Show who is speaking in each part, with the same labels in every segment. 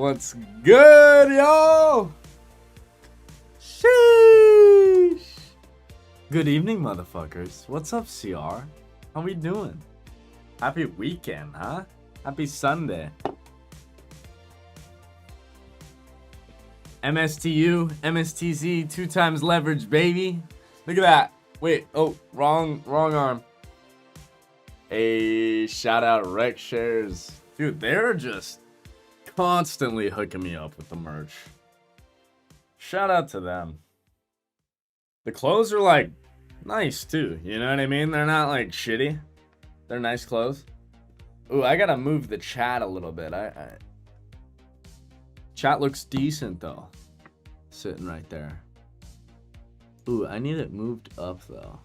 Speaker 1: What's good, yo? Sheesh. Good evening, motherfuckers. What's up, CR? How we doing? Happy weekend, huh? Happy Sunday. MSTU, MSTZ, 2 times leverage, baby. Look at that. Wait, oh, wrong arm. Hey, shout out Rec Shares. Dude, they're just constantly hooking me up with the merch. Shout out to them. The clothes are like nice too, you know what I mean? They're not like shitty. They're nice clothes. Ooh, I gotta move the chat a little bit. Chat looks decent though. Sitting right there. Ooh, I need it moved up though.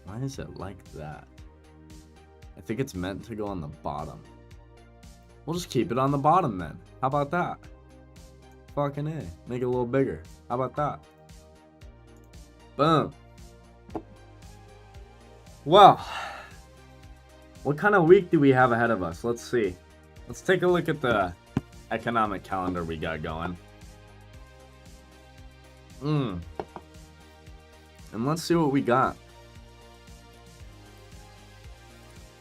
Speaker 1: Why is it like that? I think it's meant to go on the bottom. We'll just keep it on the bottom then. How about that? Fucking A. Make it a little bigger. How about that? Boom. Well, what kind of week do we have ahead of us? Let's see. Let's take a look at the economic calendar we got going. And let's see what we got.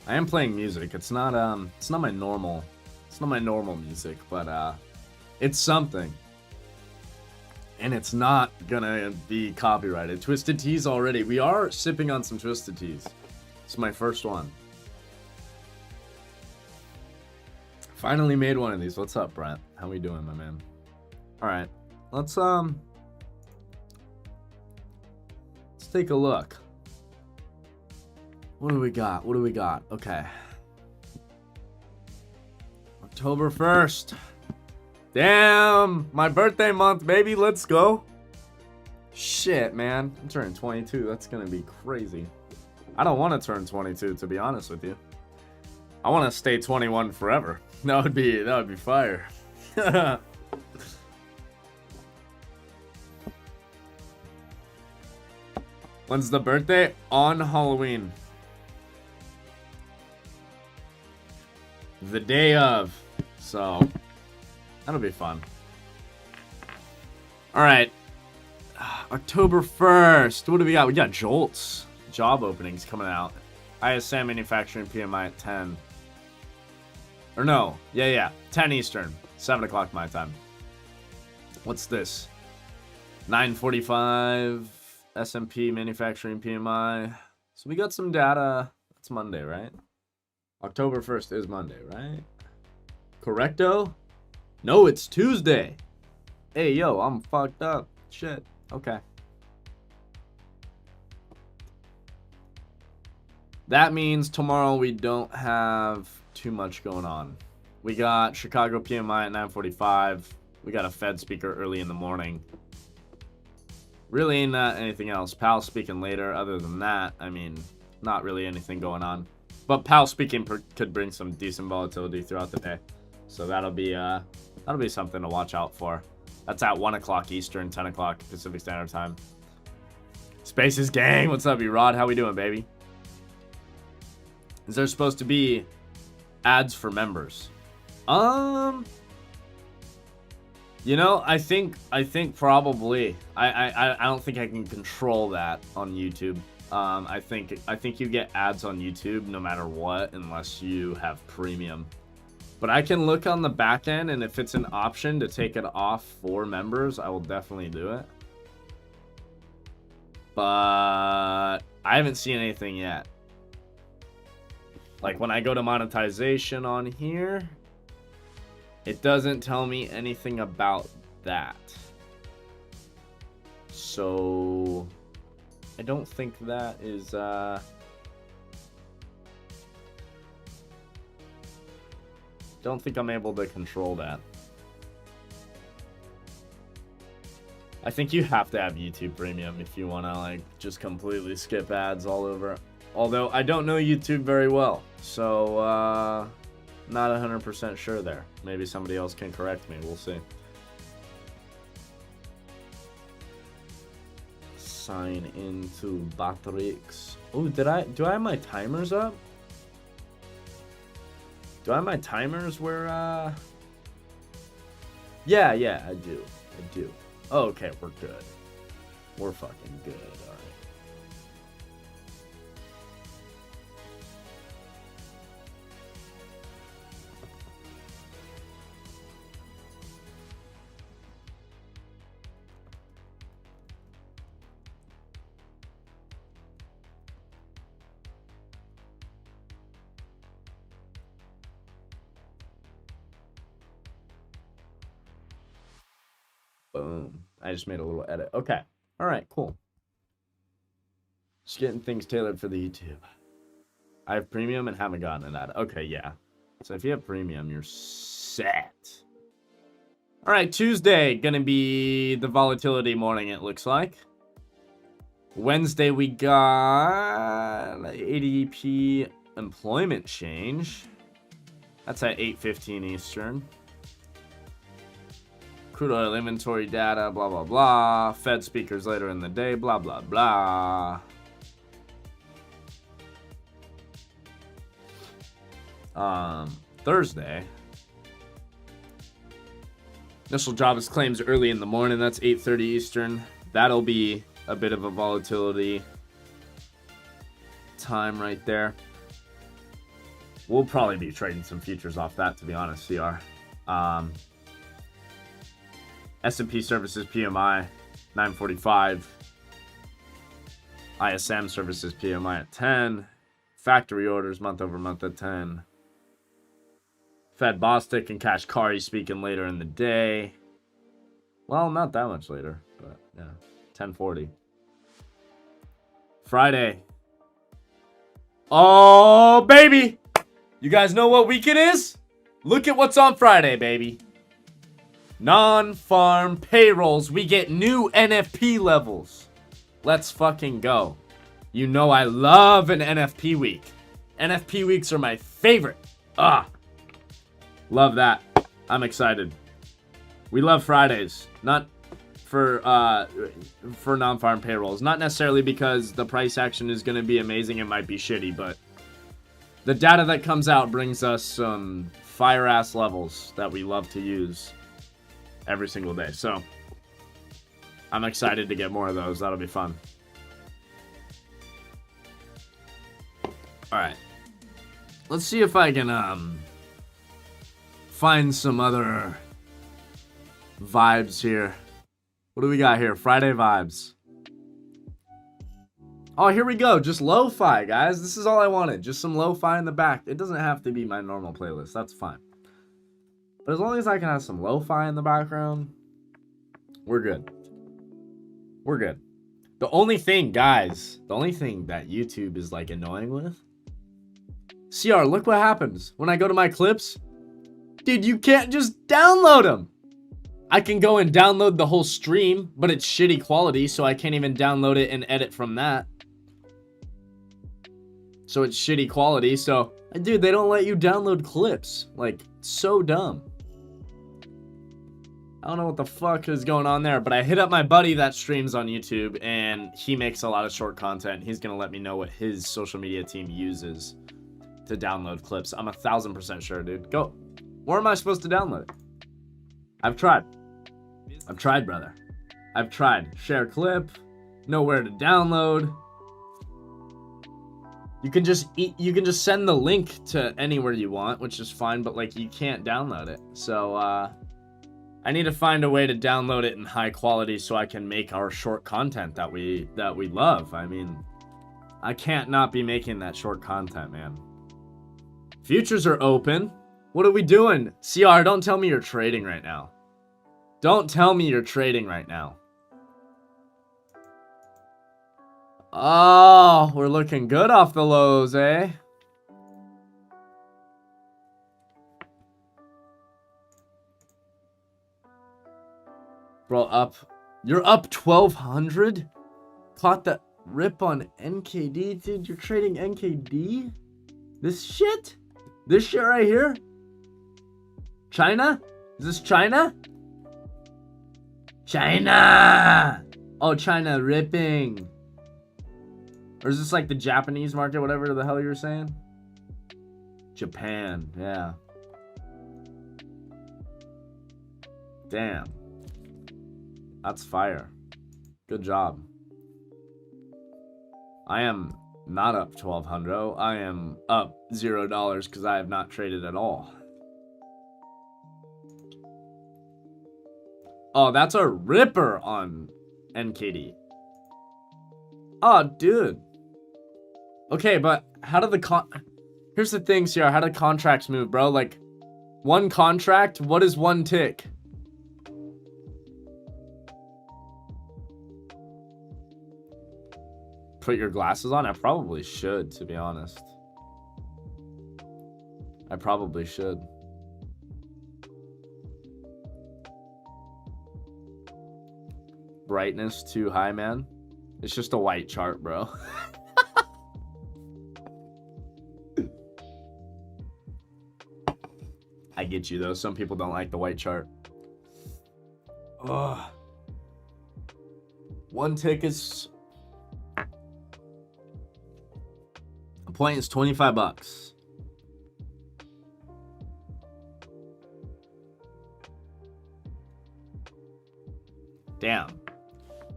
Speaker 1: I am playing music. It's not my normal music, but it's something. And it's not gonna be copyrighted. Twisted Teas already. We are sipping on some Twisted Teas. It's my first one. Finally made one of these. What's up, Brent? How we doing, my man? Alright. Let's take a look. What do we got? What do we got? Okay. October 1st. Damn! My birthday month, baby. Let's go. Shit, man. I'm turning 22. That's gonna be crazy. I don't want to turn 22, to be honest with you. I want to stay 21 forever. That would be fire. When's the birthday? On Halloween. The day of. So, that'll be fun. Alright. October 1st. What do we got? We got Jolts. Job openings coming out. ISM manufacturing PMI at 10. Or no. Yeah. 10 Eastern. 7 o'clock my time. What's this? 9:45. S&P manufacturing PMI. So we got some data. It's Monday, right? October 1st is Monday, right? Correcto? No, it's Tuesday. Hey, yo, I'm fucked up. Shit. Okay. That means tomorrow we don't have too much going on. We got Chicago PMI at 9:45. We got a Fed speaker early in the morning. Really not anything else. Powell speaking later. Other than that, I mean, not really anything going on. But Powell speaking could bring some decent volatility throughout the day. So that'll be something to watch out for. That's at 1 o'clock Eastern, 10 o'clock Pacific Standard Time. Spaces gang, what's up, E-Rod? How we doing, baby? Is there supposed to be ads for members? You know, I think probably. I don't think I can control that on YouTube. I think you get ads on YouTube no matter what, unless you have premium. But I can look on the back end, and if it's an option to take it off for members, I will definitely do it. But I haven't seen anything yet. Like when I go to monetization on here, it doesn't tell me anything about that. So I don't think that is don't think I'm able to control that. I think you have to have YouTube Premium if you want to like just completely skip ads all over. Although I don't know YouTube very well, so not 100% sure there. Maybe somebody else can correct me. We'll see. Sign into Batrix. Oh, do I have my timers up? Do I have my timers where Yeah, I do. Oh, okay, we're good. We're fucking good. All right. Boom. I just made a little edit. Okay. All right, cool. Just getting things tailored for the YouTube. I have premium and haven't gotten an ad. Okay, yeah. So if you have premium, you're set. All right, Tuesday, gonna be the volatility morning, it looks like. Wednesday, we got ADP employment change. That's at 8:15 Eastern. Crude oil inventory data, blah, blah, blah. Fed speakers later in the day, blah, blah, blah. Thursday. Initial jobless claims early in the morning. That's 8:30 Eastern. That'll be a bit of a volatility time right there. We'll probably be trading some futures off that, to be honest, CR. S&P Services PMI, 945. ISM Services PMI at 10. Factory orders month over month at 10. Fed Bostic and Kashkari speaking later in the day. Well, not that much later, but yeah, 10:40. Friday. Oh, baby! You guys know what week it is? Look at what's on Friday, baby. Non-farm payrolls. We get new NFP levels. Let's fucking go. You know I love an NFP week. NFP weeks are my favorite. Love that. I'm excited. We love Fridays. Not for non-farm payrolls. Not necessarily because the price action is going to be amazing. It might be shitty, but the data that comes out brings us some fire-ass levels that we love to use every single day. So I'm excited to get more of those. That'll be fun. All right. Let's see if I can find some other vibes here. What do we got here? Friday vibes. Oh, here we go. Just lo-fi, guys. This is all I wanted. Just some lo-fi in the back. It doesn't have to be my normal playlist. That's fine. But as long as I can have some lo-fi in the background, we're good. We're good. The only thing, guys, the only thing that YouTube is like annoying with, CR, look what happens when I go to my clips. Dude, you can't just download them. I can go and download the whole stream, but it's shitty quality, so I can't even download it and edit from that. So it's shitty quality, so, dude, they don't let you download clips. Like, so dumb. I don't know what the fuck is going on there, but I hit up my buddy that streams on YouTube, and he makes a lot of short content. He's gonna let me know what his social media team uses to download clips. I'm 1000% sure, dude. Go. Where am I supposed to download it? I've tried. I've tried, brother. I've tried. Share clip. Nowhere to download. You can just send the link to anywhere you want, which is fine, but like you can't download it. So I need to find a way to download it in high quality so I can make our short content that we love. I mean, I can't not be making that short content, man. Futures are open. What are we doing? CR, don't tell me you're trading right now. Don't tell me you're trading right now. Oh, we're looking good off the lows, eh? Bro, you're up 1,200? Caught the rip on NKD, dude. You're trading NKD? This shit? This shit right here? China? Is this China? China! Oh, China ripping. Or is this like the Japanese market, whatever the hell you're saying? Japan, yeah. Damn. That's fire. Good job. I am not up 1200. I am up $0 because I have not traded at all. Oh, that's a ripper on NKD. Oh, dude. Okay, but how do the here's the thing, CR. How do contracts move, bro? Like, one contract, what is one tick? Put your glasses on? I probably should, to be honest. I probably should. Brightness too high, man. It's just a white chart, bro. I get you, though. Some people don't like the white chart. Ugh. One tick is... A point is 25 bucks. Damn.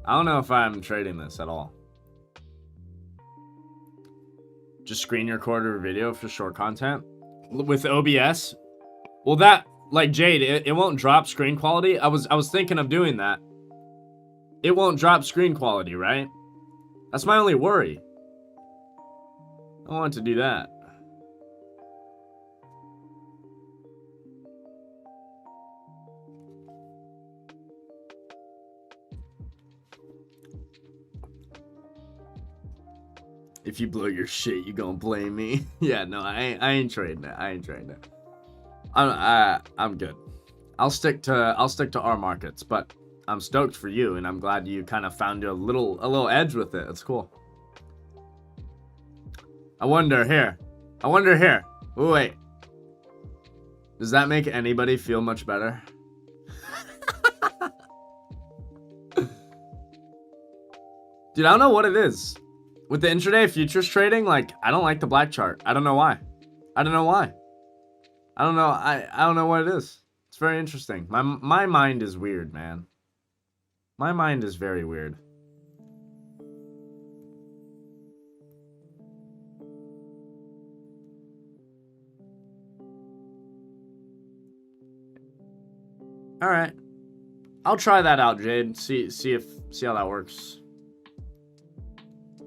Speaker 1: I don't know if I'm trading this at all. Just screen record a video for short content with OBS. Well, that, like, Jade, it won't drop screen quality. I was thinking of doing that. It won't drop screen quality, right? That's my only worry. I want to do that. If you blow your shit, you gonna blame me. Yeah, no, I ain't trading it. I ain't trading it. I'm good. I'll stick to our markets, but I'm stoked for you, and I'm glad you kind of found a little edge with it. It's cool. I wonder here. Ooh, wait. Does that make anybody feel much better? Dude, I don't know what it is. With the intraday futures trading, like, I don't like the black chart. I don't know why. I don't know what it is. It's very interesting. My mind is weird, man. My mind is very weird. All right. I'll try that out, Jade. See how that works.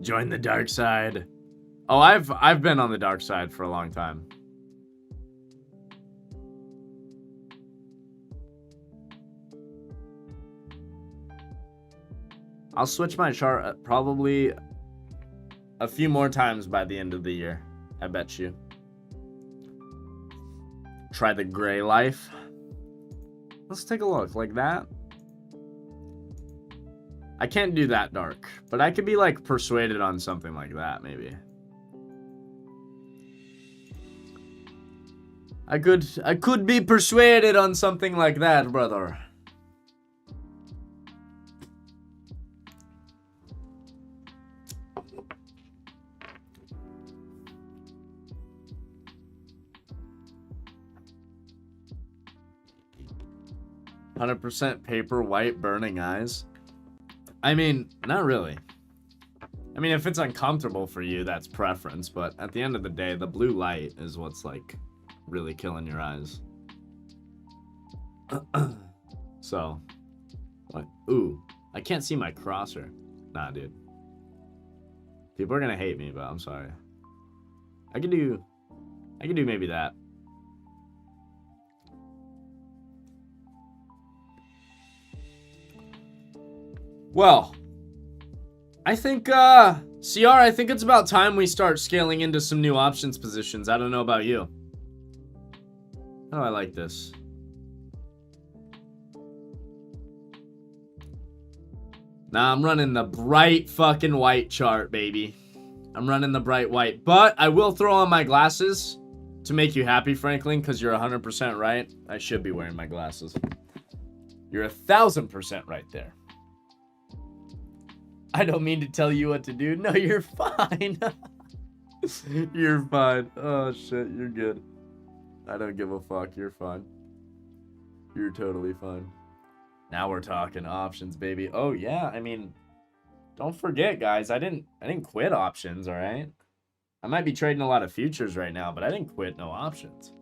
Speaker 1: Join the dark side. Oh, I've been on the dark side for a long time. I'll switch my chart probably a few more times by the end of the year. I bet you. Try the gray life. Let's take a look. Like that. I can't do that dark, but I could be like persuaded on something like that, maybe. I could be persuaded on something like that, brother. %, paper, white, burning eyes. I mean, not really. I mean, if it's uncomfortable for you, that's preference. But at the end of the day, the blue light is what's, like, really killing your eyes. So, what? Ooh, I can't see my crosser. Nah, dude. People are gonna hate me, but I'm sorry. I could do maybe that. Well, I think, CR, I think it's about time we start scaling into some new options positions. I don't know about you. How do I like this? Nah, I'm running the bright fucking white chart, baby. I'm running the bright white. But I will throw on my glasses to make you happy, Franklin, because you're 100% right. I should be wearing my glasses. You're 1000% right there. I don't mean to tell you what to do. No, you're fine. You're fine. Oh, shit. You're good. I don't give a fuck. You're fine. You're totally fine. Now we're talking options, baby. Oh yeah, I mean, don't forget, guys. I didn't quit options. All right. I might be trading a lot of futures right now, but I didn't quit no options.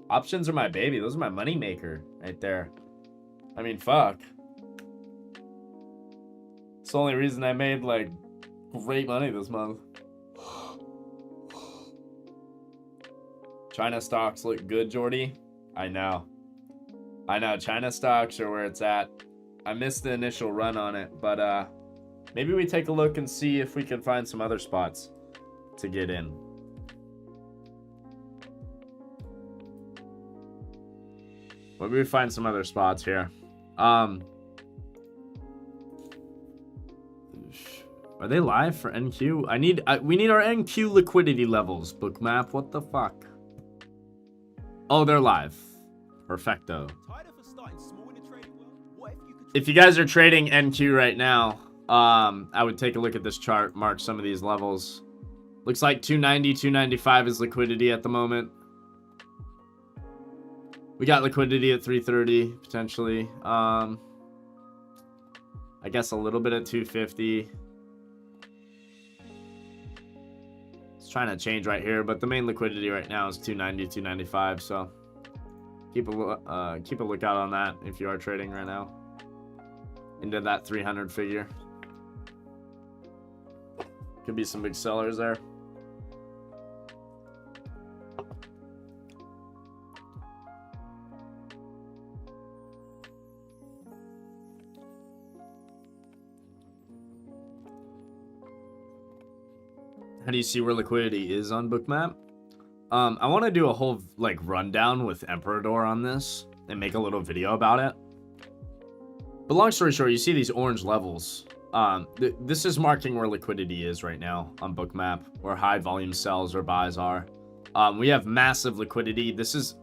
Speaker 1: Options are my baby. Those are my money maker right there. I mean, fuck. It's the only reason I made like great money this month. China stocks look good, Jordy. I know. China stocks are where it's at. I missed the initial run on it, but maybe we take a look and see if we can find some other spots to get in. Maybe we find some other spots here. Are they live for NQ? We need our NQ liquidity levels. Bookmap, what the fuck? Oh, they're live. Perfecto. If you guys are trading NQ right now, I would take a look at this chart, mark some of these levels. Looks like 290, 295 is liquidity at the moment. We got liquidity at 330 potentially. I guess a little bit at 250. It's trying to change right here, but the main liquidity right now is 290, 295. So keep a lookout on that if you are trading right now into that 300 figure. Could be some big sellers there. How do you see where liquidity is on Bookmap? I want to do a whole like rundown with Emperador on this and make a little video about it. But long story short, you see these orange levels. This is marking where liquidity is right now on Bookmap, where high volume sells or buys are. We have massive liquidity. This is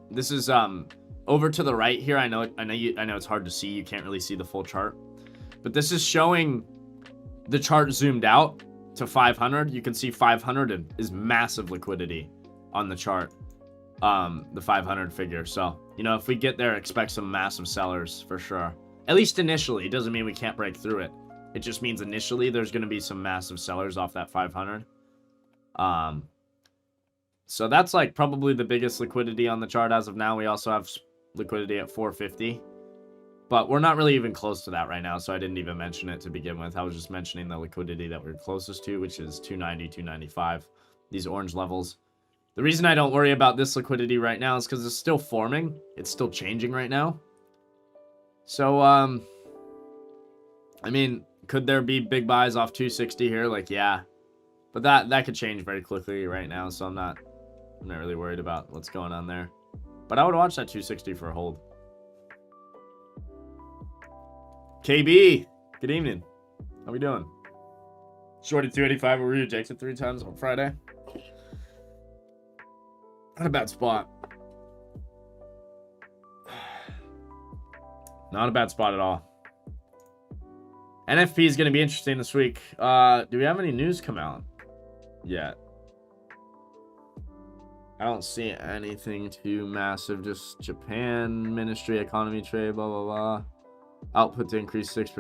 Speaker 1: over to the right here. I know it's hard to see. You can't really see the full chart, but this is showing the chart zoomed out to 500. You can see 500 is massive liquidity on the chart, the 500 figure. So, you know, if we get there, expect some massive sellers for sure. At least initially. It doesn't mean we can't break through it. It just means initially there's going to be some massive sellers off that 500. So that's like probably the biggest liquidity on the chart as of now. We also have liquidity at 450. But we're not really even close to that right now, so I didn't even mention it to begin with. I was just mentioning the liquidity that we're closest to, which is 290, 295, these orange levels. The reason I don't worry about this liquidity right now is because it's still forming. It's still changing right now. So, I mean, could there be big buys off 260 here? Like, yeah. But that could change very quickly right now, so I'm not really worried about what's going on there. But I would watch that 260 for a hold. KB, good evening. How we doing? Shorty 285, we were rejected 3 times on Friday. Not a bad spot. Not a bad spot at all. NFP is going to be interesting this week. Do we have any news come out yet? I don't see anything too massive. Just Japan, Ministry, Economy, Trade, blah, blah, blah. Output to increase 6%,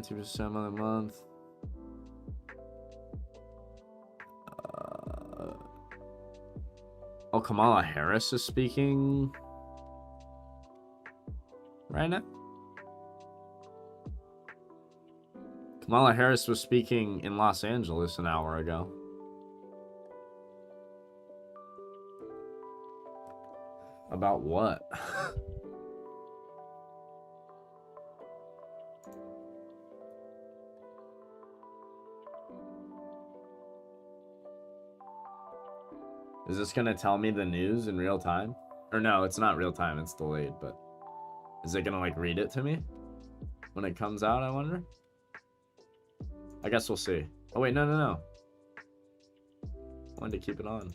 Speaker 1: 2% month month. Oh, Kamala Harris is speaking right now. Kamala Harris was speaking in Los Angeles an hour ago. About what? Is this going to tell me the news in real time? Or no, it's not real time. It's delayed, but is it going to like read it to me when it comes out, I wonder? I guess we'll see. Oh, wait, no. I wanted to keep it on.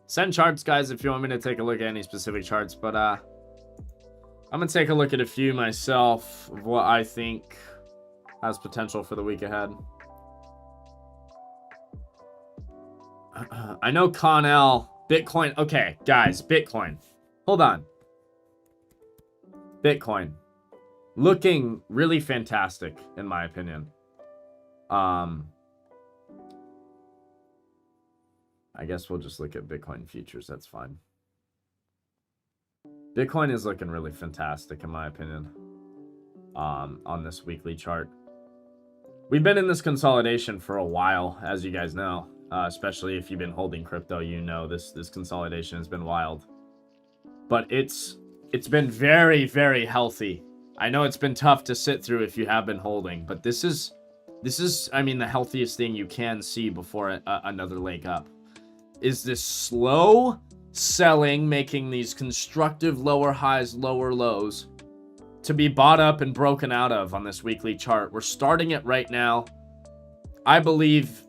Speaker 1: Send charts, guys, if you want me to take a look at any specific charts, but I'm going to take a look at a few myself of what I think has potential for the week ahead. I know Connell, Bitcoin. Okay, guys, Bitcoin. Hold on. Bitcoin. Looking really fantastic, in my opinion. I guess we'll just look at Bitcoin futures. That's fine. Bitcoin is looking really fantastic, in my opinion, on this weekly chart. We've been in this consolidation for a while, as you guys know. Especially if you've been holding crypto, you know this consolidation has been wild. But it's been very, very healthy. I know it's been tough to sit through if you have been holding, but this is, I mean, the healthiest thing you can see before another leg up. Is this slow selling, making these constructive lower highs, lower lows to be bought up and broken out of on this weekly chart. We're starting it right now. I believe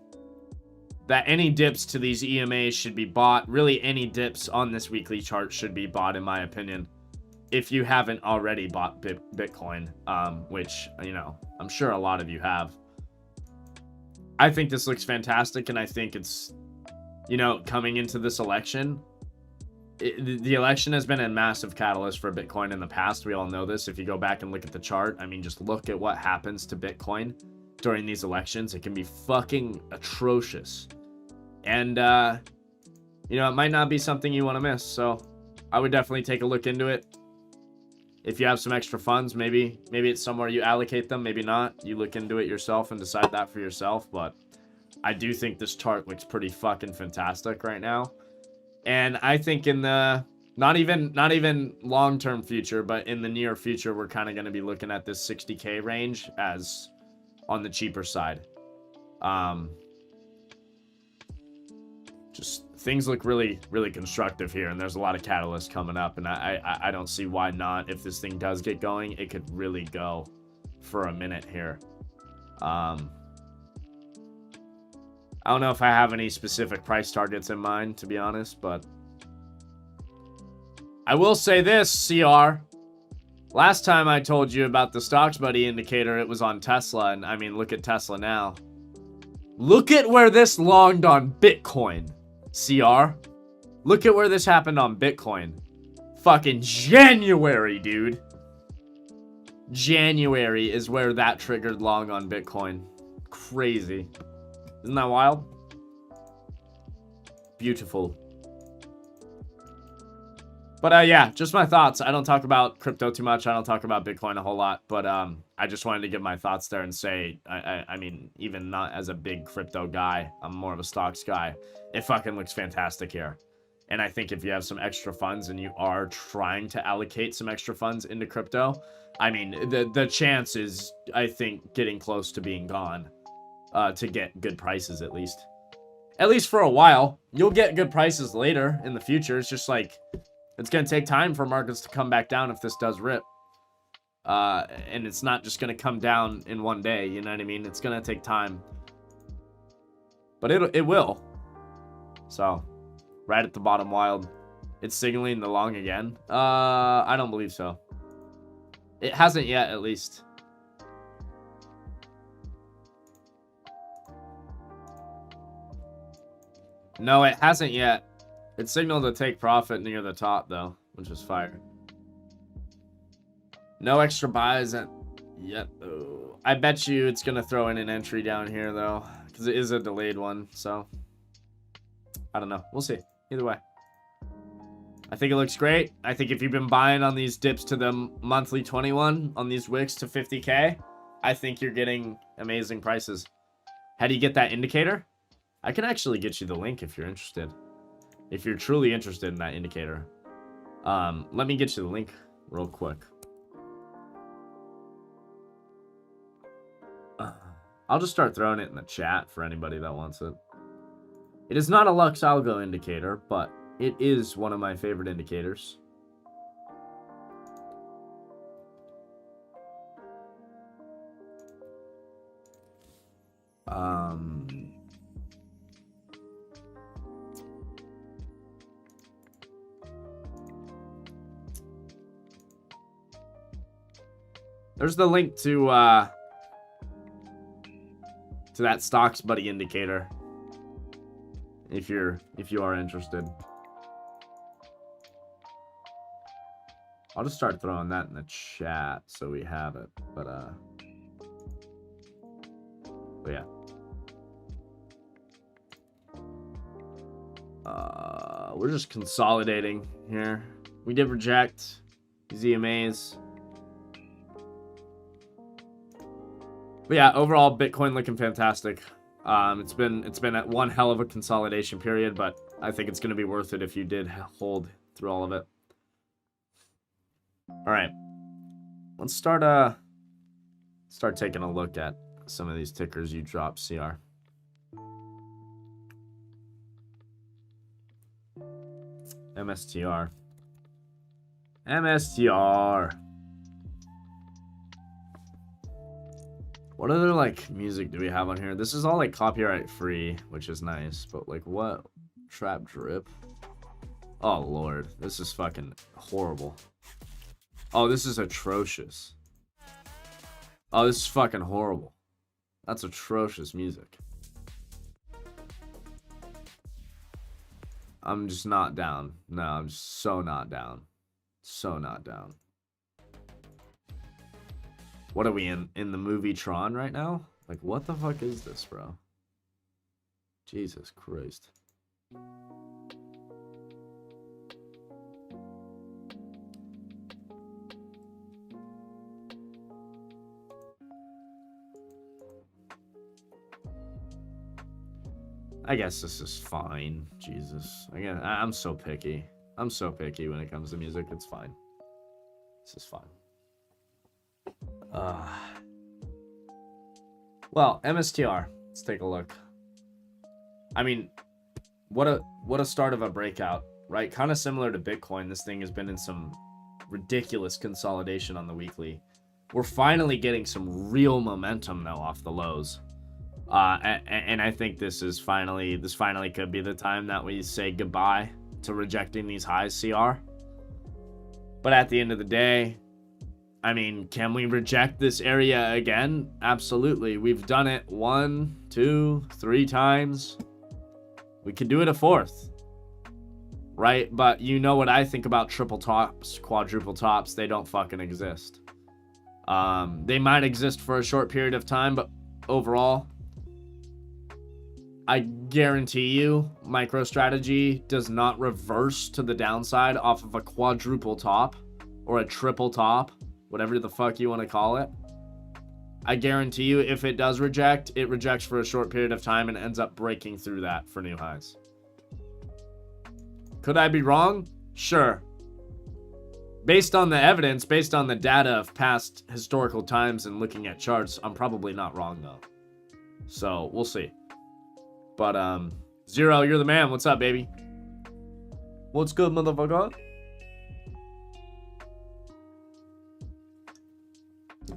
Speaker 1: that any dips to these EMAs should be bought. Really, any dips on this weekly chart should be bought, in my opinion, if you haven't already bought Bitcoin, which, you know, I'm sure a lot of you have. I think this looks fantastic, and I think it's, you know, coming into this election, the election has been a massive catalyst for Bitcoin in the past. We all know this. If you go back and look at the chart, I mean, just look at what happens to Bitcoin during these elections. It can be fucking atrocious. And, you know, it might not be something you want to miss. So I would definitely take a look into it. If you have some extra funds, maybe it's somewhere you allocate them, maybe not. You look into it yourself and decide that for yourself. But I do think this chart looks pretty fucking fantastic right now. And I think in the not even long-term future, but in the near future, we're kind of going to be looking at this 60K range as on the cheaper side. Just things look really, really constructive here, and there's a lot of catalysts coming up, and I don't see why not. If this thing does get going, it could really go for a minute here. I don't know if I have any specific price targets in mind, to be honest, but I will say this, CR. Last time I told you about the Stocks Buddy indicator, it was on Tesla, and I mean, look at Tesla now. Look at where this longed on Bitcoin, CR. Look at where this happened on Bitcoin. Fucking January, dude. January is where that triggered long on Bitcoin. Crazy. Isn't that wild? Beautiful. But yeah, just my thoughts. I don't talk about crypto too much. I don't talk about Bitcoin a whole lot. But I just wanted to give my thoughts there and say, I mean, even not as a big crypto guy, I'm more of a stocks guy. It fucking looks fantastic here. And I think if you have some extra funds and you are trying to allocate some extra funds into crypto, I mean, the chance is, I think, getting close to being gone. To get good prices, at least for a while. You'll get good prices later in the future. It's just like, it's gonna take time for markets to come back down if this does rip, and it's not just gonna come down in one day, you know what I mean? It's gonna take time, but it will. So right at the bottom, wild. It's signaling the long again. I don't believe so. It hasn't yet, at least. No, it hasn't yet. It signaled to take profit near the top, though, which is fire. No extra buys yet, though. I bet you it's going to throw in an entry down here, though, because it is a delayed one, so I don't know. We'll see. Either way. I think it looks great. I think if you've been buying on these dips to the monthly 21, on these wicks to 50K, I think you're getting amazing prices. How do you get that indicator? I can actually get you the link if you're interested. If you're truly interested in that indicator. Let me get you the link real quick. I'll just start throwing it in the chat for anybody that wants it. It is not a Lux Algo indicator, but it is one of my favorite indicators. There's the link to that Stocks Buddy indicator. If you are interested. I'll just start throwing that in the chat so we have it. But yeah. We're just consolidating here. We did reject these EMAs. But yeah, overall Bitcoin looking fantastic. It's been at one hell of a consolidation period, but I think it's going to be worth it if you did hold through all of it. All right, let's start taking a look at some of these tickers you dropped, CR. MSTR. MSTR. What other, like, music do we have on here? This is all, like, copyright free, which is nice. But, like, what? Trap drip? Oh, Lord. This is fucking horrible. Oh, this is atrocious. Oh, this is fucking horrible. That's atrocious music. I'm just not down. No, I'm just so not down. So not down. What are we in the movie Tron right now? Like, what the fuck is this, bro? Jesus Christ. I guess this is fine. Jesus. Again, I'm so picky. I'm so picky when it comes to music. It's fine. This is fine. Well, MSTR. Let's take a look. I mean, what a start of a breakout, right? Kind of similar to Bitcoin. This thing has been in some ridiculous consolidation on the weekly. We're finally getting some real momentum though off the lows. And I think this finally could be the time that we say goodbye to rejecting these highs, CR. But at the end of the day, I mean, can we reject this area again? Absolutely. We've done it 1, 2, 3 times. We could do it a 4th. Right? But you know what I think about triple tops, quadruple tops. They don't fucking exist. They might exist for a short period of time, but overall, I guarantee you, MicroStrategy does not reverse to the downside off of a quadruple top or a triple top, whatever the fuck you want to call it. I guarantee you, if it does reject, it rejects for a short period of time and ends up breaking through that for new highs. Could I be wrong? Sure. Based on the evidence, based on the data of past historical times and looking at charts, I'm probably not wrong though. So, we'll see. But, Zero, you're the man. What's up, baby? What's good, motherfucker?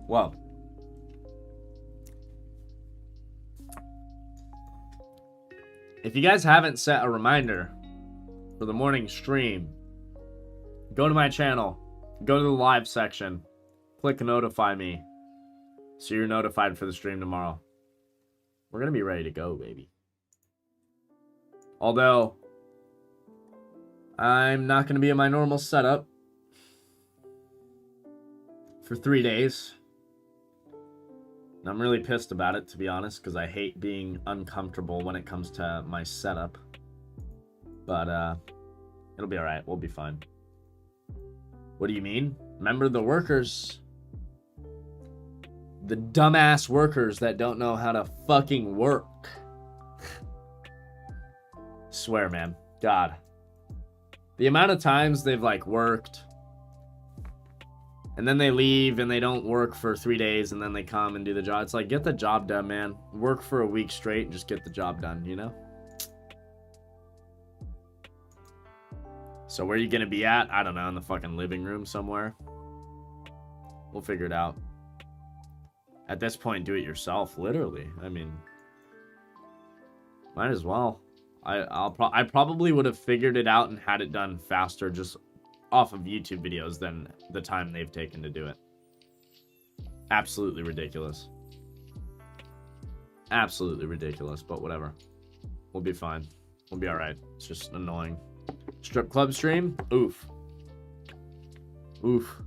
Speaker 1: Well. If you guys haven't set a reminder for the morning stream, go to my channel, go to the live section, click notify me, so you're notified for the stream tomorrow. We're going to be ready to go, baby. Although, I'm not going to be in my normal setup for 3 days. And I'm really pissed about it, to be honest, because I hate being uncomfortable when it comes to my setup. But, it'll be alright. We'll be fine. What do you mean? Remember the workers. The dumbass workers that don't know how to fucking work. Swear, man. God. The amount of times they've, like, worked, and then they leave, and they don't work for 3 days, and then they come and do the job. It's like, get the job done, man. Work for a week straight and just get the job done, you know? So where are you gonna be at? I don't know, in the fucking living room somewhere. We'll figure it out. At this point, do it yourself, literally. I mean, might as well. I probably would have figured it out and had it done faster just off of YouTube videos than the time they've taken to do it. Absolutely ridiculous. Absolutely ridiculous, but whatever. We'll be fine. We'll be alright. It's just annoying. Strip club stream? Oof. Oof.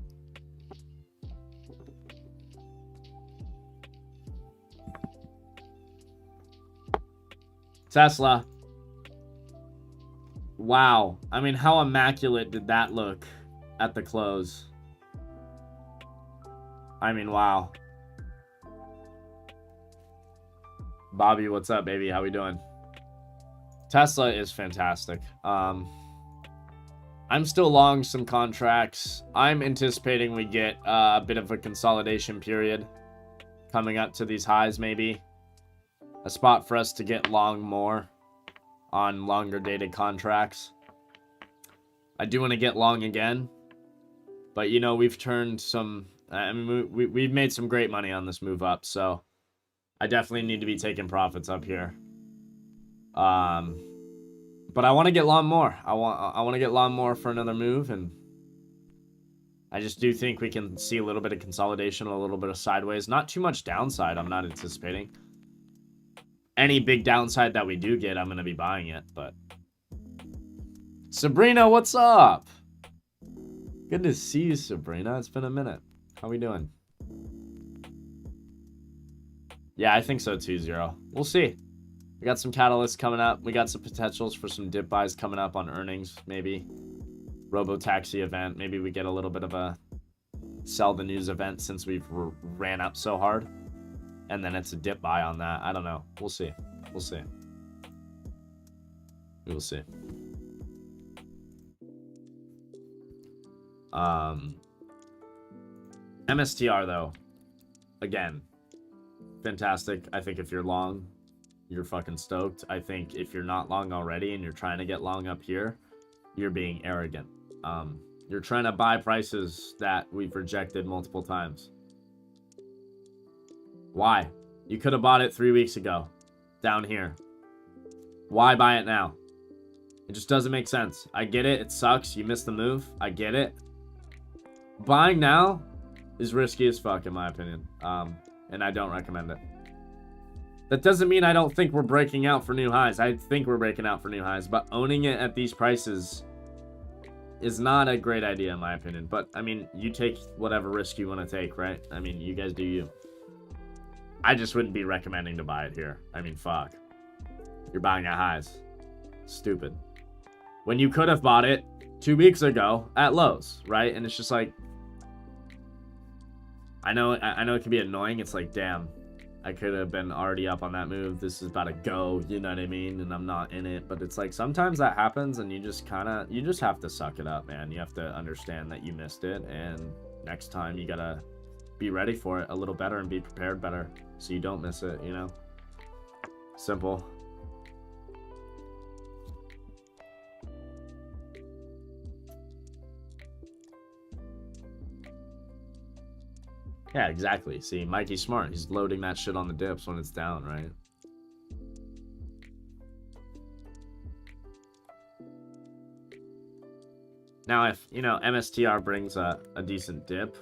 Speaker 1: Tesla. Wow. I mean, how immaculate did that look at the close? I mean, wow. Bobby, what's up, baby? How we doing? Tesla is fantastic. I'm still long some contracts. I'm anticipating we get a bit of a consolidation period coming up to these highs, maybe. A spot for us to get long more on longer dated contracts. I do want to get long again. But, you know, we've turned some... I mean, we've made some great money on this move up, so... I definitely need to be taking profits up here. But I want to get long more. I want to get long more for another move, and I just do think we can see a little bit of consolidation, a little bit of sideways. Not too much downside, I'm not anticipating. Any big downside that we do get, I'm going to be buying it, but... Sabrina, what's up? Good to see you, Sabrina. It's been a minute. How we doing? Yeah, I think so too, Zero. We'll see. We got some catalysts coming up. We got some potentials for some dip buys coming up on earnings, maybe. Robo-taxi event. Maybe we get a little bit of a sell the news event since we've ran up so hard. And then it's a dip buy on that. I don't know. We'll see. We'll see. We will see. MSTR, though. Again. Fantastic. I think if you're long, you're fucking stoked. I think if you're not long already and you're trying to get long up here, you're being arrogant. You're trying to buy prices that we've rejected multiple times. Why? You could have bought it 3 weeks ago. Down here. Why buy it now? It just doesn't make sense. I get it. It sucks. You missed the move. I get it. Buying now is risky as fuck, in my opinion. And I don't recommend it. That doesn't mean I don't think we're breaking out for new highs. I think we're breaking out for new highs. But owning it at these prices is not a great idea, in my opinion. But, I mean, you take whatever risk you want to take, right? I mean, you guys do you. I just wouldn't be recommending to buy it here. I mean, fuck. You're buying at highs. Stupid. When you could have bought it 2 weeks ago at lows, right? And it's just like... I know it can be annoying. It's like, damn, I could have been already up on that move. This is about to go, you know what I mean? And I'm not in it. But it's like, sometimes that happens and you just have to suck it up, man. You have to understand that you missed it. And next time you gotta be ready for it a little better and be prepared better so you don't miss it, you know? Simple. Yeah, exactly. See, Mikey's smart. He's loading that shit on the dips when it's down, right? Now, if, you know, MSTR brings a decent dip,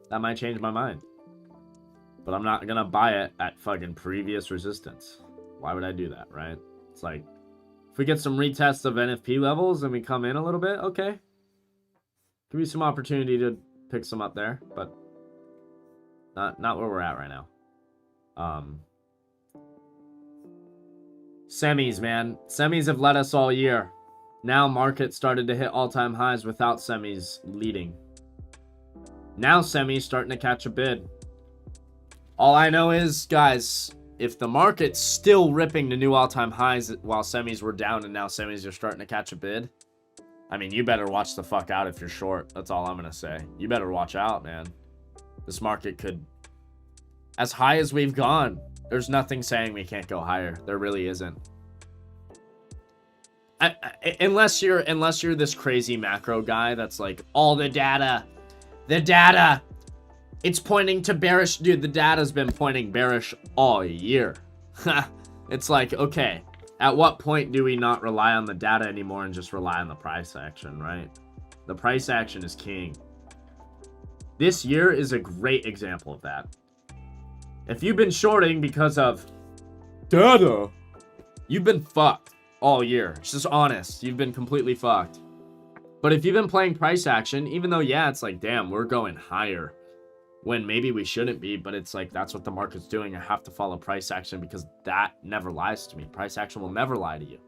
Speaker 1: that might change my mind. But I'm not gonna buy it at fucking previous resistance. Why would I do that, right? It's like, if we get some retests of NFP levels and we come in a little bit, okay. Give me some opportunity to pick some up there, but... Not where we're at right now. Semis, man. Semis have led us all year. Now market started to hit all-time highs without semis leading. Now semis starting to catch a bid. All I know is, guys, if the market's still ripping to new all-time highs while semis were down and now semis are starting to catch a bid, I mean, you better watch the fuck out if you're short. That's all I'm going to say. You better watch out, man. This market could, as high as we've gone, there's nothing saying we can't go higher. There really isn't. Unless you're this crazy macro guy that's like, all the data, it's pointing to bearish. Dude, the data's been pointing bearish all year. It's like, okay, at what point do we not rely on the data anymore and just rely on the price action, right? The price action is king. This year is a great example of that. If you've been shorting because of data, you've been fucked all year. It's just honest. You've been completely fucked. But if you've been playing price action, even though, yeah, it's like, damn, we're going higher when maybe we shouldn't be, but it's like, that's what the market's doing. I have to follow price action because that never lies to me. Price action will never lie to you.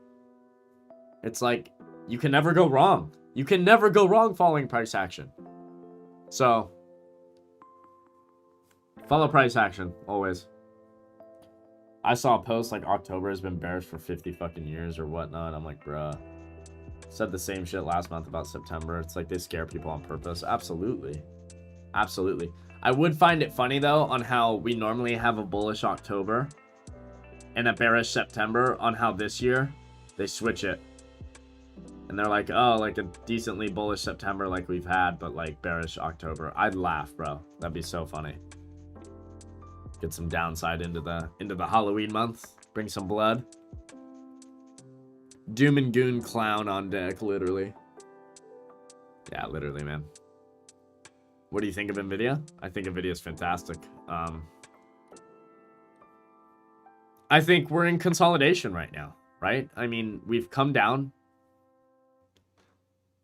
Speaker 1: It's like, you can never go wrong. You can never go wrong following price action. So, follow price action, always. I saw a post like October has been bearish for 50 fucking years or whatnot. I'm like, bruh. Said the same shit last month about September. It's like they scare people on purpose. Absolutely. Absolutely. I would find it funny, though, on how we normally have a bullish October and a bearish September, on how this year they switch it. And they're like, oh, like a decently bullish September like we've had, but like bearish October. I'd laugh, bro. That'd be so funny. Get some downside into the Halloween month. Bring some blood. Doom and Goon clown on deck, literally. Yeah, literally, man. What do you think of Nvidia? I think Nvidia is fantastic. I think we're in consolidation right now, right? I mean, we've come down.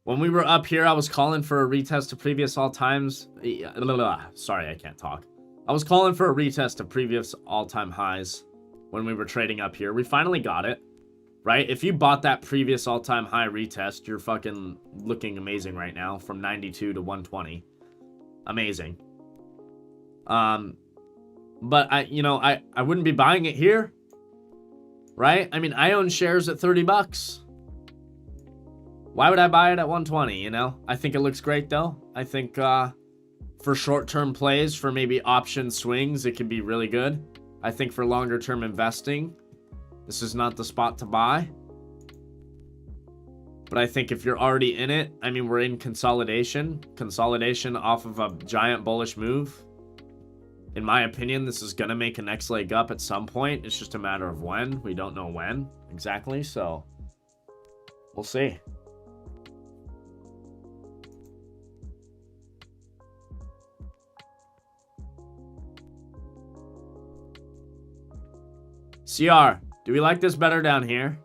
Speaker 1: When we were up here, I was calling for a retest of previous all-times. Sorry, I can't talk. I was calling for a retest of previous all-time highs when we were trading up here. We finally got it, right? If you bought that previous all-time high retest, you're fucking looking amazing right now, from 92 to 120. Amazing. But I wouldn't be buying it here, right? I mean, I own shares at 30 bucks. Why would I buy it at 120, you know? I think it looks great, though. I think for short-term plays, for maybe option swings, it can be really good. I think for longer-term investing, this is not the spot to buy. But I think if you're already in it, I mean, we're in consolidation. Consolidation off of a giant bullish move. In my opinion, this is going to make a next leg up at some point. It's just a matter of when. We don't know when exactly, so we'll see. CR, do we like this better down here?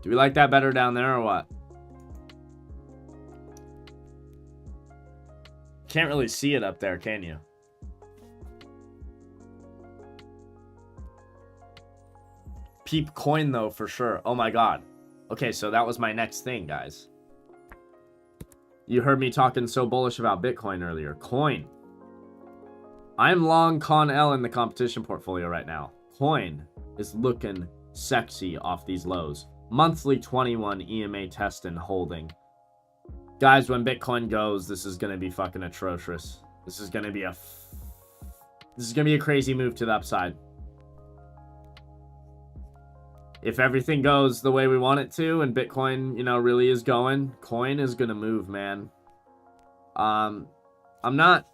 Speaker 1: Do we like that better down there or what? Can't really see it up there, can you? Peep coin, though, for sure. Oh, my God. Okay, so that was my next thing, guys. You heard me talking so bullish about Bitcoin earlier. Coin. I'm long Con L in the competition portfolio right now. Coin is looking sexy off these lows. Monthly 21 EMA test and holding. Guys, when Bitcoin goes, this is going to be fucking atrocious. This is going to be a crazy move to the upside. If everything goes the way we want it to and Bitcoin, really is going, coin is going to move, man. I'm not,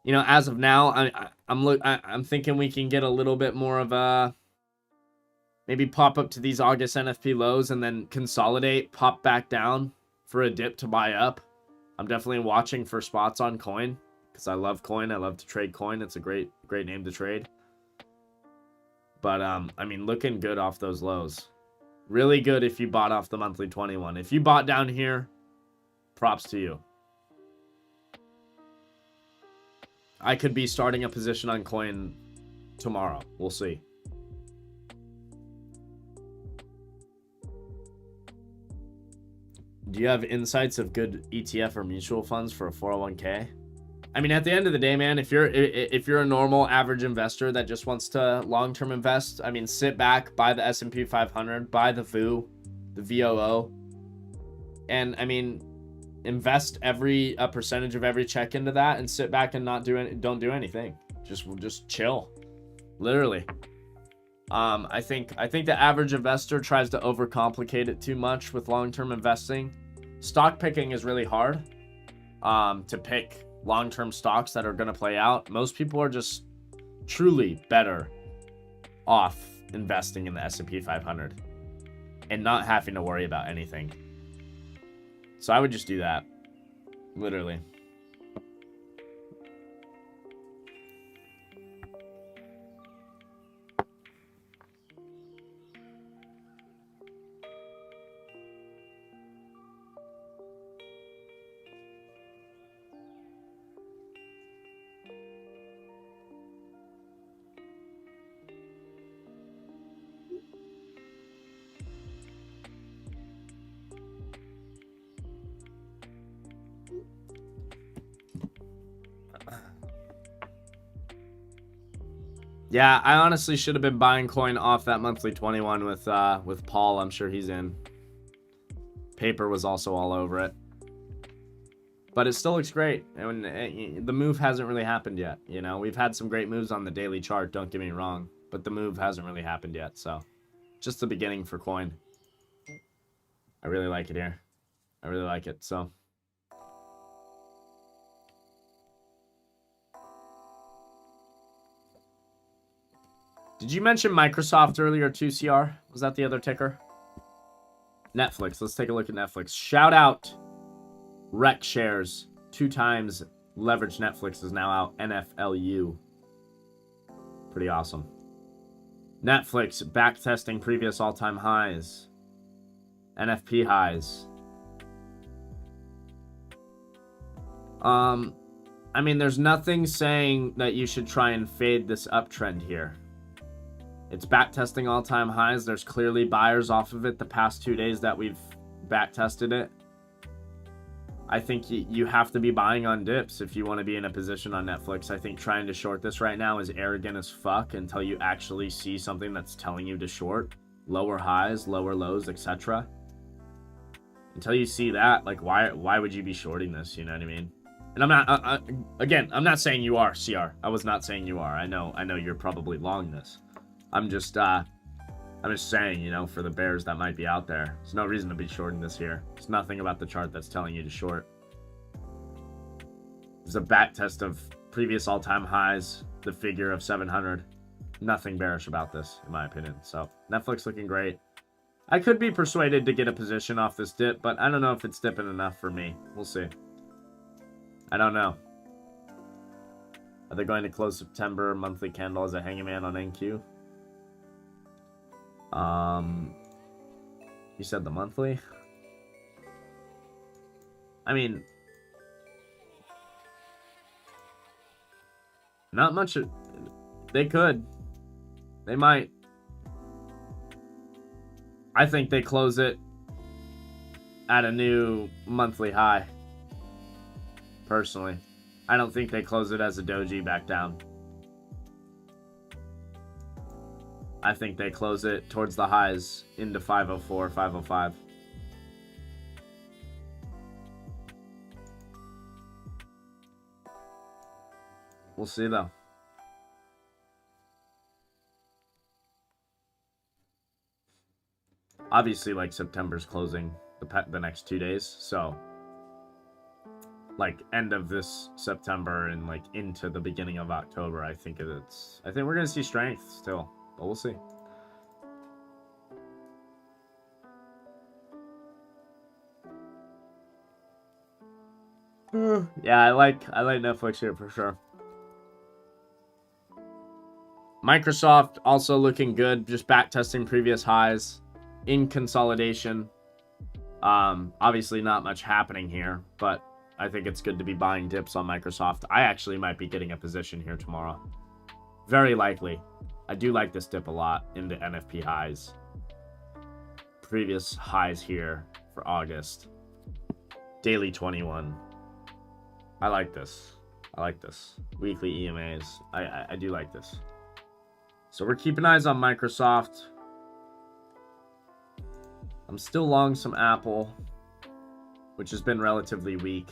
Speaker 1: as of now, I'm thinking we can get a little bit more of a, maybe pop up to these August NFP lows and then consolidate, pop back down for a dip to buy up. I'm definitely watching for spots on coin because I love coin. I love to trade coin. It's a great name to trade. But, I mean, looking good off those lows. Really good if you bought off the monthly 21. If you bought down here, props to you. I could be starting a position on coin tomorrow. We'll see. Do you have insights of good ETF or mutual funds for a 401k? I mean, at the end of the day, man, if you're a normal average investor that just wants to long-term invest, I mean, sit back, buy the S&P 500, buy the VOO, the VOO, and I mean, invest every percentage of every check into that and sit back and don't do anything. Just chill, literally. I think the average investor tries to overcomplicate it too much with long-term investing. Stock picking is really hard to pick long-term stocks that are going to play out. Most people are just truly better off investing in the S&P 500 and not having to worry about anything. So I would just do that, literally. Yeah, I honestly should have been buying coin off that monthly 21 with Paul. I'm sure he's in. Paper was also all over it. But it still looks great. And the move hasn't really happened yet. You know, we've had some great moves on the daily chart, don't get me wrong. But the move hasn't really happened yet, so just the beginning for coin. I really like it here. I really like it, so. Did you mention Microsoft earlier too, CR? Was that the other ticker? Netflix. Let's take a look at Netflix. Shout out Rec Shares. 2 times leveraged Netflix is now out. NFLU. Pretty awesome. Netflix back testing previous all-time highs. NFP highs. I mean, there's nothing saying that you should try and fade this uptrend here. It's back testing all-time highs. There's clearly buyers off of it the past 2 days that we've back tested it. I think you have to be buying on dips if you want to be in a position on Netflix. I think trying to short this right now is arrogant as fuck until you actually see something that's telling you to short. Lower highs, lower lows, etc. Until you see that, like, why would you be shorting this? You know what I mean? And I'm not, again, I'm not saying you are, CR. I was not saying you are. I know you're probably long this. I'm just saying, you know, for the bears that might be out there, there's no reason to be shorting this here. There's nothing about the chart that's telling you to short. There's a back test of previous all-time highs, the figure of 700. Nothing bearish about this, in my opinion. So, Netflix looking great. I could be persuaded to get a position off this dip, but I don't know if it's dipping enough for me. We'll see. I don't know. Are they going to close September monthly candle as a hangman on NQ? You said the monthly? I mean, not much. They could. They might. I think they close it at a new monthly high. Personally. I don't think they close it as a doji back down. I think they close it towards the highs into 504, 505. We'll see, though. Obviously, like, September's closing the next 2 days, so like end of this September and like into the beginning of October, I think we're gonna see strength still. But we'll see. Yeah, I like Netflix here for sure. Microsoft also looking good, just back testing previous highs in consolidation. Obviously not much happening here, but I think it's good to be buying dips on Microsoft. I actually might be getting a position here tomorrow. Very likely. I do like this dip a lot into NFP highs. Previous highs here for August. Daily 21. I like this. I like this. Weekly EMAs. I do like this. So we're keeping eyes on Microsoft. I'm still long some Apple, which has been relatively weak.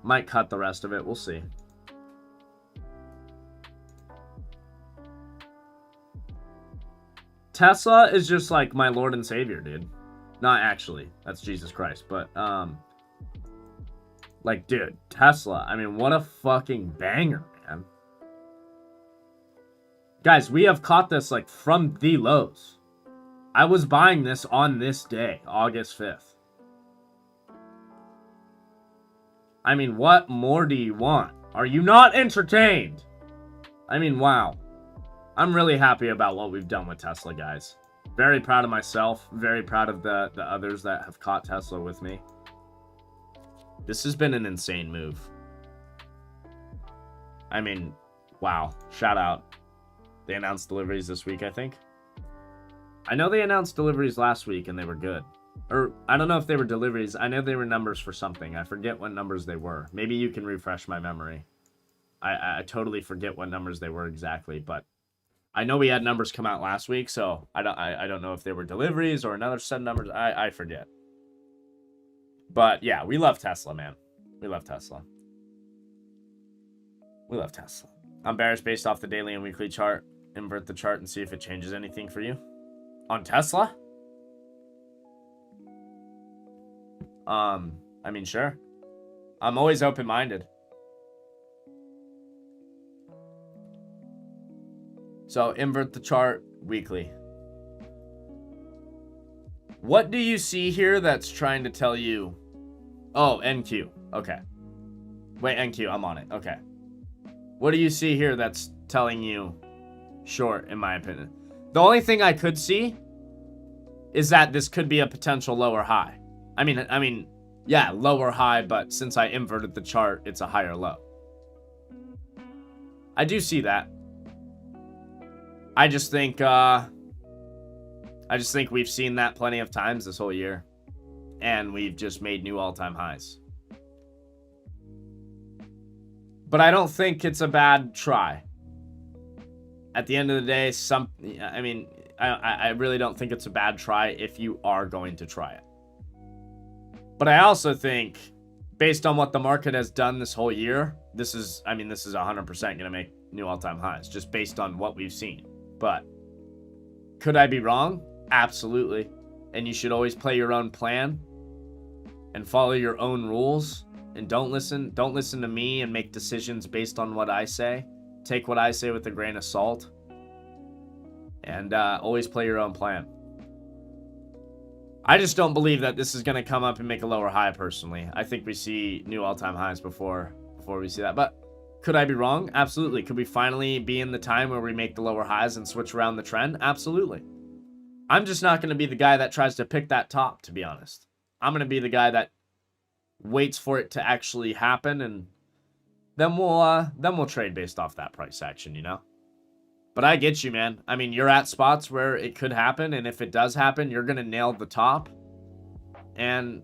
Speaker 1: Might cut the rest of it. We'll see. Tesla is just like my Lord and Savior, dude. Not actually. That's Jesus Christ. But, like, dude, Tesla. I mean, what a fucking banger, man. Guys, we have caught this, like, from the lows. I was buying this on this day, August 5th. I mean, what more do you want? Are you not entertained? I mean, wow. I'm really happy about what we've done with Tesla, guys. Very proud of myself. Very proud of the others that have caught Tesla with me. This has been an insane move. I mean, wow. Shout out. They announced deliveries this week, I think. I know they announced deliveries last week and they were good. Or I don't know if they were deliveries. I know they were numbers for something. I forget what numbers they were. Maybe you can refresh my memory. I totally forget what numbers they were exactly, but I know we had numbers come out last week, so I don't know if they were deliveries or another set of numbers. I forget. But yeah, we love Tesla, man. We love Tesla. We love Tesla. I'm bearish based off the daily and weekly chart. Invert the chart and see if it changes anything for you. On Tesla? I mean, sure. I'm always open-minded. So, invert the chart weekly. What do you see here that's trying to tell you? Oh, NQ. Okay. Wait, NQ, I'm on it. Okay. What do you see here that's telling you short, in my opinion? The only thing I could see is that this could be a potential lower high. I mean, yeah, lower high, but since I inverted the chart, it's a higher low. I do see that. I just think we've seen that plenty of times this whole year, and we've just made new all-time highs. But I don't think it's a bad try. At the end of the day, I really don't think it's a bad try if you are going to try it. But I also think, based on what the market has done this whole year, this is 100% going to make new all-time highs, just based on what we've seen. But could I be wrong? Absolutely. And you should always play your own plan and follow your own rules. And don't listen to me and make decisions based on what I say. Take what I say with a grain of salt. And always play your own plan. I just don't believe that this is going to come up and make a lower high, personally. I think we see new all-time highs before we see that. But could I be wrong? Absolutely. Could we finally be in the time where we make the lower highs and switch around the trend? Absolutely. I'm just not going to be the guy that tries to pick that top, to be honest. I'm going to be the guy that waits for it to actually happen, and then we'll trade based off that price action, you know? But I get you, man. I mean, you're at spots where it could happen, and if it does happen, you're going to nail the top, and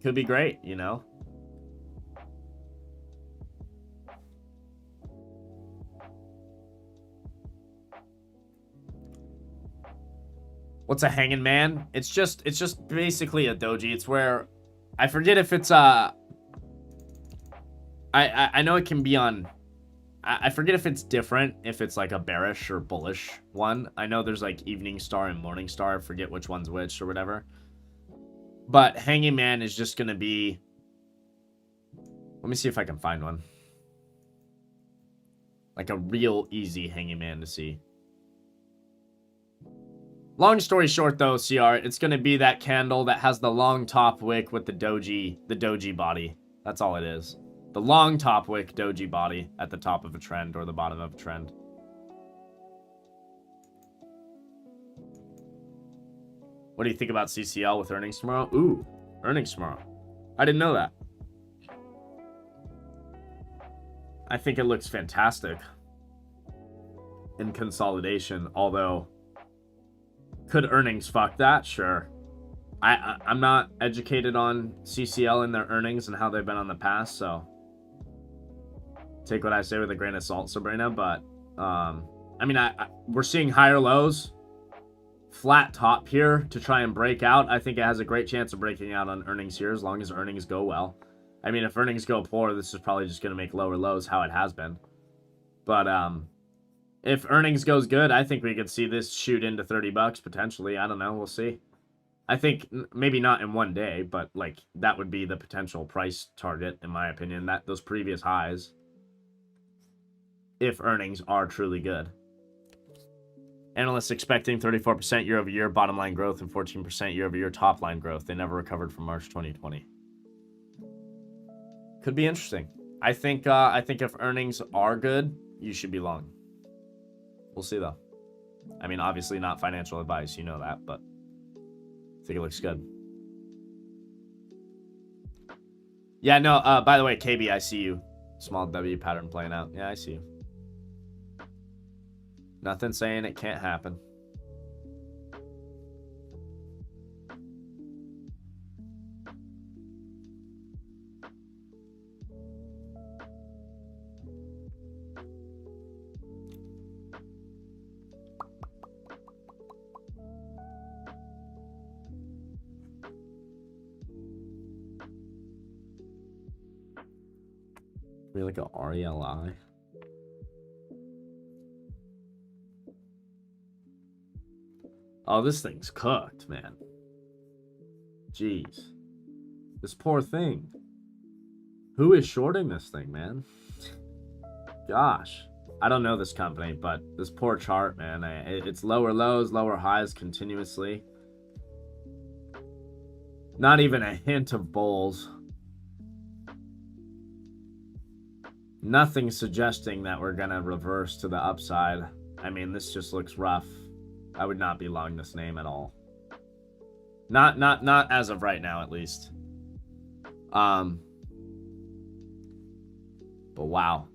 Speaker 1: could be great, you know? What's a hanging man? It's just basically a doji. It's where I forget if it's I know it can be on. I forget if it's different, if it's like a bearish or bullish one. I know there's like evening star and morning star. I forget which one's which or whatever. But hanging man is just gonna be. Let me see if I can find one. Like a real easy hanging man to see. Long story short, though, CR, it's going to be that candle that has the long top wick with the doji body. That's all it is. The long top wick doji body at the top of a trend or the bottom of a trend. What do you think about CCL with earnings tomorrow? Ooh, earnings tomorrow. I didn't know that. I think it looks fantastic in consolidation, although... Could earnings fuck that? Sure. I'm not educated on CCL and their earnings and how they've been on the past, so take what I say with a grain of salt, Sabrina. But I mean, we're seeing higher lows, flat top here to try and break out. I think it has a great chance of breaking out on earnings here as long as earnings go well. I mean, if earnings go poor, this is probably just going to make lower lows, how it has been. But if earnings goes good, I think we could see this shoot into $30 potentially. I don't know. We'll see. I think maybe not in one day, but like that would be the potential price target, in my opinion, that those previous highs, if earnings are truly good. Analysts expecting 34% year-over-year bottom line growth and 14% year-over-year top line growth. They never recovered from March 2020. Could be interesting. I think if earnings are good, you should be long. We'll see, though. I mean, obviously not financial advice. You know that, but I think it looks good. Yeah, no, by the way, KB, I see you. Small W pattern playing out. Yeah, I see you. Nothing saying it can't happen. Maybe like a RELI. Oh, this thing's cooked, man. Jeez. This poor thing. Who is shorting this thing, man? Gosh. I don't know this company, but this poor chart, man. It's lower lows, lower highs continuously. Not even a hint of bulls. Nothing suggesting that we're gonna reverse to the upside. I mean, this just looks rough. I would not be long this name at all. Not as of right now, at least. But wow.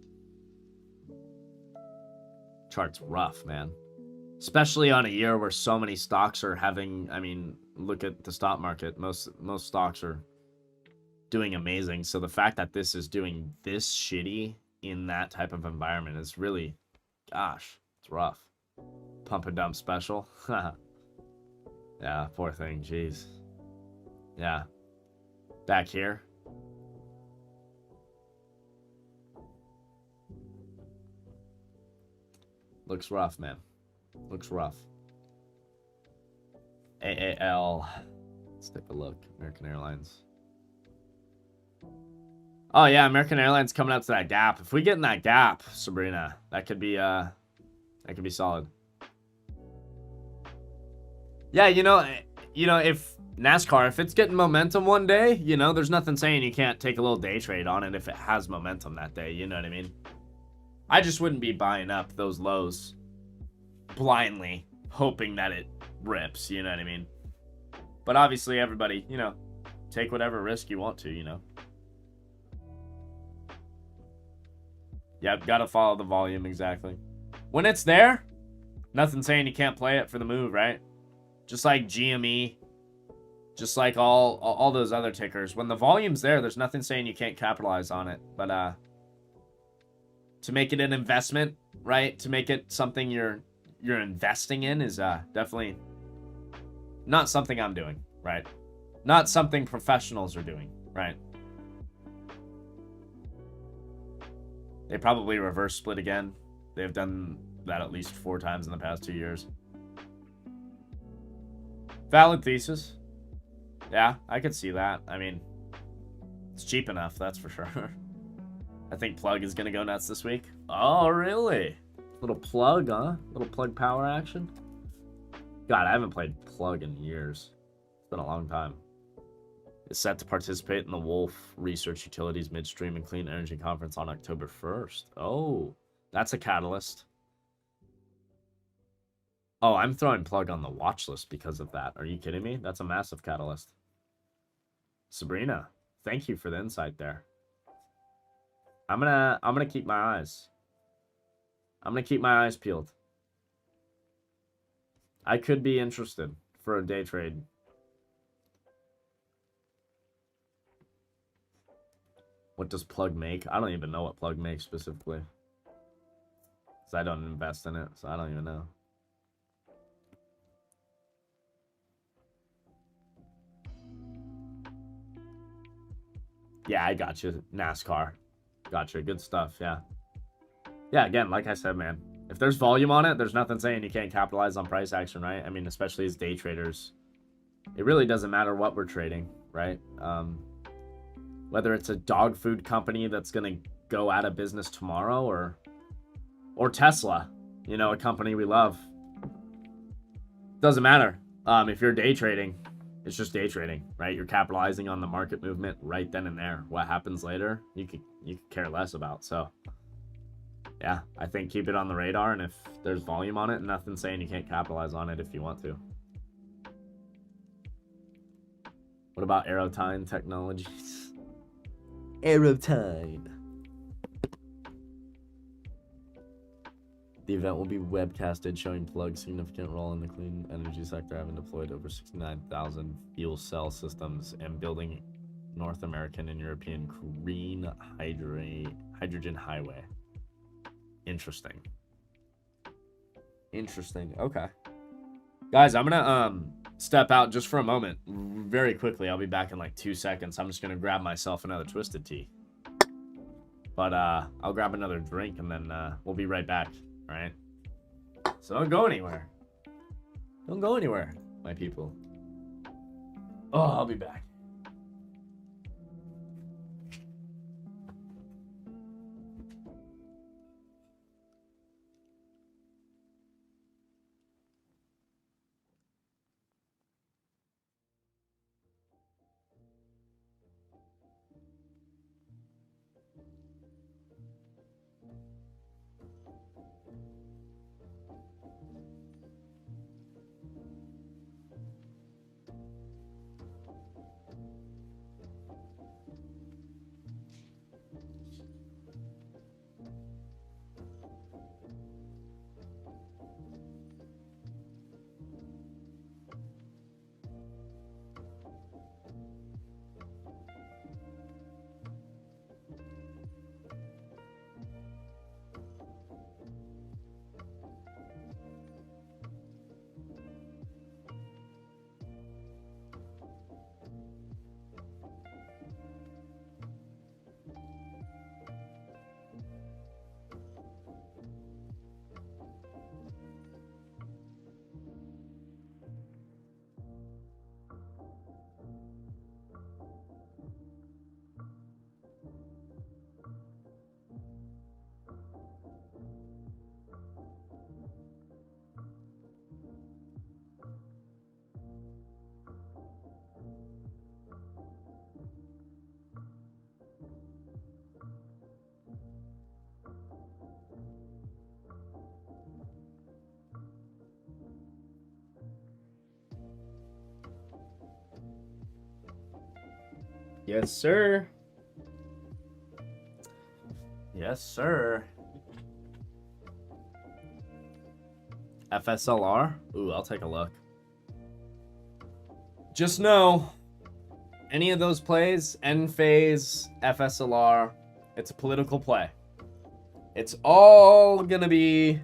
Speaker 1: Chart's rough, man. Especially on a year where so many stocks are having, I mean, look at the stock market. Most stocks are doing amazing. So the fact that this is doing this shitty in that type of environment is really, gosh, it's rough. Pump and dump special. Yeah, poor thing. Jeez. Yeah. Back here. Looks rough, man. Looks rough. AAL. Let's take a look. American Airlines. Oh yeah, American Airlines coming up to that gap. If we get in that gap, Sabrina, that could be solid. Yeah, you know, if NASCAR, if it's getting momentum one day, you know, there's nothing saying you can't take a little day trade on it if it has momentum that day. You know what I mean? I just wouldn't be buying up those lows blindly, hoping that it rips. You know what I mean? But obviously, everybody, you know, take whatever risk you want to, you know. Yep, gotta follow the volume exactly. When it's there, nothing saying you can't play it for the move, right? Just like GME, just like all those other tickers. When the volume's there, there's nothing saying you can't capitalize on it. But to make it an investment, right? To make it something you're investing in is definitely not something I'm doing, right? Not something professionals are doing, right? They probably reverse split again. They've done that at least 4 times in the past 2 years. Valid thesis. Yeah, I could see that. I mean, it's cheap enough, that's for sure. I think Plug is going to go nuts this week. Oh, really? Little Plug, huh? Little Plug power action? God, I haven't played Plug in years. It's been a long time. Is set to participate in the Wolf Research Utilities Midstream and Clean Energy Conference on October 1st. Oh, that's a catalyst. Oh, I'm throwing Plug on the watch list because of that. Are you kidding me? That's a massive catalyst. Sabrina, thank you for the insight there. I'm gonna keep my eyes. I'm gonna keep my eyes peeled. I could be interested for a day trade. What does Plug make? I don't even know what Plug makes specifically. Because I don't invest in it, so I don't even know. Yeah, I got you. NASCAR. Gotcha. Good stuff, yeah. Yeah, again, like I said, man. If there's volume on it, there's nothing saying you can't capitalize on price action, right? I mean, especially as day traders. It really doesn't matter what we're trading, right? Whether it's a dog food company that's going to go out of business tomorrow or Tesla, you know, a company we love. Doesn't matter. If you're day trading, it's just day trading, right? You're capitalizing on the market movement right then and there. What happens later, you could care less about. So, yeah, I think keep it on the radar, and if there's volume on it, nothing saying you can't capitalize on it if you want to. What about Aerotime Technologies? Aerotime. The event will be webcasted, showing Plug's significant role in the clean energy sector, having deployed over 69,000 fuel cell systems and building North American and European green hydrogen highway. Interesting. Okay. Guys, I'm gonna step out just for a moment. Very quickly. I'll be back in like 2 seconds. I'm just gonna grab myself another Twisted Tea. But I'll grab another drink and then we'll be right back. All right. So don't go anywhere. Don't go anywhere, my people. Oh, I'll be back. Yes, sir. Yes, sir. FSLR? Ooh, I'll take a look. Just know, any of those plays, end phase, FSLR, it's a political play. It's all gonna be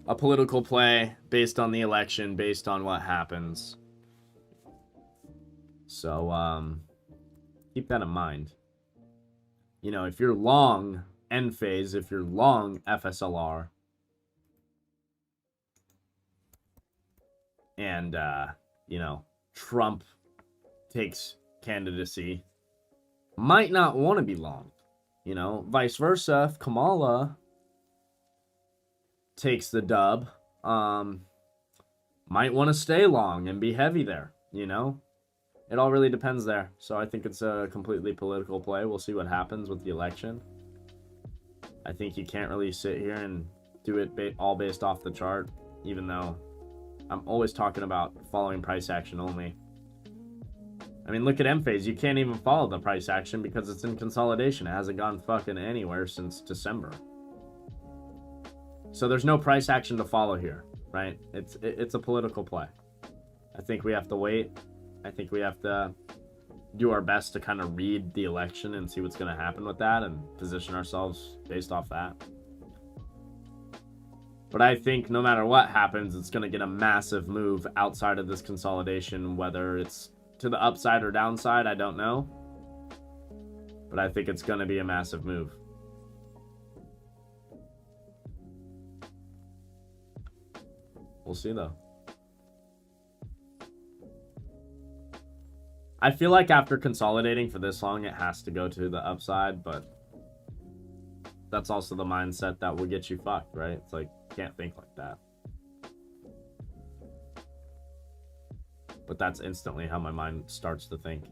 Speaker 1: a political play based on the election, based on what happens. So, keep that in mind. You know, if you're long end phase, if you're long FSLR, and, you know, Trump takes candidacy, might not want to be long. You know, vice versa, if Kamala takes the dub, might want to stay long and be heavy there, you know? It all really depends there. So I think it's a completely political play. We'll see what happens with the election. I think you can't really sit here and do it all based off the chart, even though I'm always talking about following price action only. I mean, look at M-Phase. You can't even follow the price action because it's in consolidation. It hasn't gone fucking anywhere since December. So there's no price action to follow here, right? It's a political play. I think we have to wait. I think we have to do our best to kind of read the election and see what's going to happen with that and position ourselves based off that. But I think no matter what happens, it's going to get a massive move outside of this consolidation, whether it's to the upside or downside, I don't know. But I think it's going to be a massive move. We'll see, though. I feel like after consolidating for this long, it has to go to the upside, but that's also the mindset that will get you fucked, right? It's like, can't think like that. But that's instantly how my mind starts to think.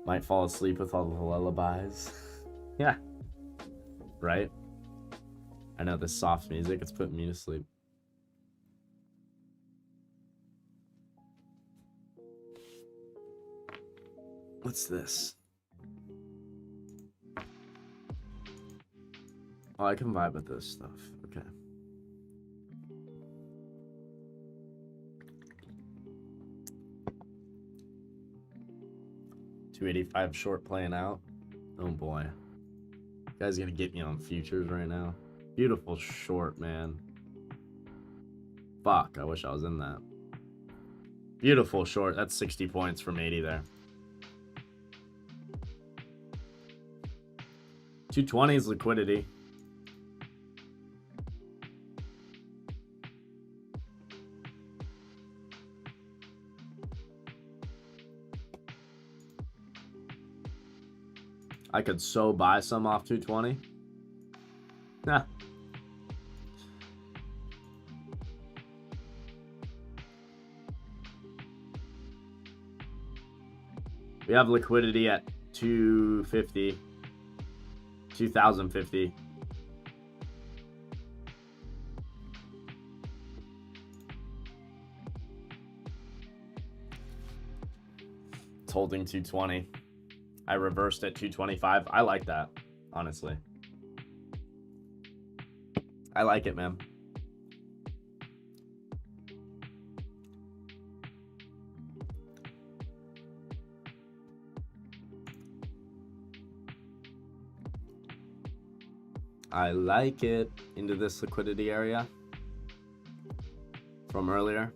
Speaker 1: Might fall asleep with all the lullabies. Yeah. Right? I know this soft music, it's putting me to sleep. What's this? Oh, I can vibe with this stuff. Okay. $285 short playing out. Oh boy. You guys gonna get me on futures right now. Beautiful short, man. Fuck, I wish I was in that. Beautiful short. That's 60 points from 80 there. 220 is liquidity. I could so buy some off 220. Nah. We have liquidity at 250. 2050. It's holding 220. I reversed at 225. I like that, honestly. I like it, man. I like it into this liquidity area from earlier.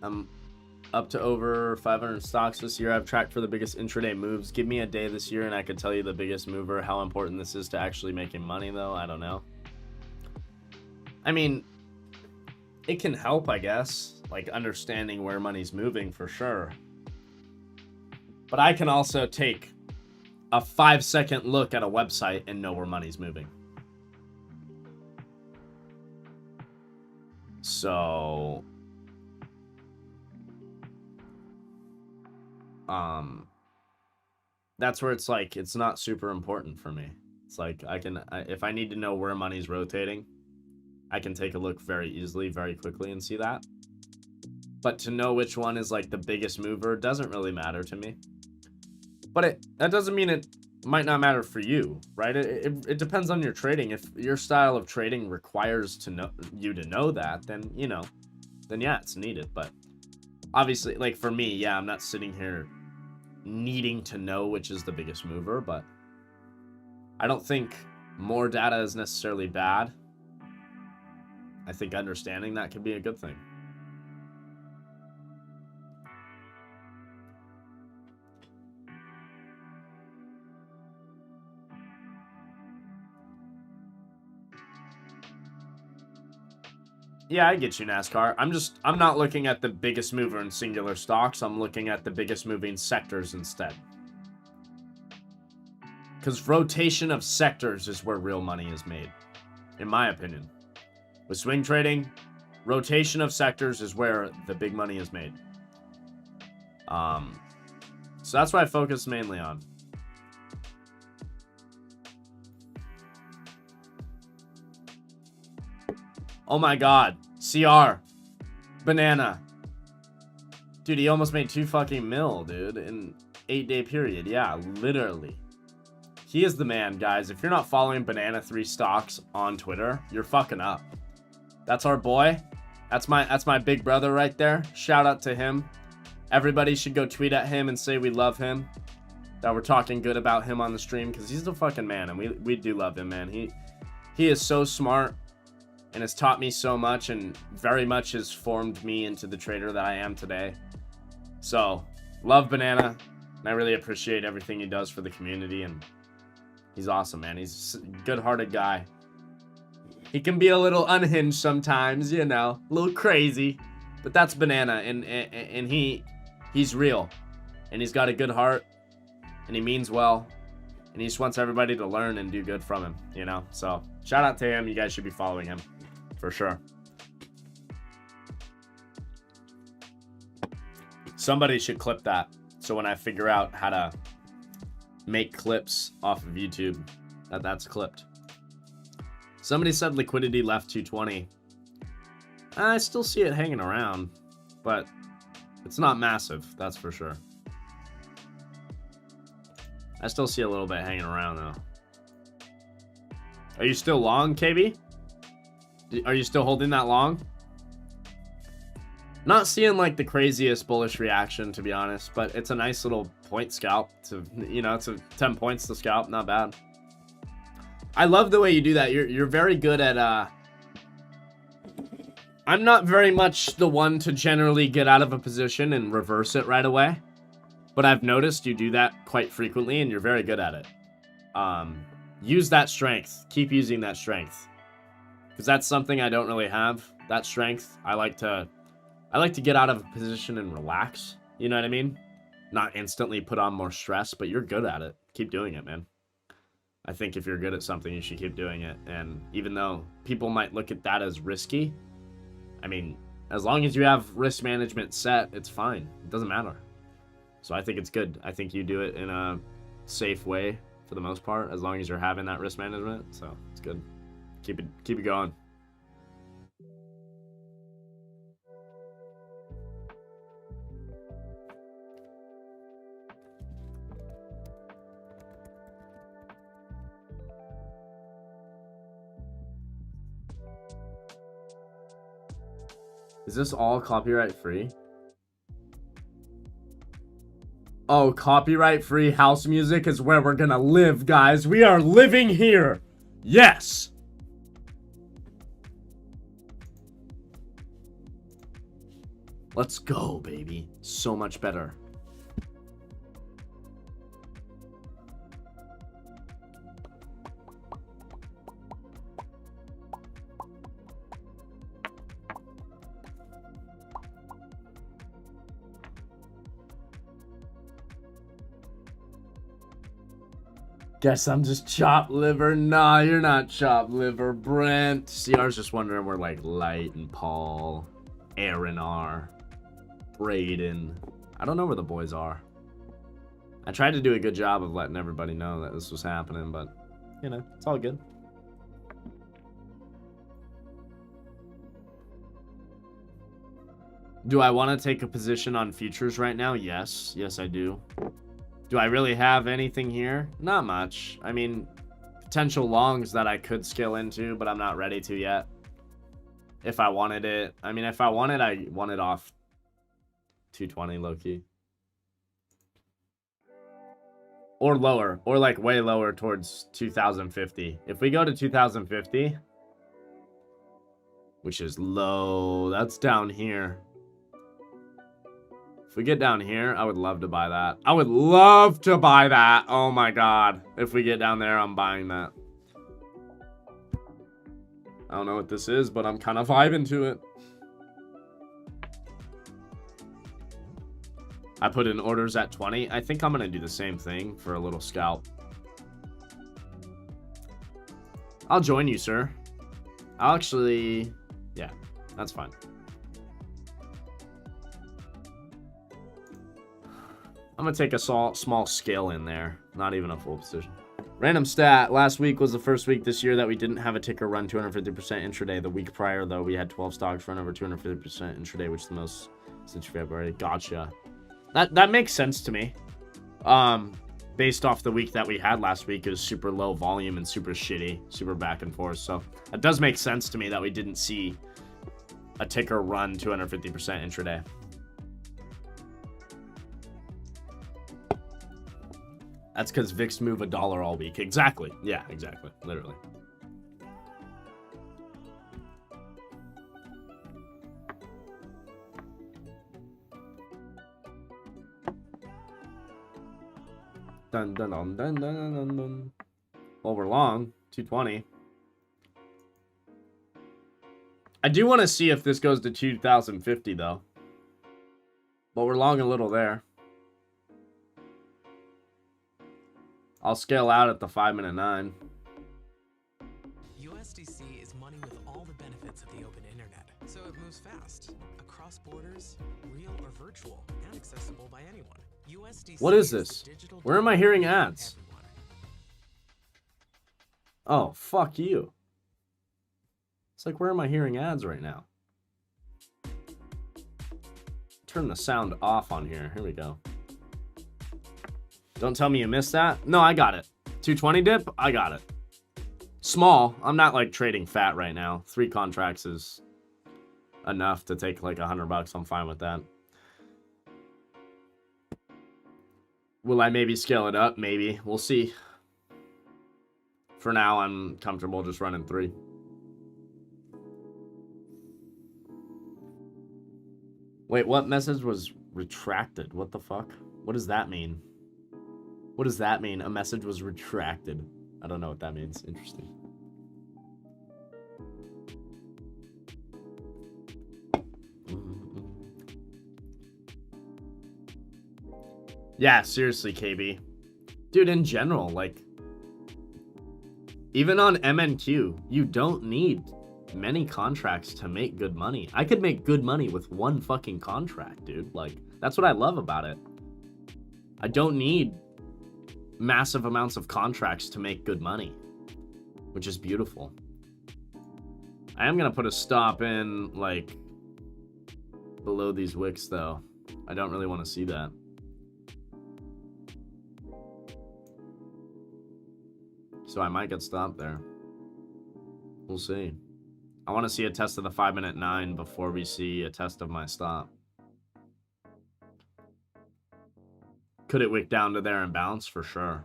Speaker 1: I'm up to over 500 stocks this year. I've tracked for the biggest intraday moves. Give me a day this year and I could tell you the biggest mover. How important this is to actually making money, though, I don't know. I mean, it can help, I guess, like understanding where money's moving for sure. But I can also take a 5-second look at a website and know where money's moving. So that's where it's like, it's not super important for me. It's like if I need to know where money's rotating, I can take a look very easily, very quickly and see that. But to know which one is like the biggest mover doesn't really matter to me. But that doesn't mean it might not matter for you, right? It depends on your trading. If your style of trading requires you to know that, then, you know, then yeah, it's needed. But obviously, like for me, yeah, I'm not sitting here needing to know which is the biggest mover, but I don't think more data is necessarily bad. I think understanding that can be a good thing. Yeah, I get you, NASCAR. I'm not looking at the biggest mover in singular stocks. I'm looking at the biggest moving sectors instead. Because rotation of sectors is where real money is made, in my opinion. With swing trading, rotation of sectors is where the big money is made. So that's what I focus mainly on. Oh my god. CR. Banana. Dude, he almost made 2 fucking mil, dude, in 8-day period. Yeah, literally. He is the man, guys. If you're not following Banana 3 Stocks on Twitter, you're fucking up. That's our boy. That's my big brother right there. Shout out to him. Everybody should go tweet at him and say we love him. That we're talking good about him on the stream, because he's the fucking man, and we do love him, man. He is so smart and has taught me so much, and very much has formed me into the trader that I am today. So, love Banana, and I really appreciate everything he does for the community, and he's awesome, man. He's a good-hearted guy. He can be a little unhinged sometimes, you know, a little crazy, but that's Banana, and he's real, and he's got a good heart, and he means well, and he just wants everybody to learn and do good from him, you know. So, shout out to him. You guys should be following him. For sure. Somebody should clip that, so when I figure out how to make clips off of YouTube, that's clipped. Somebody said liquidity left 220. I still see it hanging around, but It's not massive, that's for sure. I still see a little bit hanging around, though. Are you still long, KB? Are you still holding that long? Not seeing, like, the craziest bullish reaction, to be honest, but it's a nice little point scalp. To, you know, it's a 10 points to scalp. Not bad. I love the way you do that. You're very good at, I'm not very much the one to generally get out of a position and reverse it right away. But I've noticed you do that quite frequently, and you're very good at it. Use that strength. Keep using that strength. Because that's something I don't really have. That strength. I like to get out of a position and relax. You know what I mean? Not instantly put on more stress, but you're good at it. Keep doing it, man. I think if you're good at something, you should keep doing it. And even though people might look at that as risky, I mean, as long as you have risk management set, it's fine. It doesn't matter. So I think it's good. I think you do it in a safe way for the most part, as long as you're having that risk management. So it's good. Keep it going. Is this all copyright free? Oh, copyright free house music is where we're gonna live, guys. We are living here. Yes. Let's go, baby. So much better. Guess I'm just chopped liver. Nah, you're not chopped liver, Brent. CR's just wondering where, like, Light and Paul, Aaron are. Braden. I don't know where the boys are. I tried to do a good job of letting everybody know that this was happening, but, you know, it's all good. Do I want to take a position on futures right now? Yes. Yes, I do. Do I really have anything here? Not much. I mean, potential longs that I could scale into, but I'm not ready to yet. If I wanted it. I mean, if I want it off 220 low-key. Or lower. Or like way lower towards 2050. If we go to 2050, which is low, that's down here. If we get down here, I would love to buy that. I would love to buy that. Oh my god. If we get down there, I'm buying that. I don't know what this is, but I'm kind of vibing to it. I put in orders at 20. I think I'm going to do the same thing for a little scalp. I'll join you, sir. I'll actually... Yeah, that's fine. I'm going to take a small scale in there. Not even a full position. Random stat. Last week was the first week this year that we didn't have a ticker run 250% intraday. The week prior, though, we had 12 stocks run over 250% intraday, which is the most since February. Gotcha. That makes sense to me. Based off the week that we had last week, it was super low volume and super shitty. Super back and forth. So it does make sense to me that we didn't see a ticker run 250% intraday. That's because VIX move $1 all week. Exactly. Yeah, exactly. Literally. Dun dun dun dun dun dun dun. Well, we're long. 220. I do want to see if this goes to 2050, though. But we're long a little there. I'll scale out at the 5-minute 9.
Speaker 2: USDC is money with all the benefits of the open internet. So it moves fast, across borders, real or virtual, and accessible by anyone. USDC
Speaker 1: what is this? Where am I hearing ads? Oh, fuck you. It's like, where am I hearing ads right now? turn the sound off on here. Here we go. Don't tell me you missed that. No, I got it. 220 dip, I got it. Small. I'm not like trading fat right now. 3 contracts is enough to take like $100. I'm fine with that. Will I maybe scale it up? Maybe. We'll see. For now, I'm comfortable just running 3. Wait, what message was retracted? What the fuck? What does that mean? What does that mean? A message was retracted. I don't know what that means. Interesting. Yeah, seriously, KB. Dude, in general, like, even on MNQ, you don't need many contracts to make good money. I could make good money with 1 fucking contract, dude. Like, that's what I love about it. I don't need massive amounts of contracts to make good money, which is beautiful. I am going to put a stop in, like, below these wicks, though. I don't really want to see that. So I might get stopped there. We'll see. I want to see a test of the 5-minute 9 before we see a test of my stop. Could it wick down to there and bounce? For sure.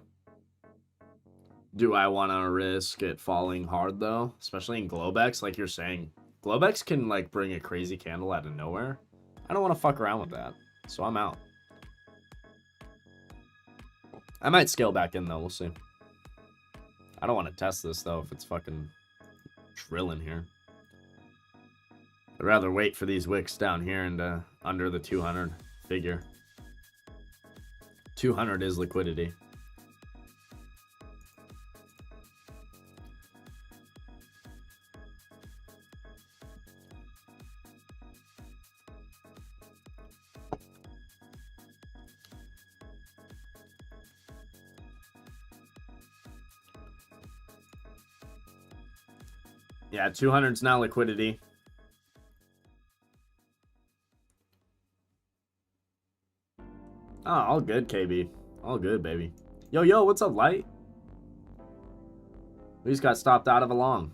Speaker 1: Do I want to risk it falling hard, though? Especially in Globex, like you're saying. Globex can, like, bring a crazy candle out of nowhere. I don't want to fuck around with that. So I'm out. I might scale back in, though. We'll see. I don't want to test this, though, if it's fucking drilling here. I'd rather wait for these wicks down here and under the 200 figure. 200 is liquidity. Yeah, 200's now liquidity. Oh, all good, KB. All good, baby. Yo, what's up, Light? We just got stopped out of a long.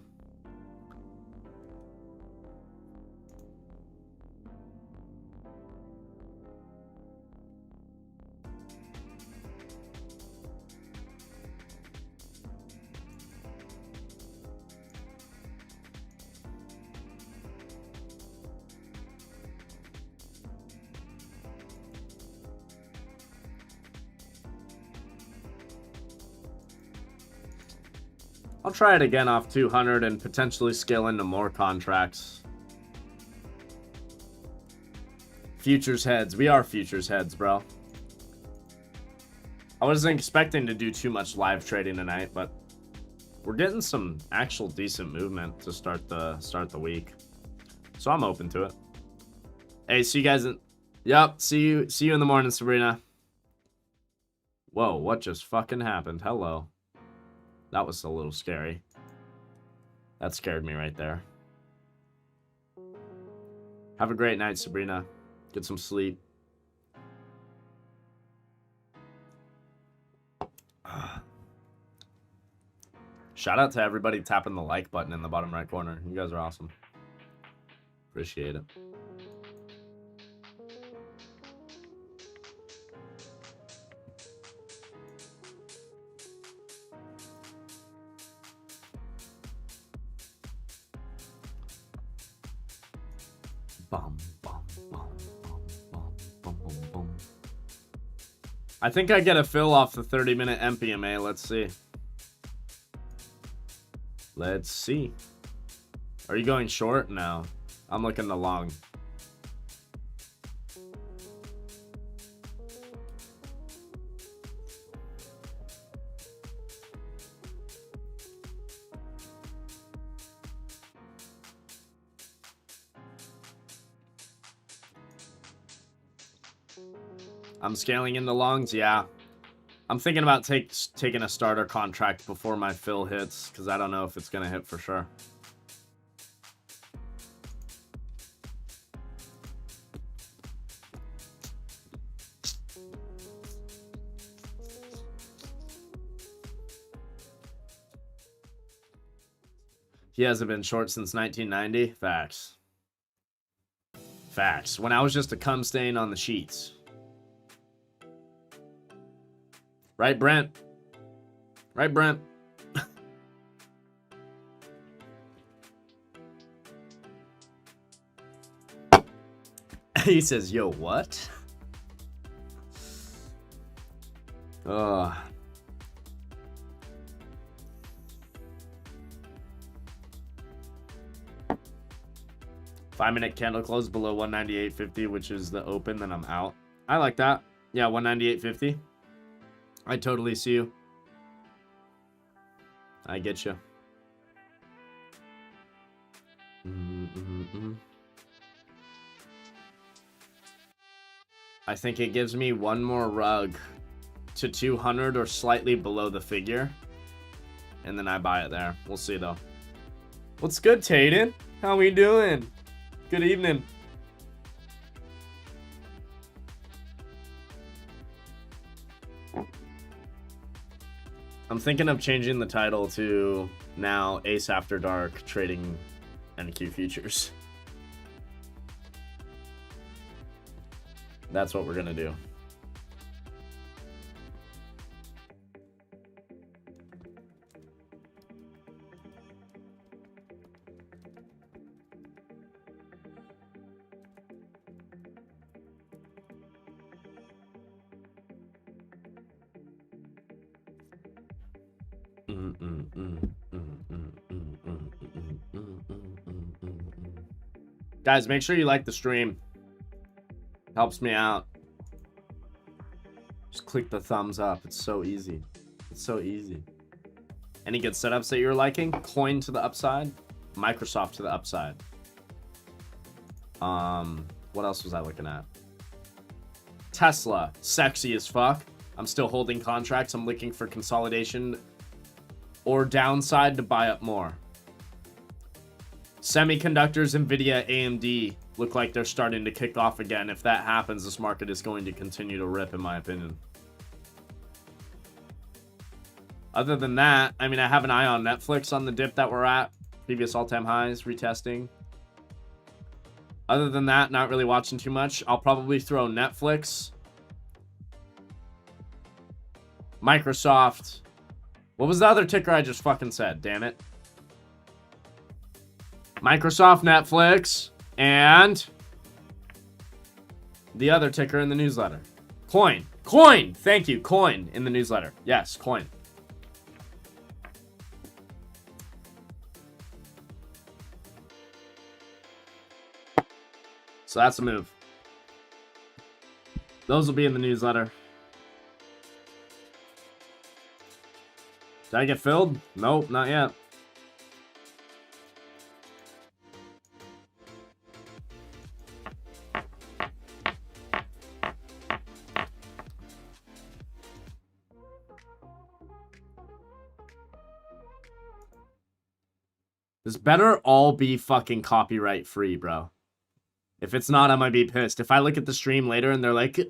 Speaker 1: I'll try it again off 200 and potentially scale into more contracts. Futures heads. We are futures heads, bro. I wasn't expecting to do too much live trading tonight, but we're getting some actual decent movement to start the week. So I'm open to it. Hey, see you guys in... Yep, see you in the morning, Sabrina. Whoa, what just fucking happened? Hello. That was a little scary. That scared me right there. Have a great night, Sabrina. Get some sleep. Shout out to everybody tapping the like button in the bottom right corner. You guys are awesome. Appreciate it. I think I get a fill off the 30-minute MPMA. Let's see. Let's see. Are you going short? No. I'm looking the long. I'm scaling in the longs, yeah. I'm thinking about taking a starter contract before my fill hits, because I don't know if it's going to hit for sure. He hasn't been short since 1990. Facts. Facts. When I was just a cum stain on the sheets. Right, Brent? Right, Brent? He says, yo, what? Ugh. Five-minute candle close below 198.50, which is the open, then I'm out. I like that. Yeah, 198.50. I totally see you. I get you. I think it gives me one more rug to 200 or slightly below the figure. And then I buy it there. We'll see, though. What's good, Tayden? How we doing? Good evening. I'm thinking of changing the title to now Ace After Dark Trading NQ Futures. That's what we're gonna do. Guys, make sure you like the stream. Helps me out. Just click the thumbs up. It's so easy. It's so easy. Any good setups that you're liking? Coin to the upside. Microsoft to the upside. What else was I looking at? Tesla. Sexy as fuck. I'm still holding contracts. I'm looking for consolidation or downside to buy up more. Semiconductors, Nvidia, AMD look like they're starting to kick off again. If that happens, this market is going to continue to rip, in my opinion. Other than that, I mean, I have an eye on Netflix on the dip that we're at. Previous all-time highs, retesting. Other than that, not really watching too much. I'll probably throw Netflix, Microsoft. What was the other ticker I just fucking said? Damn it. Microsoft, Netflix, and the other ticker in the newsletter. Coin. Coin! Thank you. Coin in the newsletter. Yes, coin. So that's a move. Those will be in the newsletter. Did I get filled? Nope, not yet. This better all be fucking copyright free, bro. If it's not, I might be pissed. If I look at the stream later and they're like, you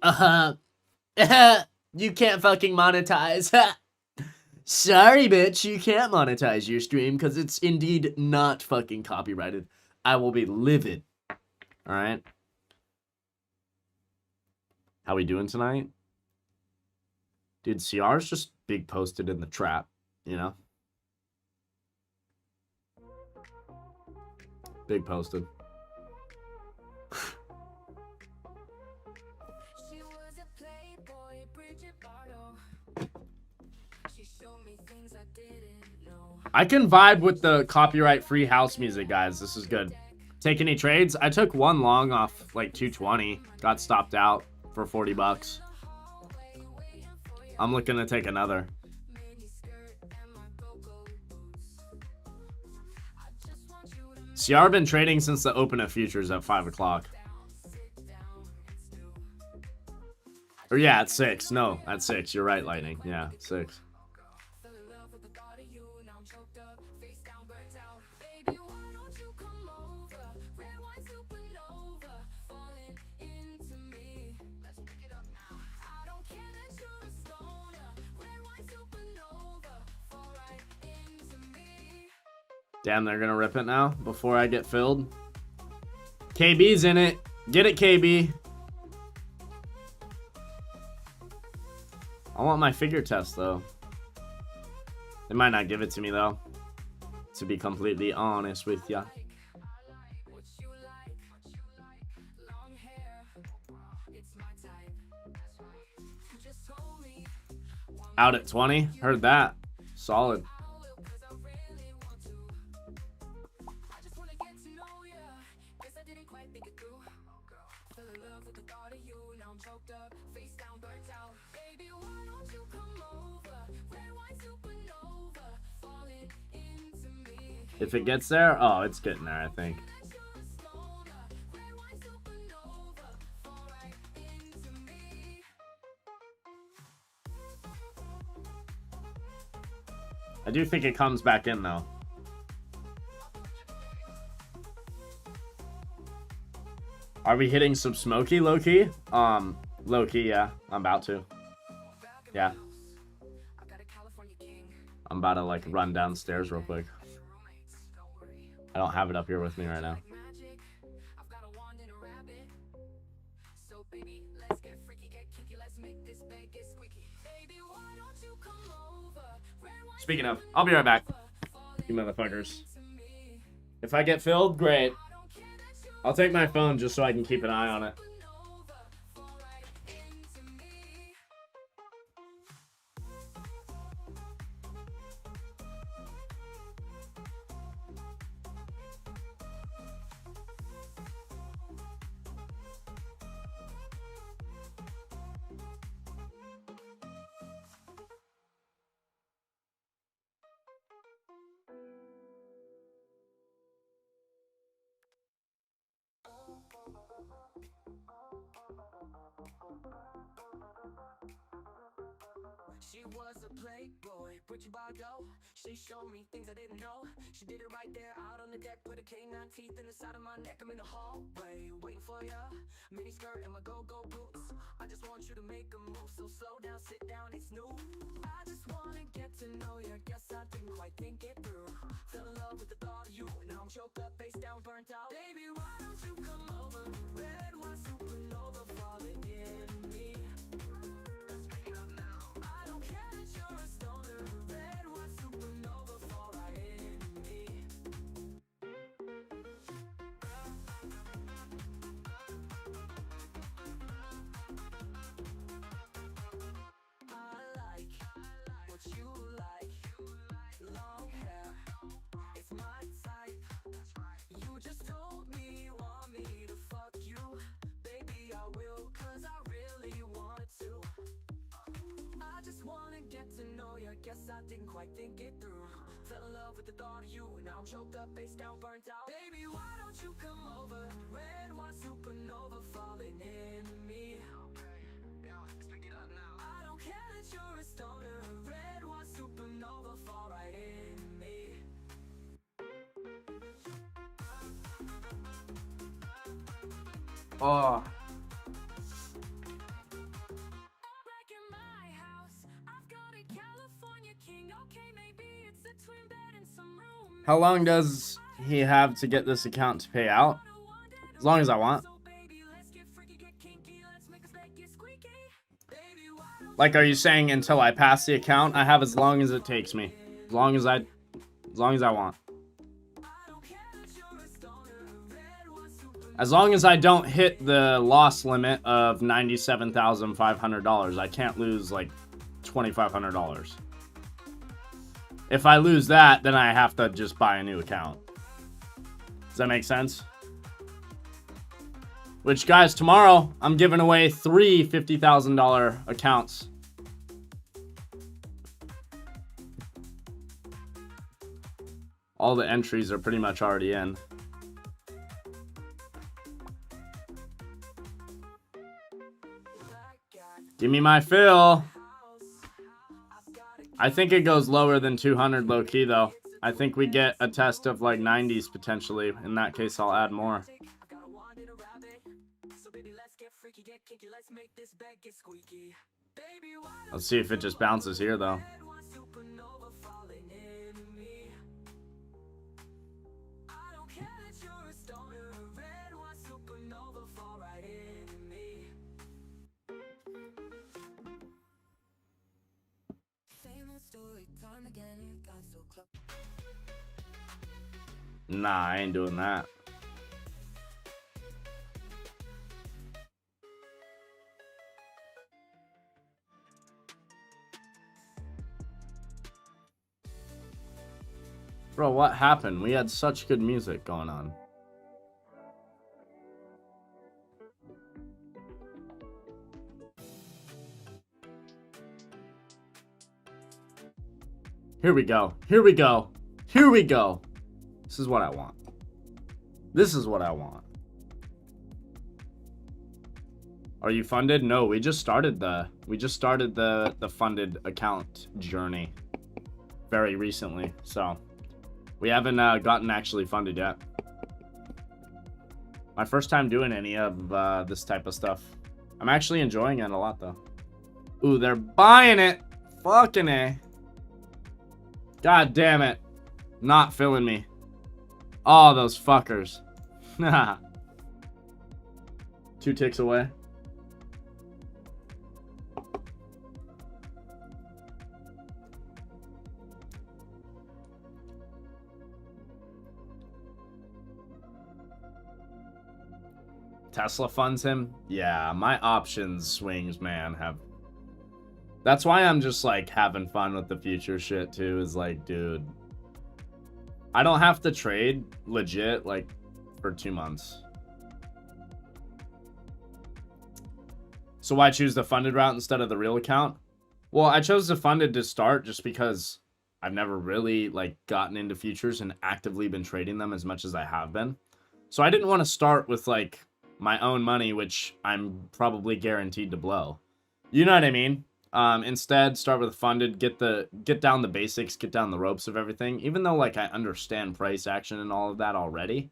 Speaker 1: can't fucking monetize. Sorry, bitch, you can't monetize your stream because it's indeed not fucking copyrighted. I will be livid. All right. How we doing tonight? Dude, CR's just big posted in the trap, you know? Big posted. I can vibe with the copyright-free house music, guys. This is good. Take any trades? I took one long off like 220. Got stopped out for 40 bucks. I'm looking to take another. CR been trading since the open of futures at 5 o'clock. Or yeah, at 6. No, at 6. You're right, Lightning. Yeah, 6. Damn, they're gonna rip it now before I get filled. KB's in it. Get it, KB. I want my figure test, though. They might not give it to me, though. To be completely honest with ya. Out at 20. Heard that. Solid. If it gets there, oh, it's getting there, I think. I do think it comes back in, though. Are we hitting some smoky low-key? Low-key, yeah. I'm about to. Yeah. I'm about to, like, run downstairs real quick. I don't have it up here with me right now. Speaking of, I'll be right back. You motherfuckers. If I get filled, great. I'll take my phone just so I can keep an eye on it.
Speaker 3: She was a playboy, pretty bado. She showed me things I didn't know. She did it right there out on the deck. Put a canine teeth in the side of my neck. I'm in the hallway, waiting for ya. Mini skirt and my go-go boots. I just want you to make a move. So slow down, sit down, it's new. I just wanna get to know ya. Guess I didn't quite think it through. Fell in love with the thought of you. Now I'm choked up, face down, burnt out. Baby, why don't you come over? Red wine supernova falling in me. Guess I didn't quite think it through. Fell in love with the thought of you. Now I'm choked up, face down, burnt out. Baby, why don't you come over? Red wine supernova falling in me. I don't care that you're a stoner. Red wine supernova fall right in me.
Speaker 1: Oh. How long does he have to get this account to pay out? As long as I want. Like, are you saying until I pass the account? I have as long as it takes me. As long as I want. As long as I don't hit the loss limit of $97,500. I can't lose like $2,500. If I lose that, then I have to just buy a new account. Does that make sense? Which, guys, tomorrow, I'm giving away 3 $50,000 accounts. All the entries are pretty much already in. Give me my fill. I think it goes lower than 200 low-key, though. I think we get a test of, like, 90s, potentially. In that case, I'll add more. Let's see if it just bounces here, though. Nah, I ain't doing that. Bro, what happened? We had such good music going on. Here we go. Here we go. Here we go. This is what I want. This is what I want. Are you funded? No, we just started the funded account journey very recently. So we haven't gotten actually funded yet. My first time doing any of this type of stuff. I'm actually enjoying it a lot though. Ooh, they're buying it. Fucking A. God damn it. Not filling me. Oh, those fuckers. 2 ticks away. Tesla funds him? Yeah, my options swings, man, have... That's why I'm just, like, having fun with the future shit, too, is like, dude... I don't have to trade, legit, like, for 2 months. So why choose the funded route instead of the real account? Well, I chose the funded to start just because I've never really, like, gotten into futures and actively been trading them as much as I have been. So I didn't want to start with, like, my own money, which I'm probably guaranteed to blow. You know what I mean? Instead, start with funded, get down the basics, get down the ropes of everything. Even though, like, I understand price action and all of that already,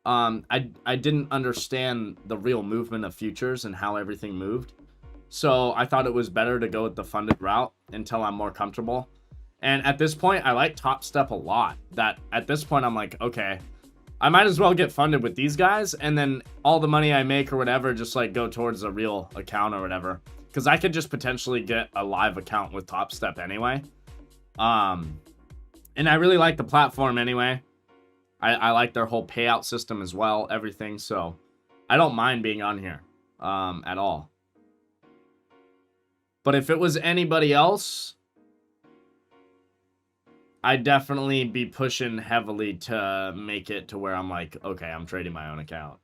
Speaker 1: I didn't understand the real movement of futures and how everything moved. So I thought it was better to go with the funded route until I'm more comfortable. And at this point, I like Top Step a lot. That at this point, I'm like, okay, I might as well get funded with these guys, and then all the money I make or whatever just like go towards a real account or whatever. Because I could just potentially get a live account with Top Step anyway. And I really like the platform anyway. I like their whole payout system as well, everything. So I don't mind being on here at all. But if it was anybody else, I'd definitely be pushing heavily to make it to where I'm like, okay, I'm trading my own account.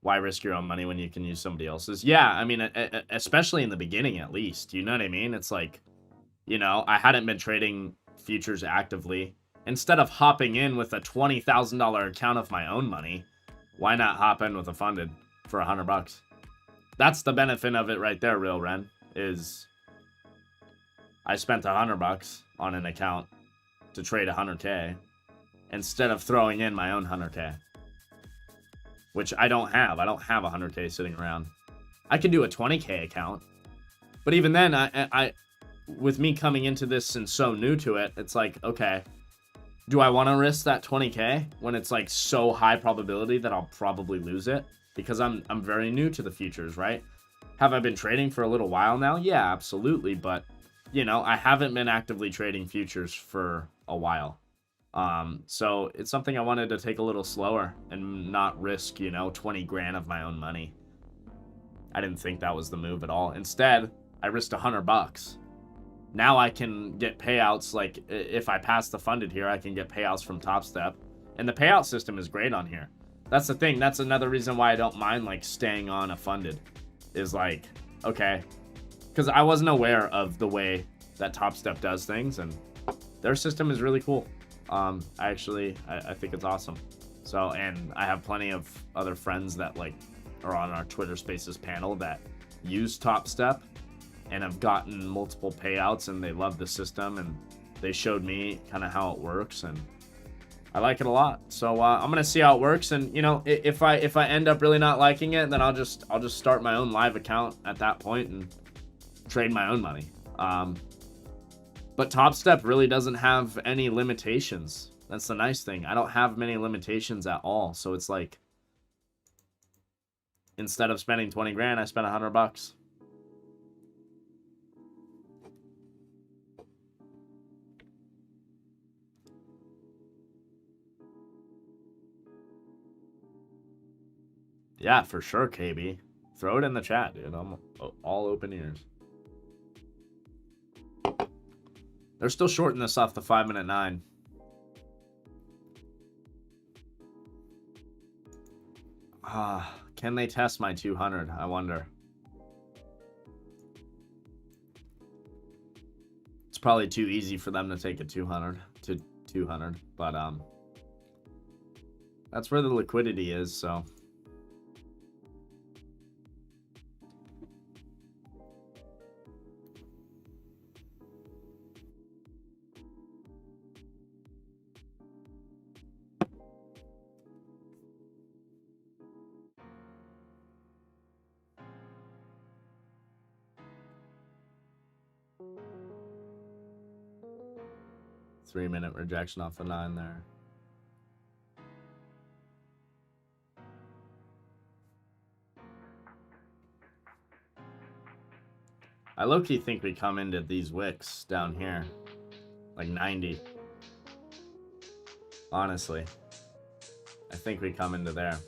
Speaker 1: Why risk your own money when you can use somebody else's? Yeah, I mean, especially in the beginning, at least. You know what I mean? It's like, you know, I hadn't been trading futures actively. Instead of hopping in with a $20,000 account of my own money, why not hop in with a funded for $100? That's the benefit of it right there, Real Ren, is I spent $100 on an account to trade 100K instead of throwing in my own 100K. Which I don't have. I don't have 100K sitting around. I could do a 20K account. But even then, I with me coming into this and so new to it, it's like, okay, do I want to risk that 20K when it's like so high probability that I'll probably lose it? Because I'm very new to the futures, right? Have I been trading for a little while now? Yeah, absolutely. But, you know, I haven't been actively trading futures for a while. So it's something I wanted to take a little slower and not risk, you know, 20 grand of my own money. I didn't think that was the move at all. Instead, I risked $100. Now I can get payouts. Like if I pass the funded here, I can get payouts from Top Step, and the payout system is great on here. That's the thing. That's another reason why I don't mind like staying on a funded, is like, okay, because I wasn't aware of the way that Top Step does things, and their system is really cool. I think it's awesome. So, and I have plenty of other friends that like are on our Twitter Spaces panel that use Top Step and have gotten multiple payouts, and they love the system, and they showed me kind of how it works, and I like it a lot. So I'm gonna see how it works, and you know, if I end up really not liking it, then I'll just start my own live account at that point and trade my own money. But Top Step really doesn't have any limitations. That's the nice thing. I don't have many limitations at all. So it's like, instead of spending 20 grand, I spent $100. Yeah, for sure, KB. Throw it in the chat, dude. I'm all open ears. They're still shorting this off the 5-minute 9. Can they test my 200? I wonder. It's probably too easy for them to take a 200 to 200, but that's where the liquidity is, so. Three-minute rejection off the 9 there. I low-key think we come into these wicks down here. Like 90. Honestly. I think we come into there.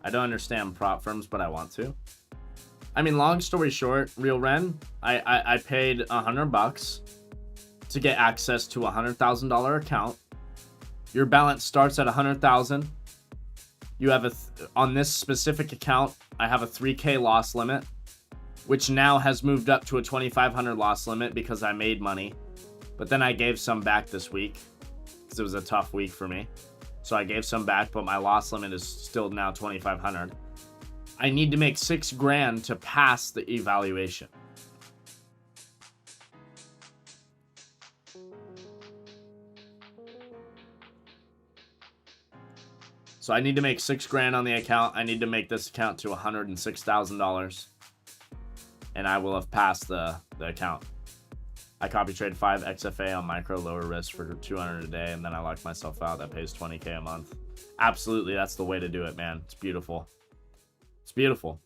Speaker 1: I don't understand prop firms, but I want to. I mean, long story short, Real Ren, I paid $100 to get access to a $100,000 account. Your balance starts at 100,000. You have on this specific account, I have a 3K loss limit, which now has moved up to a 2,500 loss limit because I made money. But then I gave some back this week because it was a tough week for me. So I gave some back, but my loss limit is still now 2,500. I need to make $6 grand to pass the evaluation. So I need to make $6 grand on the account. I need to make this account to $106,000. And I will have passed the account. I copy trade 5 XFA on micro lower risk for 200 a day, and then I lock myself out. That pays 20K a month. Absolutely, that's the way to do it, man. It's beautiful. It's beautiful.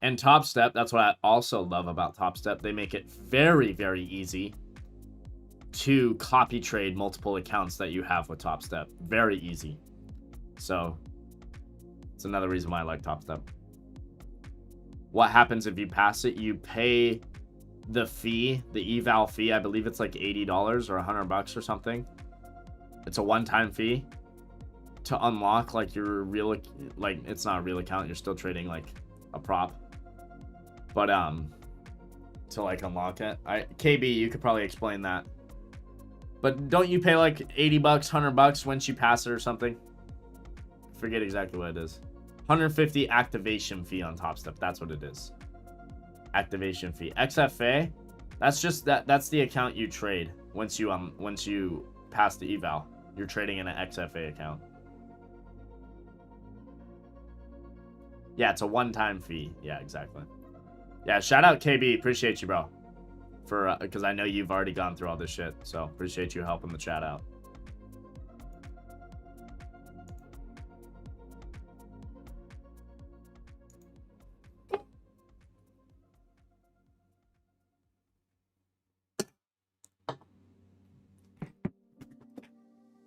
Speaker 1: And Top Step, that's what I also love about Top Step. They make it very, very easy to copy trade multiple accounts that you have with Top Step. Very easy. So it's another reason why I like Top Step. What happens if you pass it? You pay the fee, the eval fee. I believe it's like $80 or $100 or something. It's a one-time fee to unlock like your real, like it's not a real account. You're still trading like a prop, but to like unlock it. KB, you could probably explain that. But don't you pay like $80, $100 once you pass it or something? Forget exactly what it is. 150 activation fee on Top Step. That's what it is. Activation fee. XFA, that's just that's the account you trade once you pass the eval. You're trading in an XFA account. Yeah, it's a one-time fee. Yeah, exactly. Yeah, shout out KB. Appreciate you, bro. For because I know you've already gone through all this shit. So appreciate you helping the chat out.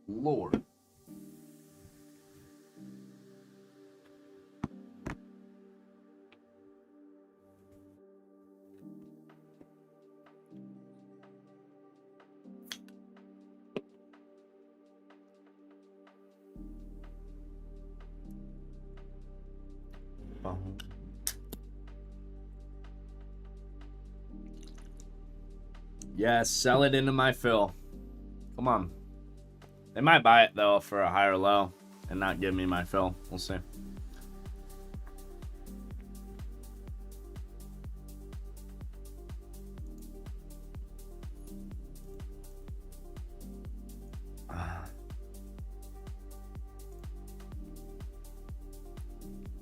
Speaker 1: Lord. Yeah, sell it into my fill. Come on. They might buy it, though, for a higher low and not give me my fill. We'll see.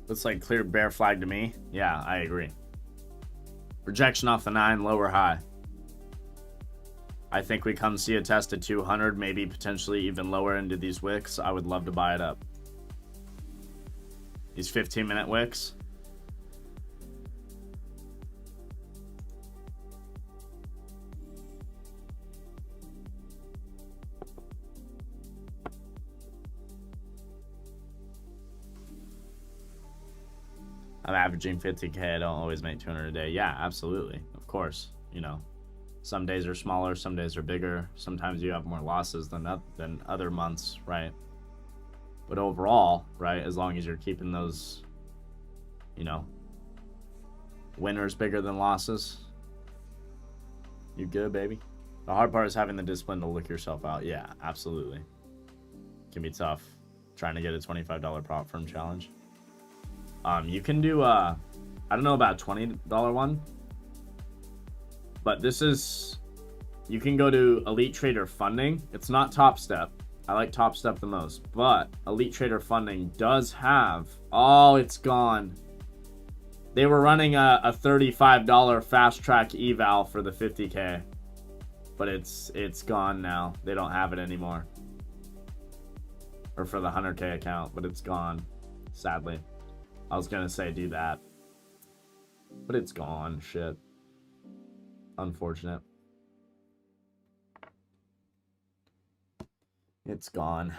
Speaker 1: Looks like clear bear flag to me. Yeah, I agree. Rejection off the 9, lower high. I think we come see a test at 200, maybe potentially even lower into these wicks. I would love to buy it up. These 15-minute wicks. I'm averaging 50K. I don't always make 200 a day. Yeah, absolutely. Of course. You know, some days are smaller, some days are bigger. Sometimes you have more losses than other months, right? But overall, right, as long as you're keeping those, you know, winners bigger than losses, you good, baby. The hard part is having the discipline to look yourself out. Yeah, absolutely. Can be tough trying to get a $25 prop firm challenge. You can do I don't know about $20 one, but this is, you can go to Elite Trader Funding. It's not Top Step. I like Top Step the most, but Elite Trader Funding does have, oh, it's gone. They were running a $35 fast track eval for the 50K, but it's gone now. They don't have it anymore. Or for the 100K account, but it's gone, sadly. I was gonna say do that, but it's gone. Shit. Unfortunate. It's gone.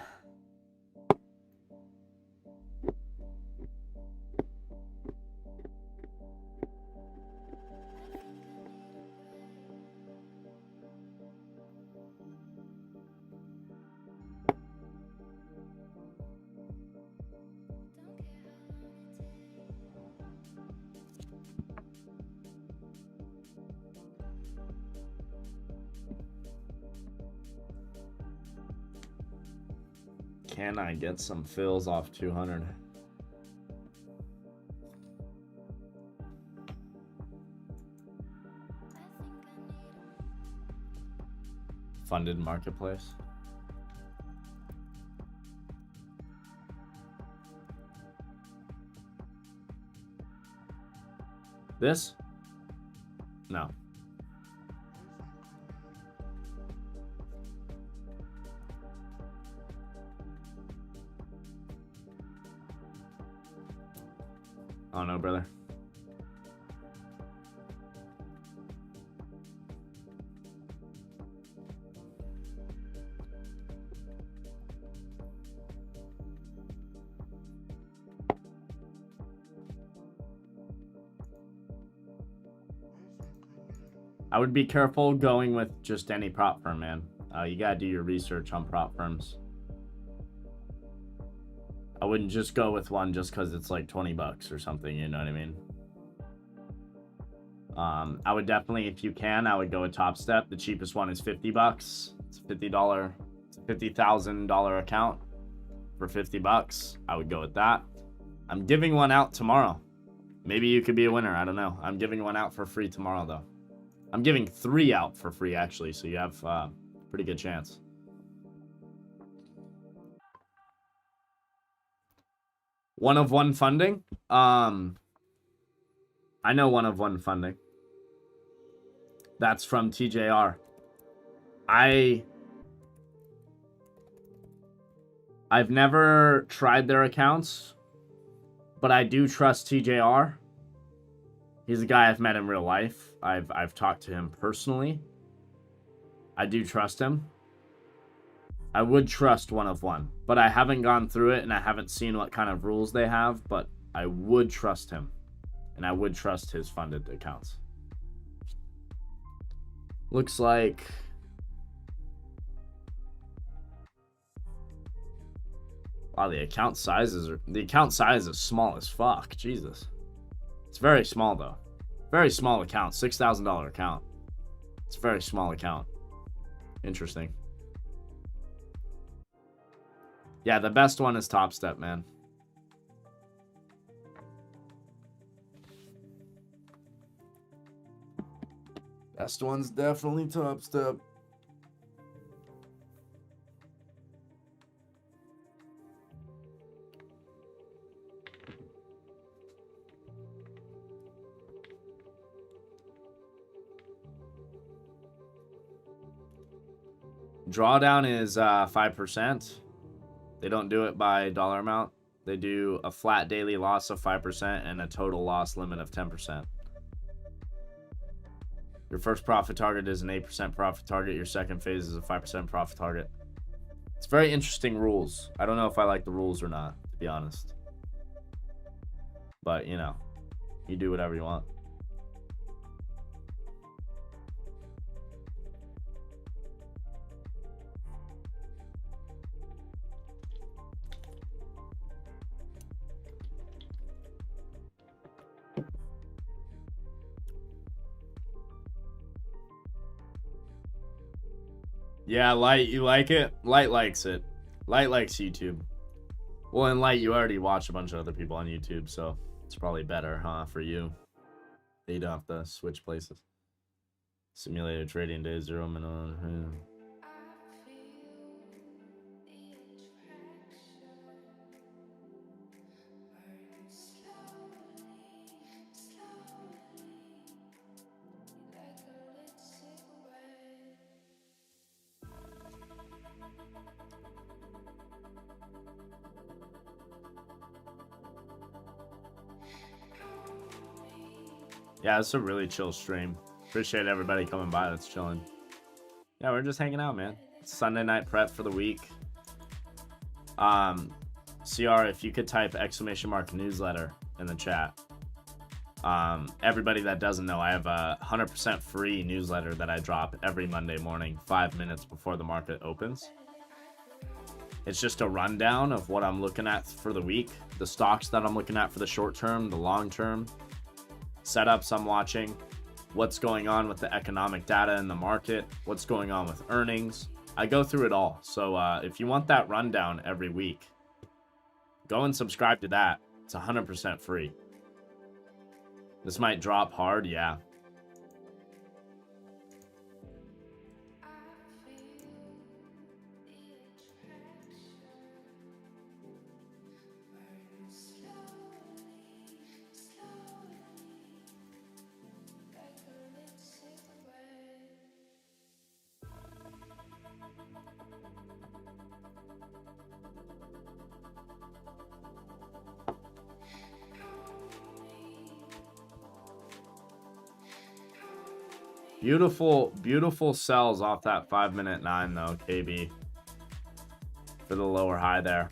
Speaker 1: Can I get some fills off 200? Funded marketplace. This? No. Oh no, brother. I would be careful going with just any prop firm, man. You gotta do your research on prop firms. I wouldn't just go with one just because it's like 20 bucks or something, you know what I mean? I would definitely, if you can, I would go with Top Step. The cheapest one is 50 bucks. It's a $50,000 account for 50 bucks. I would go with that. I'm giving one out tomorrow. Maybe you could be a winner. I don't know. I'm giving one out for free tomorrow, though. I'm giving 3 out for free, actually, so you have a pretty good chance. One of one funding? I know one of one funding. That's from TJR. I've never tried their accounts, but I do trust TJR. He's a guy I've met in real life. I've talked to him personally. I do trust him. I would trust one of one, but I haven't gone through it and I haven't seen what kind of rules they have, but I would trust him and I would trust his funded accounts. Looks like wow, the account size is small as fuck. Jesus. It's very small though. Very small account, $6,000 account. It's a very small account. Interesting. Yeah, the best one is Top Step, man. Best one's definitely Top Step. Drawdown is 5%. They don't do it by dollar amount. They do a flat daily loss of 5% and a total loss limit of 10%. Your first profit target is an 8% profit target. Your second phase is a 5% profit target. It's very interesting rules. I don't know if I like the rules or not, to be honest. But, you know, You do whatever you want. Yeah, Light, you like it? Light likes it. Light likes YouTube. Well, and Light, you already watch a bunch of other people on YouTube, so it's probably better, huh, for you. You don't have to switch places. Simulated trading day, 0 minimum. Yeah, it's a really chill stream. Appreciate everybody coming by that's chilling. Yeah, we're just hanging out, man. Sunday night prep for the week. CR, if you could type !newsletter in the chat. Everybody that doesn't know, I have a 100% free newsletter that I drop every Monday morning, 5 minutes before the market opens. It's just a rundown of what I'm looking at for the week, the stocks that I'm looking at for the short term, the long term, setups I'm watching, what's going on with the economic data in the market, what's going on with earnings. I go through it all. So if you want that rundown every week, go and subscribe to that. It's 100% free. This might drop hard, yeah. Beautiful, beautiful sells off that 5-minute 9 though, KB. For the lower high there.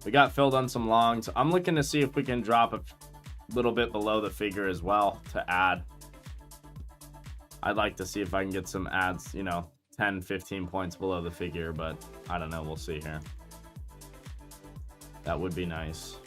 Speaker 1: We got filled on some longs. I'm looking to see if we can drop a little bit below the figure as well to add. I'd like to see if I can get some ads, you know, 10, 15 points below the figure, but I don't know. We'll see here. That would be nice.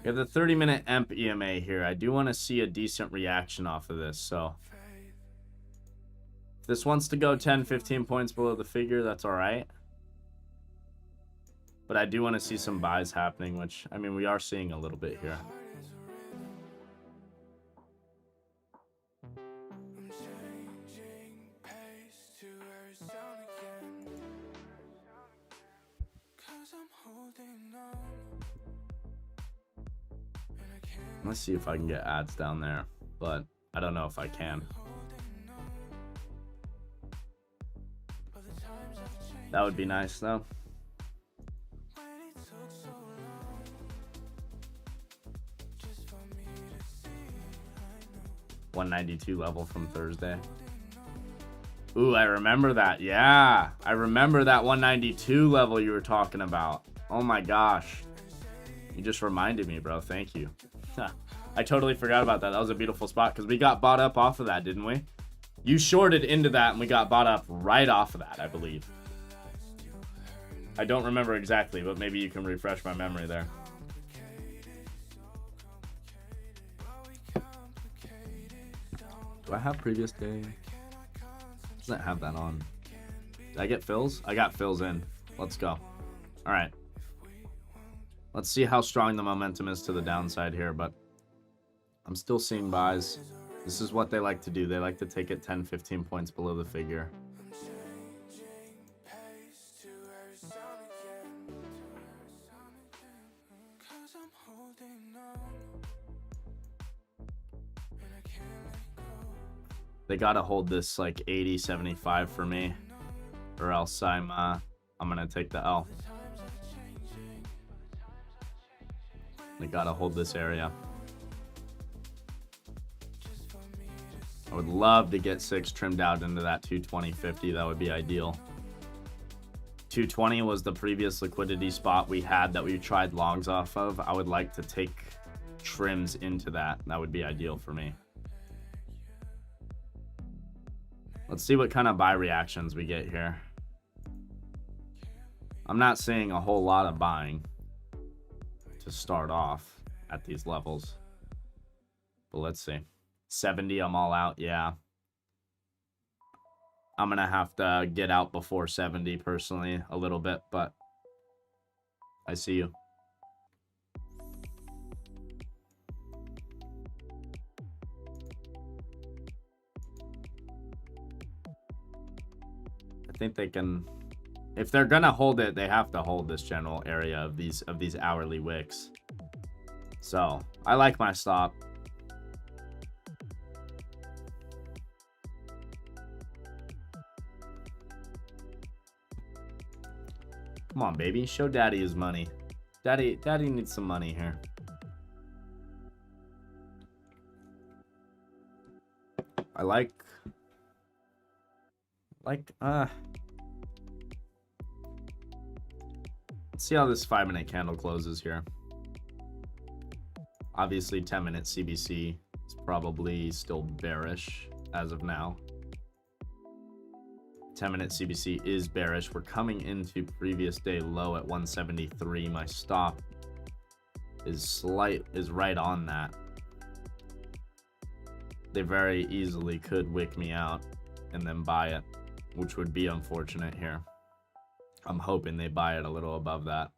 Speaker 1: We have the 30-minute EMP EMA here. I do want to see a decent reaction off of this. So if this wants to go 10, 15 points below the figure, that's all right. But I do want to see some buys happening, which, I mean, we are seeing a little bit here. Let's see if I can get ads down there, but I don't know if I can. That would be nice though. $192 level from Thursday. Ooh, I remember that. Yeah, I remember that 192 level you were talking about. Oh my gosh. You just reminded me, bro. Thank you. I totally forgot about that. That was a beautiful spot because we got bought up off of that, didn't we? You shorted into that and we got bought up right off of that, I believe. I don't remember exactly, but maybe you can refresh my memory there. Do I have previous day? Doesn't have that on. Did I get fills? I got fills in. Let's go. All right. Let's see how strong the momentum is to the downside here, but I'm still seeing buys. This is what they like to do. They like to take it 10, 15 points below the figure. They got to hold this like 80, 75 for me, or else I'm going to take the L. They got to hold this area. I would love to get 6 trimmed out into that 220.50. That would be ideal. 220 was the previous liquidity spot we had that we tried longs off of. I would like to take trims into that. That would be ideal for me. Let's see what kind of buy reactions we get here. I'm not seeing a whole lot of buying to start off at these levels. But let's see. 70, I'm all out. Yeah. I'm going to have to get out before 70 personally a little bit, but I see you. I think they can, if they're going to hold it, they have to hold this general area of these hourly wicks. So, I like my stop. Come on, baby. Show daddy his money. Daddy needs some money here. I like let's see how this 5-minute candle closes here. Obviously 10-minute CBC is probably still bearish as of now. 10-minute CBC is bearish. We're coming into previous day low at 173. My stop is right on that. They very easily could wick me out and then buy it, which would be unfortunate here. I'm hoping they buy it a little above that,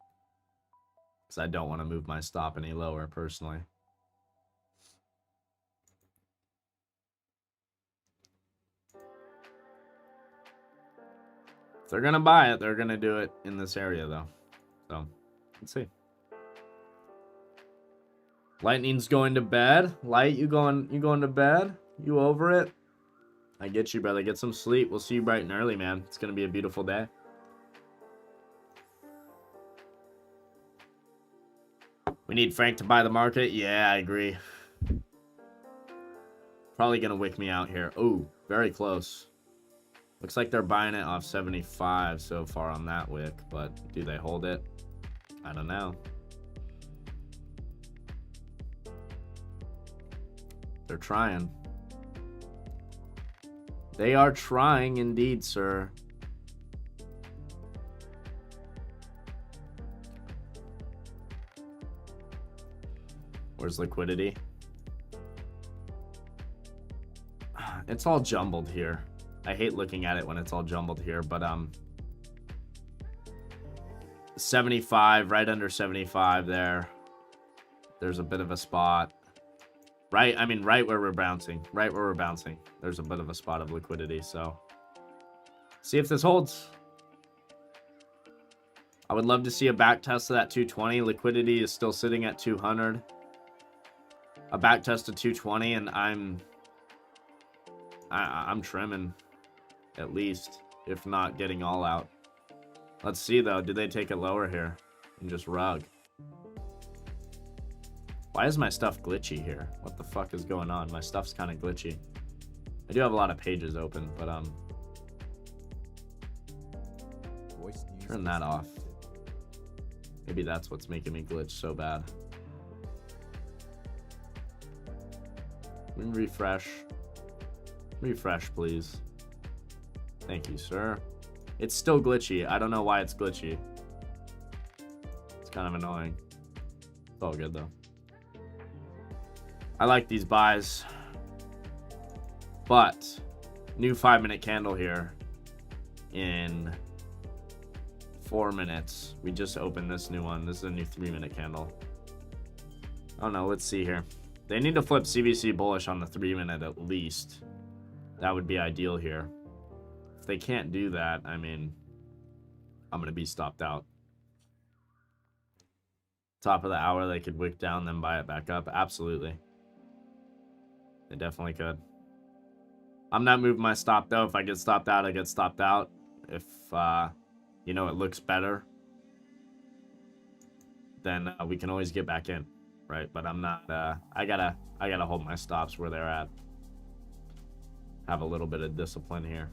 Speaker 1: because I don't want to move my stop any lower personally. If they're gonna buy it, they're gonna do it in this area though. So let's see. Lightning's going to bed. Light, you going to bed? You over it? I get you, brother. Get some sleep. We'll see you bright and early, man. It's gonna be a beautiful day. We need Frank to buy the market. Yeah, I agree. Probably gonna wick me out here. Oh, very close. Looks like they're buying it off 75 so far on that wick, but do they hold it? I don't know. They're trying. They are trying indeed, sir. Where's liquidity? It's all jumbled here. I hate looking at it when it's all jumbled here, but 75, right under 75 there. There's a bit of a spot. Right, I mean, right where we're bouncing. Right where we're bouncing. There's a bit of a spot of liquidity, so. See if this holds. I would love to see a back test of that 220. Liquidity is still sitting at 200. A back test of 220, and I'm trimming. At least, if not getting all out. Let's see though, do they take it lower here and just rug? Why is my stuff glitchy here? What the fuck is going on? My stuff's kind of glitchy. I do have a lot of pages open, but turn that off. Maybe that's what's making me glitch so bad. Refresh. Refresh, please. Thank you, sir. It's still glitchy. I don't know why it's glitchy. It's kind of annoying. It's all good, though. I like these buys. But, new 5-minute candle here in 4 minutes. We just opened this new one. This is a new 3-minute candle. Oh, no. Let's see here. They need to flip CVC bullish on the 3-minute at least. That would be ideal here. If they can't do that, I mean, I'm going to be stopped out. Top of the hour, they could wick down, then buy it back up. Absolutely. They definitely could. I'm not moving my stop, though. If I get stopped out, I get stopped out. If, you know, it looks better, then we can always get back in, right? But I'm not, I gotta hold my stops where they're at. have a little bit of discipline here.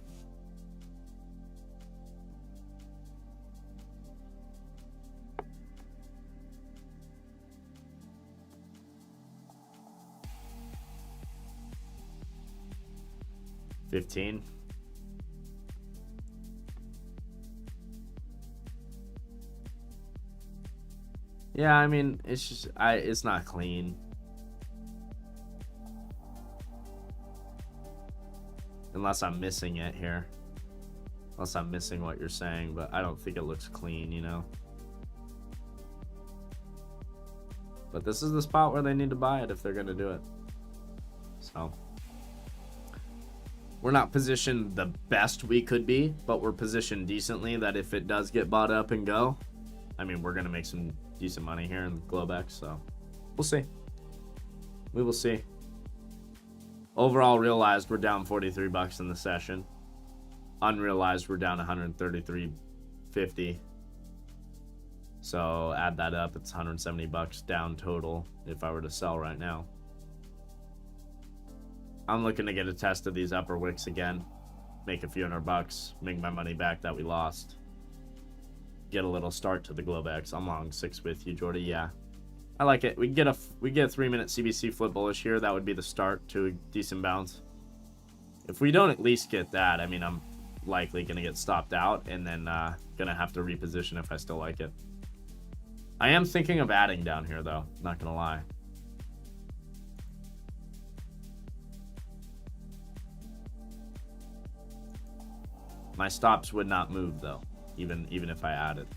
Speaker 1: $15. Yeah, I mean, it's just it's not clean. Unless I'm missing it here. Unless I'm missing what you're saying, but I don't think it looks clean, you know. But this is the spot where they need to buy it if they're going to do it. So we're not positioned the best we could be, but we're positioned decently that if it does get bought up and go, I mean, we're going to make some decent money here in Globex, so we'll see. We will see. Overall realized we're down 43 bucks in the session. Unrealized we're down 133.50. So add that up, it's 170 bucks down total if I were to sell right now. I'm looking to get a test of these upper wicks again, make a few $100, make my money back that we lost. Get a little start to the Globex. I'm long 6 with you, Jordy. Yeah, I like it. We get a 3-minute CBC flip bullish here. That would be the start to a decent bounce. If we don't at least get that, I mean, I'm likely gonna get stopped out and then gonna have to reposition if I still like it. I am thinking of adding down here though. Not gonna lie. My stops would not move though, even if I added.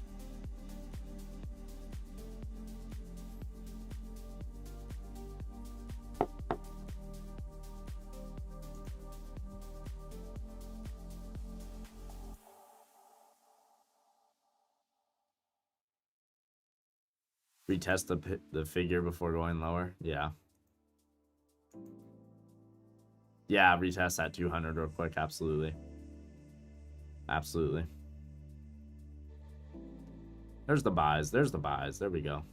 Speaker 1: Retest the figure before going lower. Yeah. Yeah, retest that 200 real quick. Absolutely. Absolutely. There's the buys. There's the buys. There we go.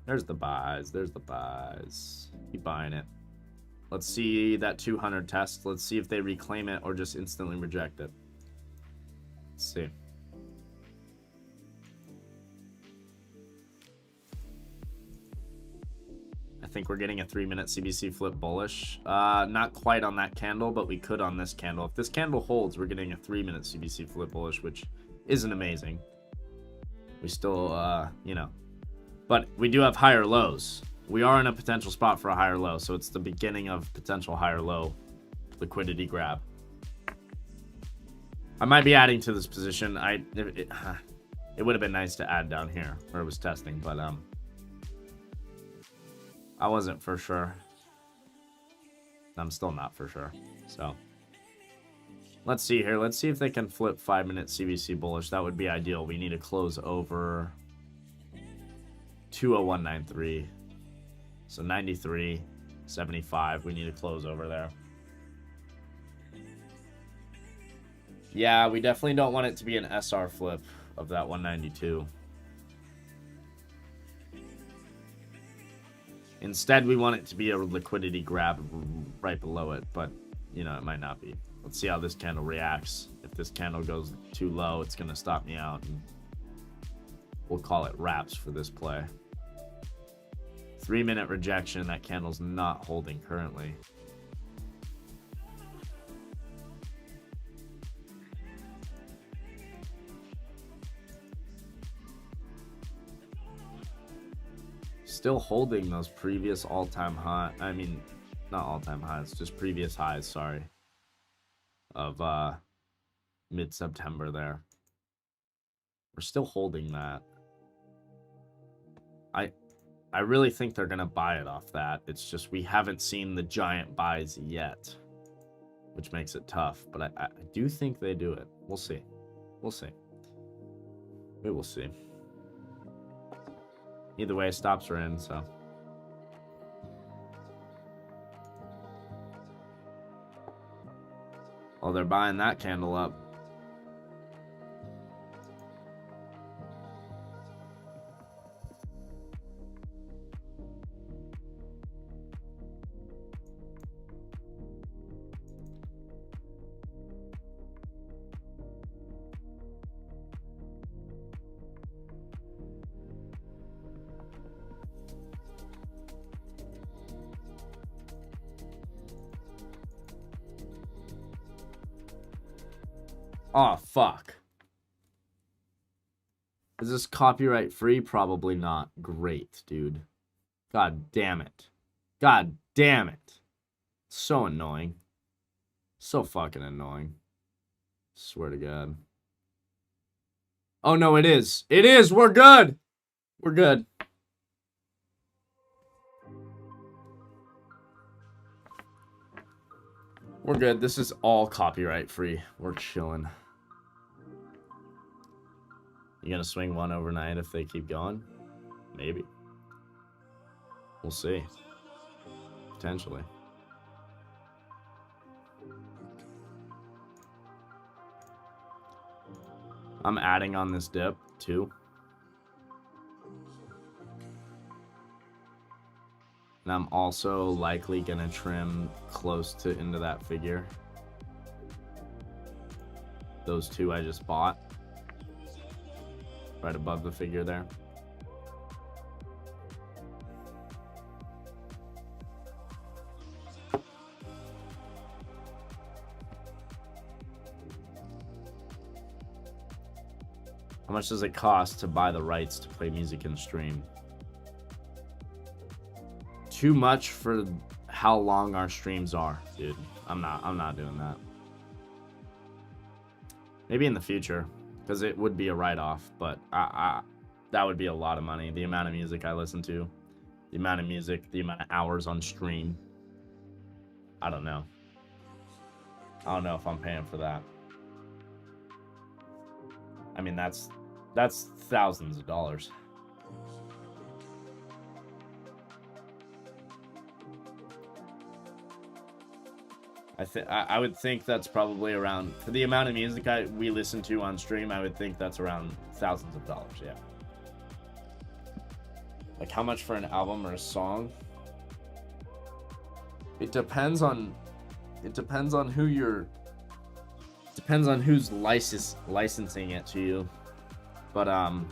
Speaker 1: There's the buys. There's the buys. Keep buying it. Let's see that 200 test. Let's see if they reclaim it or just instantly reject it. Let's see. I think we're getting a 3-minute CBC flip bullish. Not quite on that candle, but we could on this candle. If this candle holds, we're getting a 3-minute CBC flip bullish, which isn't amazing. We still, you know, but we do have higher lows. We are in a potential spot for a higher low, so it's the beginning of potential higher low liquidity grab. I might be adding to this position. It would have been nice to add down here where it was testing, but I wasn't for sure. I'm still not for sure. So let's see here. Let's see if they can flip 5-minute CBC bullish. That would be ideal. We need to close over 201.93. So 93.75. We need to close over there. Yeah, we definitely don't want it to be an SR flip of that 192. Instead, we want it to be a liquidity grab right below it, but, you know, it might not be. Let's see how this candle reacts. If this candle goes too low, it's going to stop me out. And we'll call it wraps for this play. 3-minute rejection. That candle's not holding currently. Still holding those previous all-time high. I mean, not all-time highs, just previous highs, sorry. Of mid-September there. We're still holding that. I really think they're gonna buy it off that. It's just we haven't seen the giant buys yet, which makes it tough. But I do think they do it. We'll see. We'll see. We will see. Either way, stops are in, so. Oh, they're buying that candle up. Oh, fuck. Is this copyright free? Probably not. Great, dude. God damn it. God damn it. So annoying. So fucking annoying. Swear to God. Oh, no, it is. It is. We're good. We're good. We're good. This is all copyright free. We're chilling. You gonna swing one overnight if they keep going? Maybe. We'll see. Potentially. I'm adding on this dip too. And I'm also likely gonna trim close to into that figure. Those two I just bought. Right above the figure there. How much does it cost to buy the rights to play music and stream? Too much for how long our streams are, dude. I'm not doing that. Maybe in the future, because it would be a write-off, but that would be a lot of money. The amount of music I listen to, the amount of music, the amount of hours on stream. I don't know. I don't know if I'm paying for that. I mean, that's thousands of dollars. I would think that's probably around, for the amount of music we listen to on stream, I would think that's around thousands of dollars, yeah. Like how much for an album or a song? It depends on who you're, depends on who's licensing it to you. But and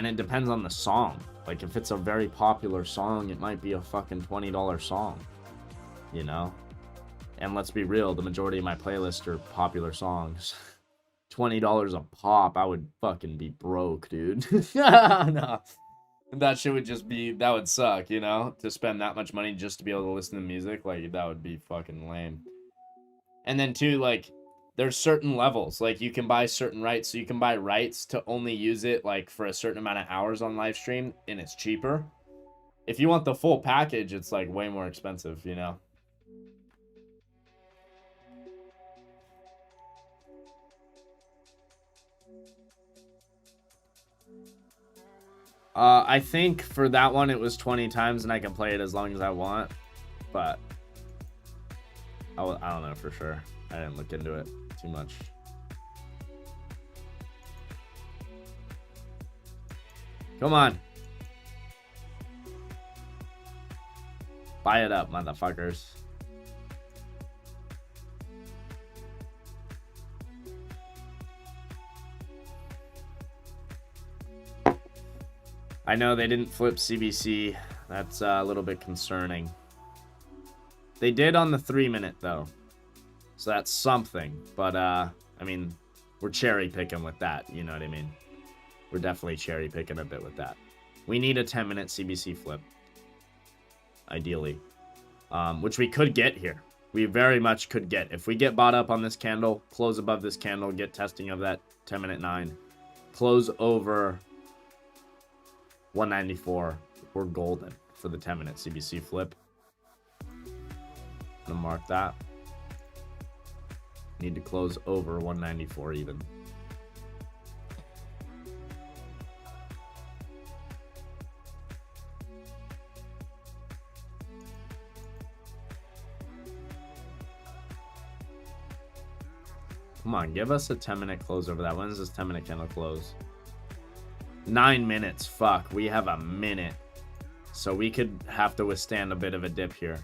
Speaker 1: it depends on the song. Like if it's a very popular song, it might be a fucking $20 song. You know? And let's be real, the majority of my playlists are popular songs. $20 a pop, I would fucking be broke, dude. No. That shit would just be, that would suck, you know? To spend that much money just to be able to listen to music, like, that would be fucking lame. And then, too, like, there's certain levels. Like, you can buy certain rights. So you can buy rights to only use it, like, for a certain amount of hours on live stream, and it's cheaper. If you want the full package, it's, like, way more expensive, you know? I think for that one it was 20 times and I can play it as long as I want, but I don't know for sure. I didn't look into it too much. Come on. Buy it up, motherfuckers. I know they didn't flip CBC. That's a little bit concerning. They did on the 3-minute, though. So that's something. But, I mean, we're cherry picking with that. You know what I mean? We're definitely cherry picking a bit with that. We need a 10-minute CBC flip. Ideally. Which we could get here. We very much could get. If we get bought up on this candle, close above this candle, get testing of that 10-minute 9. Close over 194, we're golden for the 10-minute CBC flip. I'm gonna mark that. Need to close over 194 even. Come on, give us a 10-minute close over that. When does this 10-minute candle close? 9 minutes. Fuck, we have a minute. So we could have to withstand a bit of a dip here.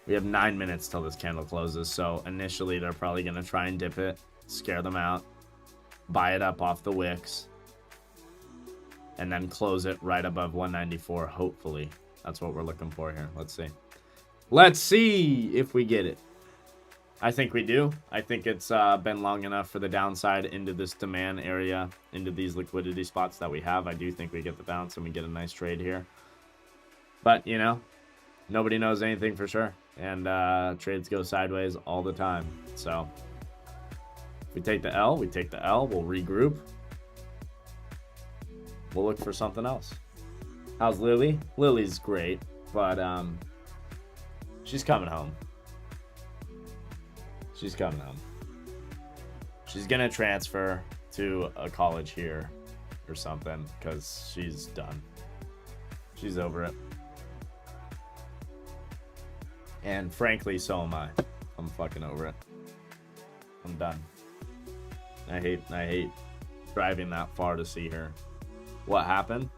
Speaker 1: We have 9 minutes till this candle closes. So initially they're probably going to try and dip it. Scare them out. Buy it up off the wicks. And then close it right above 194, hopefully. That's what we're looking for here. Let's see. Let's see if we get it. I think we do. I think it's been long enough for the downside into this demand area, into these liquidity spots that we have. I do think we get the bounce and we get a nice trade here. But, you know, nobody knows anything for sure. And trades go sideways all the time. So, if we take the L, we take the L. We'll regroup. We'll look for something else. How's Lily? Lily's great, but she's coming home. She's coming home. She's gonna transfer to a college here or something because she's done. She's over it. And frankly, so am I. I'm fucking over it. I'm done. I hate driving that far to see her. What happened?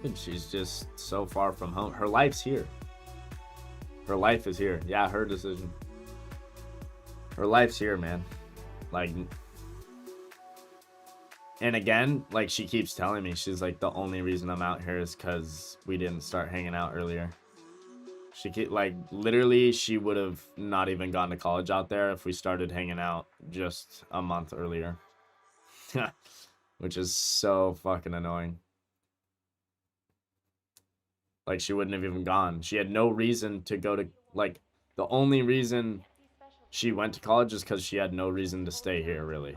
Speaker 1: And she's just so far from home. Her life's here. Her life is here. Yeah, her decision. Her life's here, man. Like, and again, like she keeps telling me, she's like, the only reason I'm out here is because we didn't start hanging out earlier. She keep, like, literally, she would have not even gone to college out there if we started hanging out just a month earlier. Which is so fucking annoying. Like, she wouldn't have even gone. She had no reason to go to, like, the only reason she went to college is because she had no reason to stay here, really.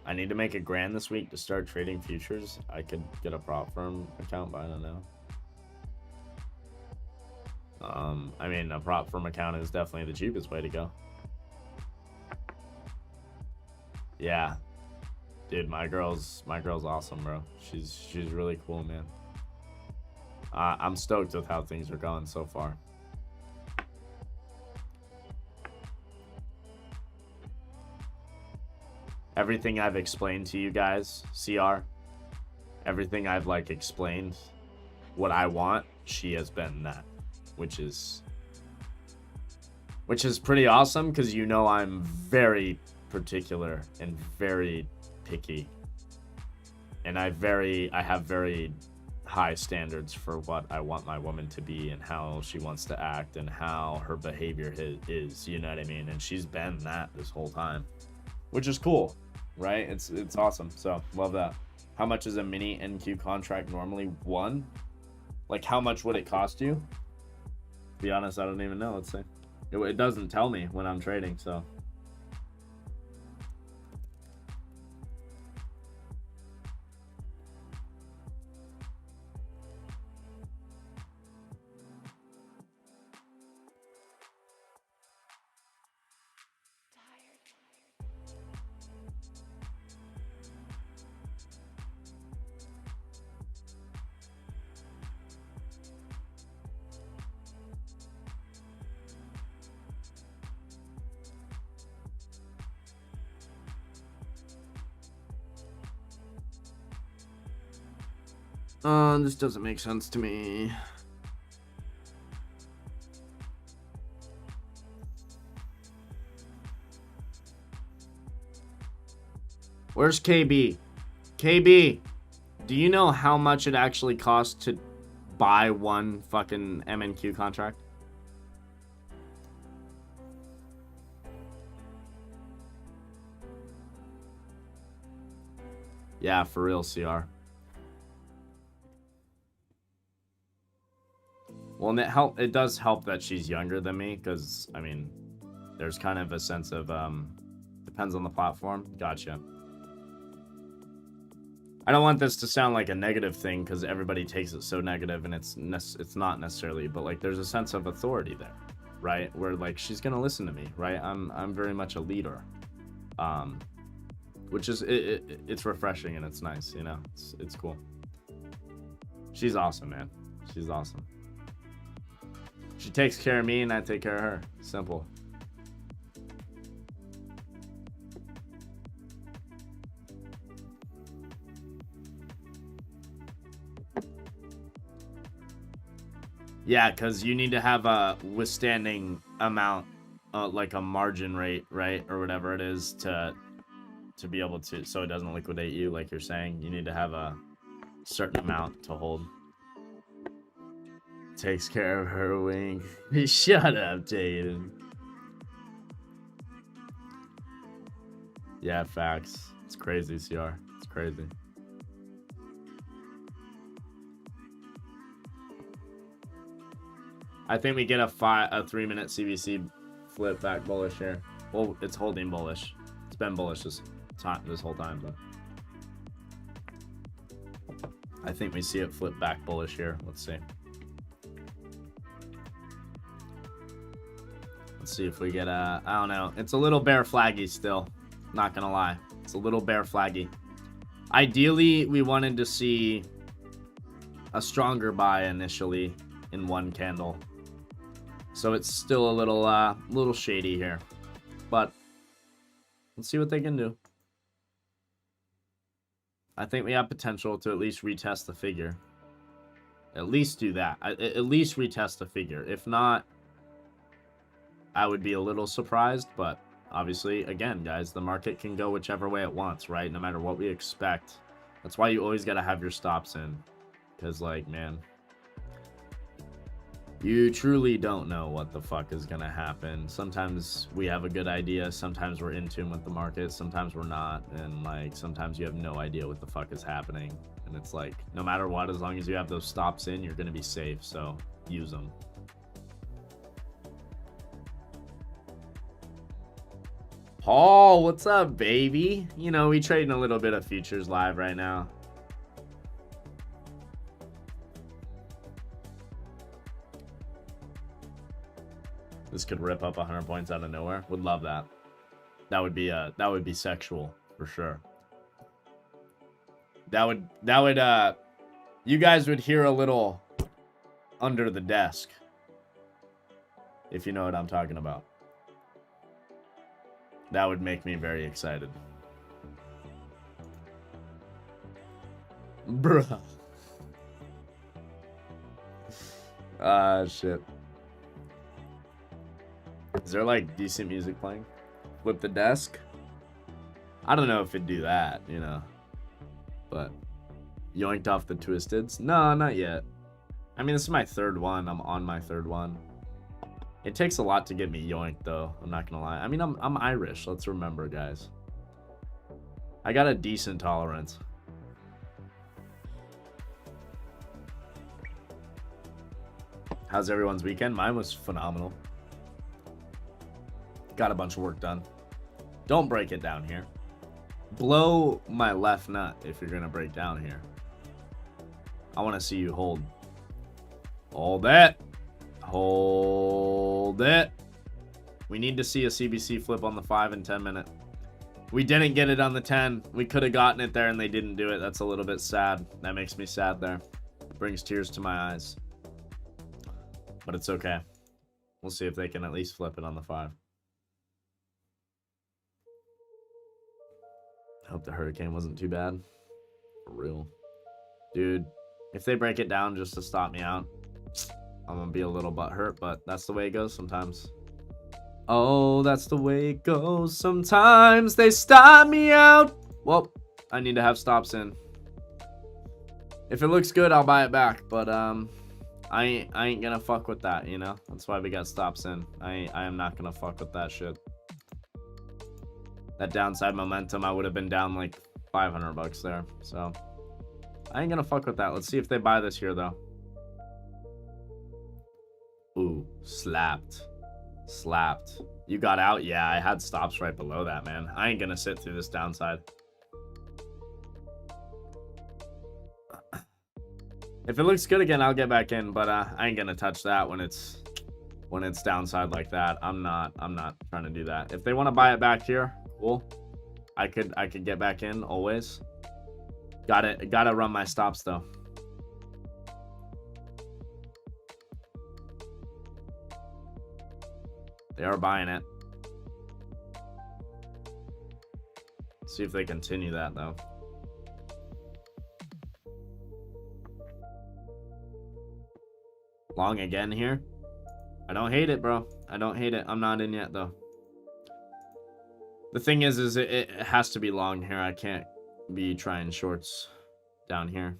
Speaker 1: I need to make $1,000 this week to start trading futures. I could get a prop firm account, but I don't know. I mean, a prop firm account is definitely the cheapest way to go. Yeah. Dude, my girl's awesome, bro. She's really cool, man. I'm stoked with how things are going so far. Everything I've explained to you guys, CR, everything I've like explained what I want, she has been that, which is pretty awesome because you know I'm very particular and very picky, and I have very high standards for what I want my woman to be and how she wants to act and how her behavior is, you know what I mean? And she's been that this whole time, which is cool, right? It's awesome. So love that. How much is a mini NQ contract normally? One? Like, how much would it cost you? To be honest, I don't even know. Let's see. It doesn't tell me when I'm trading, so. This doesn't make sense to me. Where's KB? KB, do you know how much it actually costs to buy one fucking MNQ contract? Yeah, for real, CR. Well, and it does help that she's younger than me, because, I mean, there's kind of a sense of, depends on the platform. Gotcha. I don't want this to sound like a negative thing, because everybody takes it so negative, and it's not necessarily, but, like, there's a sense of authority there, right? Where, like, she's gonna listen to me, right? I'm very much a leader, which is, it's refreshing, and it's nice, you know? It's cool. She's awesome, man. She's awesome. She takes care of me and I take care of her. Simple. Yeah, because you need to have a withstanding amount, like a margin rate, right? Or whatever it is to be able to, so it doesn't liquidate you, like you're saying. You need to have a certain amount to hold. Takes care of her wing. Shut up, Jaden. Yeah, facts. It's crazy, CR. It's crazy. I think we get a 3-minute CBC flip back bullish here. Well, it's holding bullish. It's been bullish this whole time, but I think we see it flip back bullish here. Let's see. Let's see if we get a, I don't know. It's a little bear flaggy still. Not gonna lie. It's a little bear flaggy. Ideally, we wanted to see a stronger buy initially in one candle. So it's still a little shady here. But let's see what they can do. I think we have potential to at least retest the figure. At least do that. At least retest the figure. If not, I would be a little surprised. But obviously, again, guys, the market can go whichever way it wants, right? No matter what we expect. That's why you always got to have your stops in. Because, like, man, you truly don't know what the fuck is going to happen. Sometimes we have a good idea. Sometimes we're in tune with the market. Sometimes we're not. And, like, sometimes you have no idea what the fuck is happening. And it's like, no matter what, as long as you have those stops in, you're going to be safe. So, use them. Paul, what's up, baby? You know, we trading a little bit of futures live right now. This could rip up 100 points out of nowhere. Would love that. That would be sexual for sure. That would you guys would hear a little under the desk, if you know what I'm talking about. That would make me very excited. Bruh. Ah, shit. Is there like decent music playing? Flip the desk? I don't know if it'd do that, you know. But yoinked off the twisteds? No, not yet. I mean, this is my third one. I'm on my third one. It takes a lot to get me yoinked, though. I'm not gonna lie. I mean, I'm Irish. Let's remember, guys. I got a decent tolerance. How's everyone's weekend? Mine was phenomenal. Got a bunch of work done. Don't break it down here. Blow my left nut if you're gonna break down here. I want to see you hold. Hold it. Hold it. We need to see a CBC flip on the 5 and 10 minute. We didn't get it on the 10. We could have gotten it there and they didn't do it. That's a little bit sad. That makes me sad there. Brings tears to my eyes. But it's okay. We'll see if they can at least flip it on the 5. I hope the hurricane wasn't too bad. For real. Dude, if they break it down just to stop me out, I'm gonna be a little butthurt, but that's the way it goes sometimes. Oh, that's the way it goes sometimes. They stop me out. Well, I need to have stops in. If it looks good, I'll buy it back, but I ain't gonna fuck with that, you know? That's why we got stops in. I am not gonna fuck with that shit. That downside momentum, I would have been down like 500 bucks there. So I ain't gonna fuck with that. Let's see if they buy this here though. Ooh, slapped. Slapped. You got out? Yeah, I had stops right below that, man. I ain't gonna sit through this downside. If it looks good again, I'll get back in, but I ain't gonna touch that when it's downside like that. I'm not trying to do that. If they want to buy it back here, cool. I could get back in always. Gotta run my stops though. They are buying it. See if they continue that though. Long again here. I don't hate it, bro. I don't hate it. I'm not in yet though. The thing is it has to be long here. I can't be trying shorts down here.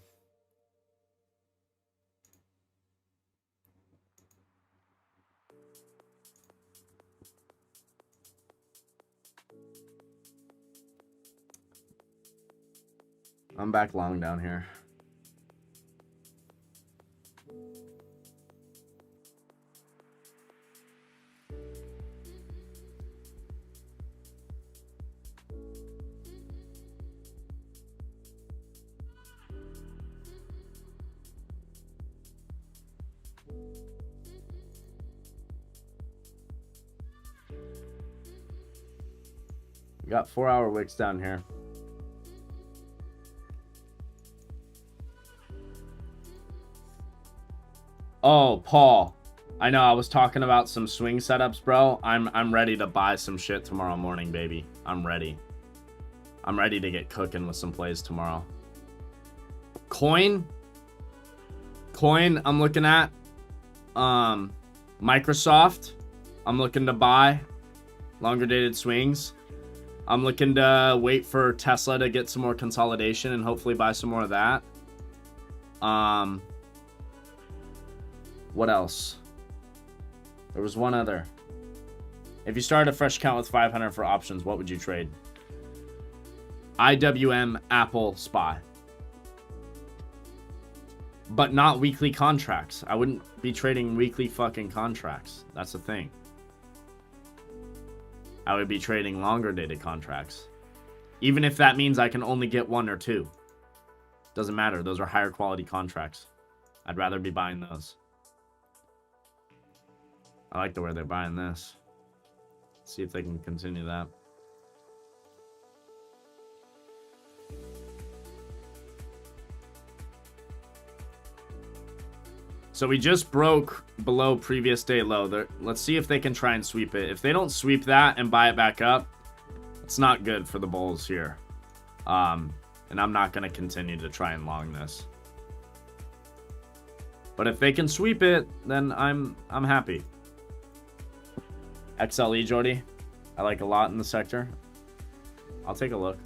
Speaker 1: I'm back long down here. We got 4-hour wicks down here. Oh, Paul. I know I was talking about some swing setups, bro. I'm ready to buy some shit tomorrow morning, baby. I'm ready. I'm ready to get cooking with some plays tomorrow. Coin, I'm looking at. Microsoft, I'm looking to buy longer dated swings. I'm looking to wait for Tesla to get some more consolidation and hopefully buy some more of that. What else? There was one other. If you started a fresh account with 500 for options, what would you trade? IWM, Apple, SPY. But not weekly contracts. I wouldn't be trading weekly fucking contracts. That's the thing. I would be trading longer dated contracts. Even if that means I can only get 1 or 2. Doesn't matter. Those are higher quality contracts. I'd rather be buying those. I like the way they're buying this. See if they can continue that. So we just broke below previous day low. Let's see if they can try and sweep it. If they don't sweep that and buy it back up, it's not good for the bulls here. And I'm not going to continue to try and long this. But if they can sweep it, then I'm happy. XLE, Jordy. I like a lot in the sector. I'll take a look.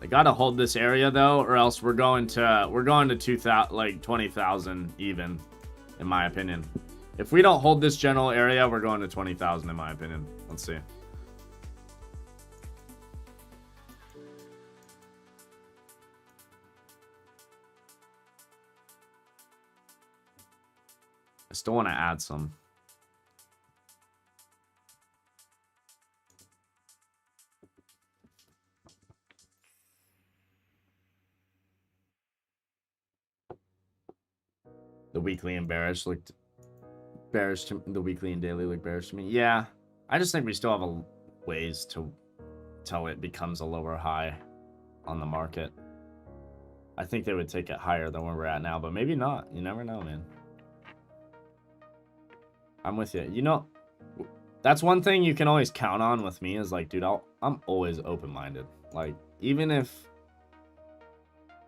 Speaker 1: They gotta hold this area though, or else we're going to 2,000, like 20,000 even, in my opinion. If we don't hold this general area, we're going to 20,000 in my opinion. Let's see. I still want to add some. The weekly and bearish looked bearish to the weekly and daily look bearish to me. Yeah, I just think we still have a ways to till it becomes a lower high on the market. I think they would take it higher than where we're at now, but maybe not. You never know, man. I'm with you. You know, that's one thing you can always count on with me is like, dude, I'm always open-minded. Like, even if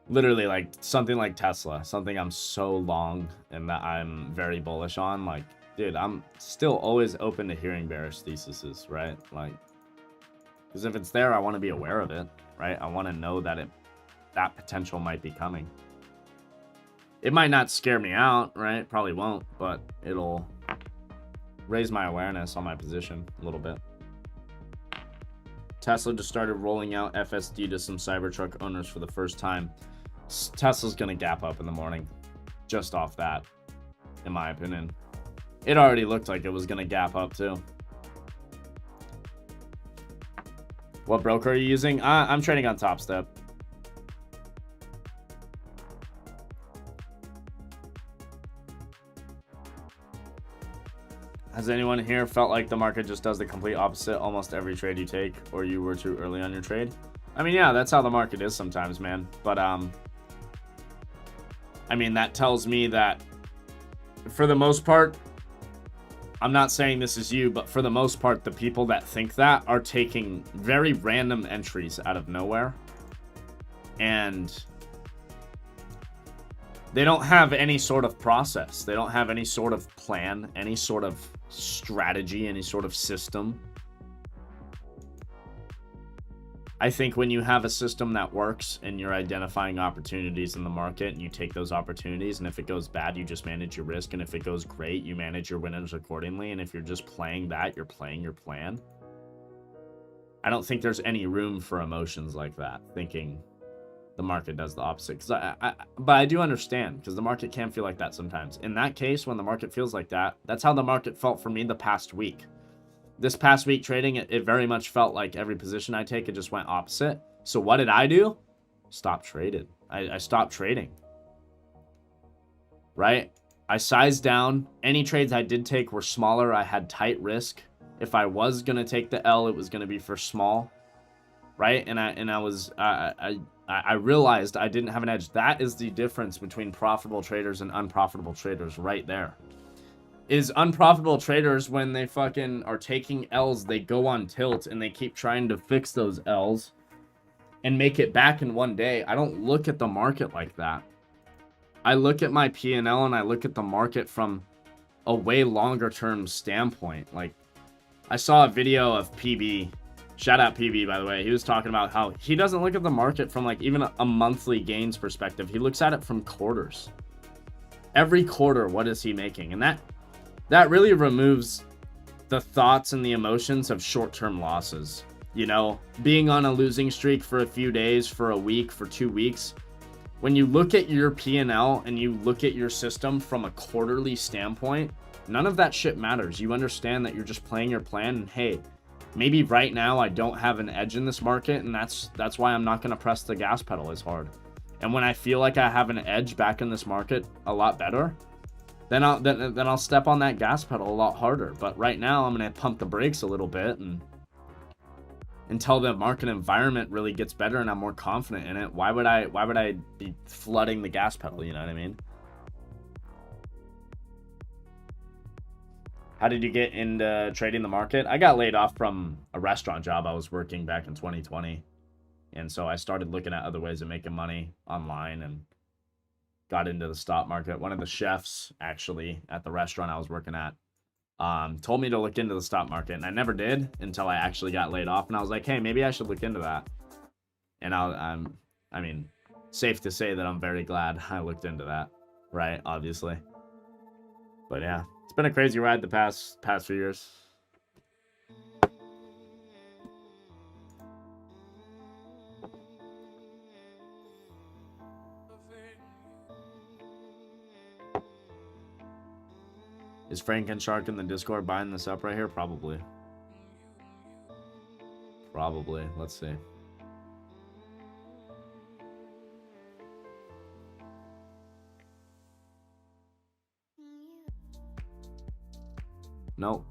Speaker 1: literally like something like Tesla, something I'm so long and that I'm very bullish on, like, dude, I'm still always open to hearing bearish theses, right? Like, because if it's there, I want to be aware of it, right? I want to know that that potential might be coming. It might not scare me out, right? Probably won't, but it'll raise my awareness on my position a little bit. Tesla just started rolling out FSD to some Cybertruck owners for the first time. Tesla's gonna gap up in the morning just off that, in my opinion. It already looked like it was gonna gap up too. What broker are you using? I'm trading on Top Step. Has anyone here felt like the market just does the complete opposite almost every trade you take, or you were too early on your trade? I mean, yeah, that's how the market is sometimes, man. But I mean, that tells me that for the most part, I'm not saying this is you, but for the most part, the people that think that are taking very random entries out of nowhere. And they don't have any sort of process. They don't have any sort of plan, any sort of strategy, any sort of system. I think when you have a system that works and you're identifying opportunities in the market and you take those opportunities, and if it goes bad, you just manage your risk, and if it goes great, you manage your winners accordingly, and if you're just playing that, you're playing your plan. I don't think there's any room for emotions like that, thinking the market does the opposite. But I do understand, because the market can feel like that sometimes. In that case, when the market feels like that, that's how the market felt for me the past week. This past week trading, it very much felt like every position I take, it just went opposite. So what did I do? Stop trading. I stopped trading. Right? I sized down. Any trades I did take were smaller. I had tight risk. If I was going to take the L, it was going to be for small. Right? And I realized I didn't have an edge. That is the difference between profitable traders and unprofitable traders right there. Is unprofitable traders, when they fucking are taking L's, they go on tilt and they keep trying to fix those L's and make it back in one day. I don't look at the market like that. I look at my P&L and I look at the market from a way longer term standpoint. Like, I saw a video of PB. Shout out PB, by the way. He was talking about how he doesn't look at the market from like even a monthly gains perspective. He looks at it from quarters. Every quarter, what is he making? And that really removes the thoughts and the emotions of short-term losses. You know, being on a losing streak for a few days, for a week, for 2 weeks. When you look at your P&L and you look at your system from a quarterly standpoint, none of that shit matters. You understand that you're just playing your plan, and hey, maybe right now I don't have an edge in this market, and that's why I'm not going to press the gas pedal as hard. And when I feel like I have an edge back in this market a lot better, then I'll step on that gas pedal a lot harder. But right now I'm going to pump the brakes a little bit, and until the market environment really gets better and I'm more confident in it, why would I be flooding the gas pedal, you know what I mean? How did you get into trading the market? I got laid off from a restaurant job I was working back in 2020. And so I started looking at other ways of making money online and got into the stock market. One of the chefs, actually, at the restaurant I was working at, told me to look into the stock market, and I never did until I actually got laid off. And I was like, hey, maybe I should look into that. And I mean, safe to say that I'm very glad I looked into that, right? Obviously. But yeah, it's been a crazy ride the past few years. Is Frank and Shark in the Discord buying this up right here? Probably. Probably. Let's see. Nope.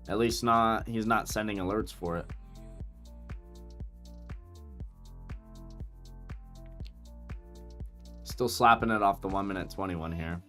Speaker 1: At least not. He's not sending alerts for it. Still slapping it off the 1:21 here.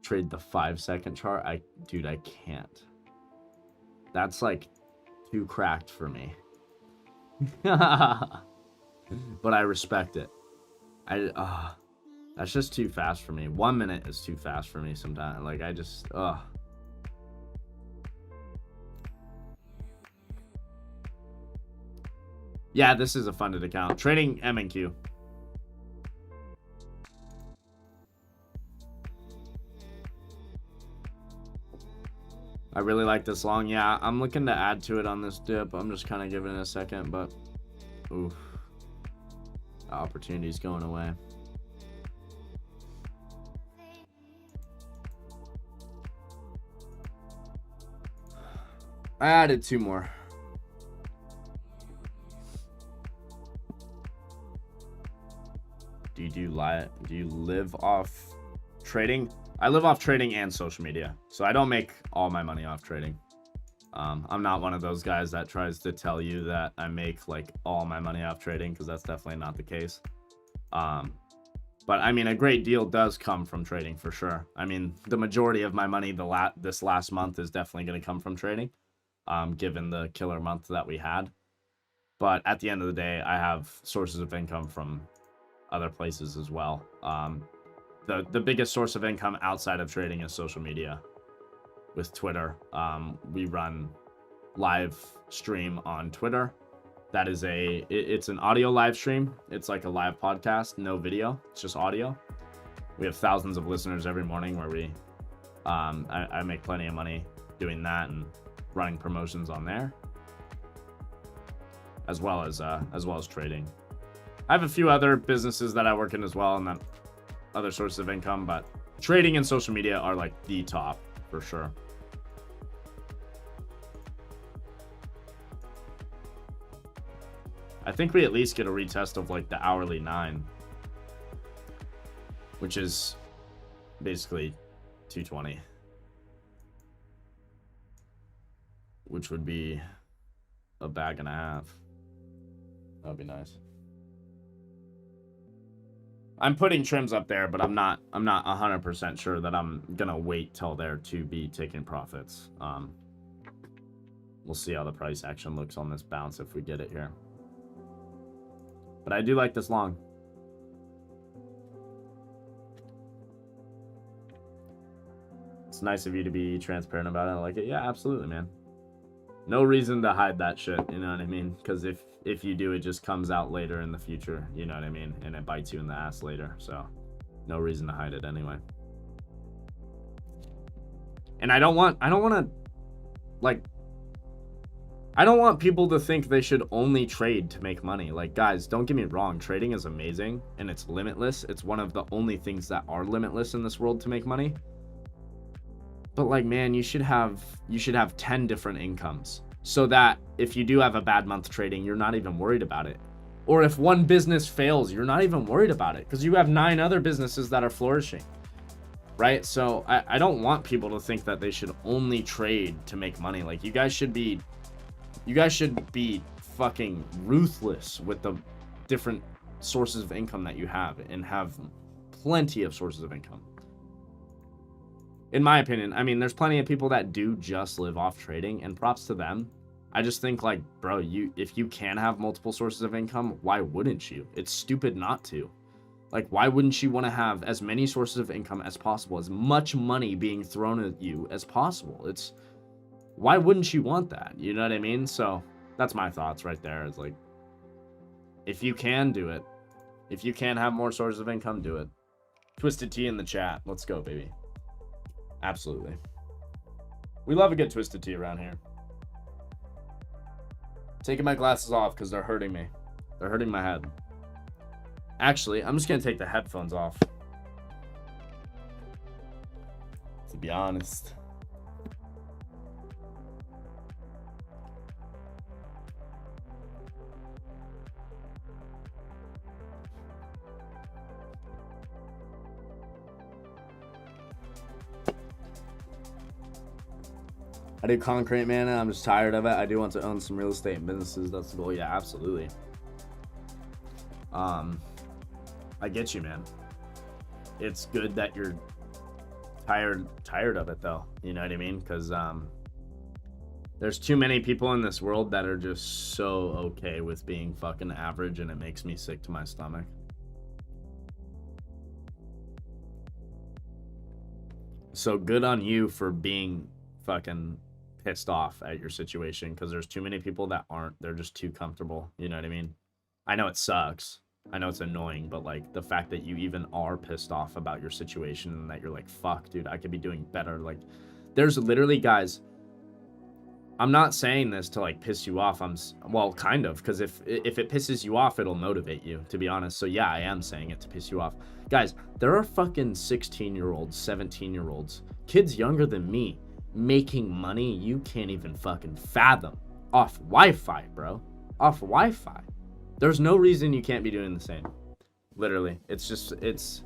Speaker 1: Trade the 5-second chart. Dude, I can't. That's like too cracked for me. But I respect it. That's just too fast for me. 1 minute is too fast for me sometimes. Like, I just Yeah, this is a funded account. Trading M&Q. I really like this long. Yeah, I'm looking to add to it on this dip. I'm just kind of giving it a second, but oof. The opportunity's going away. I added 2 more. quiet. Do you live off trading? I live off trading and social media. So I don't make all my money off trading. I'm not one of those guys that tries to tell you that I make like all my money off trading, because that's definitely not the case. But I mean, a great deal does come from trading for sure. I mean, the majority of my money this last month is definitely going to come from trading, given the killer month that we had. But at the end of the day, I have sources of income from other places as well. The biggest source of income outside of trading is social media. With Twitter, we run live stream on Twitter. That is it's an audio live stream. It's like a live podcast, no video. It's just audio. We have thousands of listeners every morning where we, I make plenty of money doing that and running promotions on there, as well as trading. I have a few other businesses that I work in as well, and then other sources of income, but trading and social media are like the top for sure. I think we at least get a retest of like the hourly 9, which is basically 220, which would be a bag and a half. That'd be nice. I'm putting trims up there, but I'm not 100% sure that I'm gonna wait till there to be taking profits. We'll see how the price action looks on this bounce if we get it here. But I do like this long. It's nice of you to be transparent about it. I like it. Yeah, absolutely, man. No reason to hide that shit, you know what I mean? Because if you do, it just comes out later in the future, you know what I mean? And it bites you in the ass later. So no reason to hide it anyway. And I don't want people to think they should only trade to make money. Like, guys, don't get me wrong. Trading is amazing and it's limitless. It's one of the only things that are limitless in this world to make money. But like, man, you should have 10 different incomes so that if you do have a bad month trading, you're not even worried about it. Or if one business fails, you're not even worried about it because you have 9 other businesses that are flourishing. Right? So I don't want people to think that they should only trade to make money. Like, you guys should be fucking ruthless with the different sources of income that you have and have plenty of sources of income. In my opinion, I mean, there's plenty of people that do just live off trading, and props to them. I just think, like, bro, if you can have multiple sources of income, why wouldn't you? It's stupid not to. Like, why wouldn't you want to have as many sources of income as possible, as much money being thrown at you as possible? Why wouldn't you want that? You know what I mean? So that's my thoughts right there. It's like, if you can do it, if you can have more sources of income, do it. Twisted Tea in the chat. Let's go, baby. Absolutely. We love a good Twisted Tea around here. Taking my glasses off because they're hurting me. They're hurting my head. Actually, I'm just going to take the headphones off. To be honest. I do concrete, man, and I'm just tired of it. I do want to own some real estate and businesses. That's the goal. Yeah, absolutely. I get you, man. It's good that you're tired of it, though. You know what I mean? Because there's too many people in this world that are just so okay with being fucking average, and it makes me sick to my stomach. So good on you for being fucking pissed off at your situation, because there's too many people that aren't. They're just too comfortable. You know what I mean? I know it sucks. I know it's annoying, but like the fact that you even are pissed off about your situation and that you're like, fuck, dude, I could be doing better. Like, there's literally, guys, I'm not saying this to like piss you off. Well, kind of, because if it pisses you off, it'll motivate you, to be honest. So yeah, I am saying it to piss you off. Guys, there are fucking 16-year-olds, 17-year-olds, kids younger than me, making money you can't even fucking fathom off Wi-Fi, bro. Off Wi-Fi. There's no reason you can't be doing the same. Literally. It's just, it's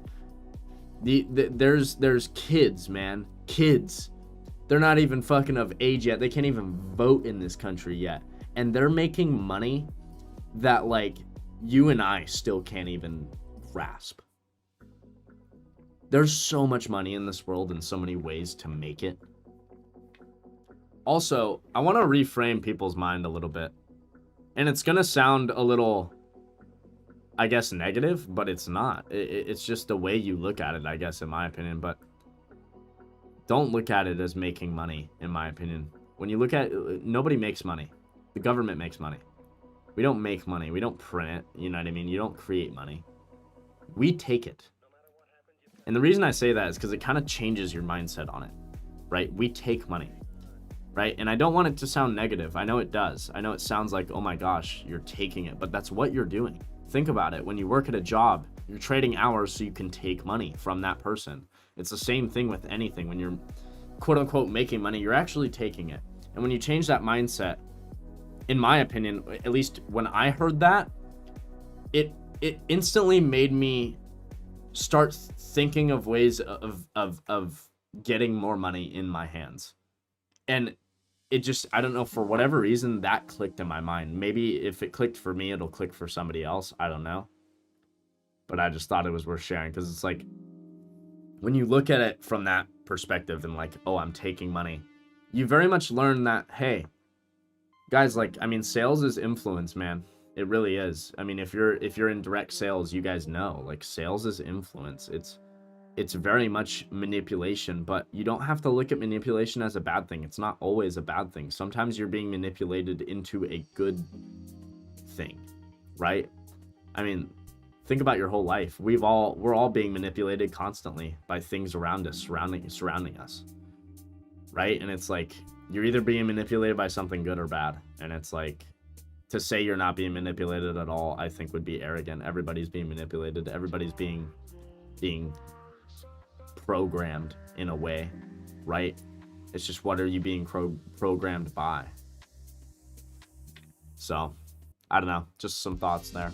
Speaker 1: there's kids, man. Kids. They're not even fucking of age yet. They can't even vote in this country yet. And they're making money that like you and I still can't even grasp. There's so much money in this world and so many ways to make it. Also, I want to reframe people's mind a little bit. And it's going to sound a little, I guess, negative, but it's not. It's just the way you look at it, I guess, in my opinion. But don't look at it as making money, in my opinion. When you look at it, nobody makes money. The government makes money. We don't make money. We don't print it. You know what I mean? You don't create money. We take it. And the reason I say that is because it kind of changes your mindset on it, right? We take money, right? And I don't want it to sound negative. I know it does. I know it sounds like, oh my gosh, you're taking it, but that's what you're doing. Think about it. When you work at a job, you're trading hours so you can take money from that person. It's the same thing with anything. When you're quote unquote making money, you're actually taking it. And when you change that mindset, in my opinion, at least when I heard that, it instantly made me start thinking of ways of getting more money in my hands. And it just, I don't know, for whatever reason, that clicked in my mind. Maybe if it clicked for me, it'll click for somebody else. I don't know. But I just thought it was worth sharing because it's like, when you look at it from that perspective and like, oh, I'm taking money, you very much learn that, hey, guys, like, I mean, sales is influence, man. It really is. I mean, if you're in direct sales, you guys know, like, sales is influence. It's very much manipulation, but you don't have to look at manipulation as a bad thing. It's not always a bad thing. Sometimes you're being manipulated into a good thing, right? I mean, think about your whole life. We're all being manipulated constantly by things around us, surrounding us, right? And it's like, you're either being manipulated by something good or bad. And it's like, to say you're not being manipulated at all, I think would be arrogant. Everybody's being manipulated. Everybody's being programmed in a way, right? It's just, what are you being programmed by? So, I don't know. Just some thoughts there.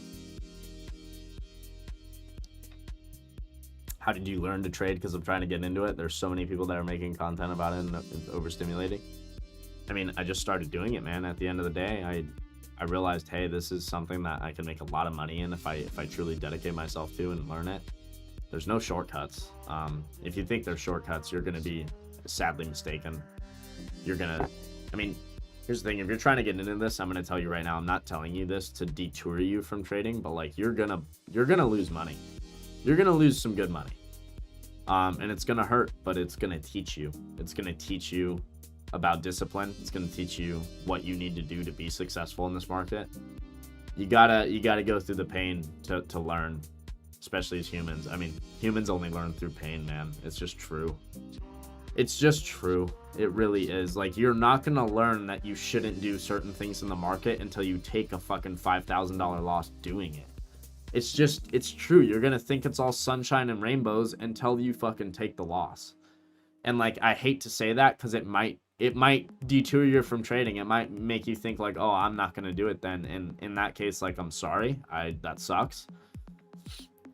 Speaker 1: How did you learn to trade? Because I'm trying to get into it. There's so many people that are making content about it and it's overstimulating. I mean, I just started doing it, man. At the end of the day, I realized, hey, this is something that I can make a lot of money in if I truly dedicate myself to and learn it. There's no shortcuts. If you think there's shortcuts, you're going to be sadly mistaken. I mean, here's the thing. If you're trying to get into this, I'm going to tell you right now, I'm not telling you this to detour you from trading, but like, you're going to lose money. You're going to lose some good money. And it's going to hurt, but it's going to teach you. It's going to teach you about discipline. It's going to teach you what you need to do to be successful in this market. You gotta go through the pain to learn, especially as humans. I mean, humans only learn through pain, man. It's just true. It's just true. It really is. Like, you're not gonna learn that you shouldn't do certain things in the market until you take a fucking $5,000 loss doing it. It's true. You're gonna think it's all sunshine and rainbows until you fucking take the loss. And like, I hate to say that because it might detour you from trading. It might make you think like, oh, I'm not gonna do it then. And in that case, like, I'm sorry, that sucks.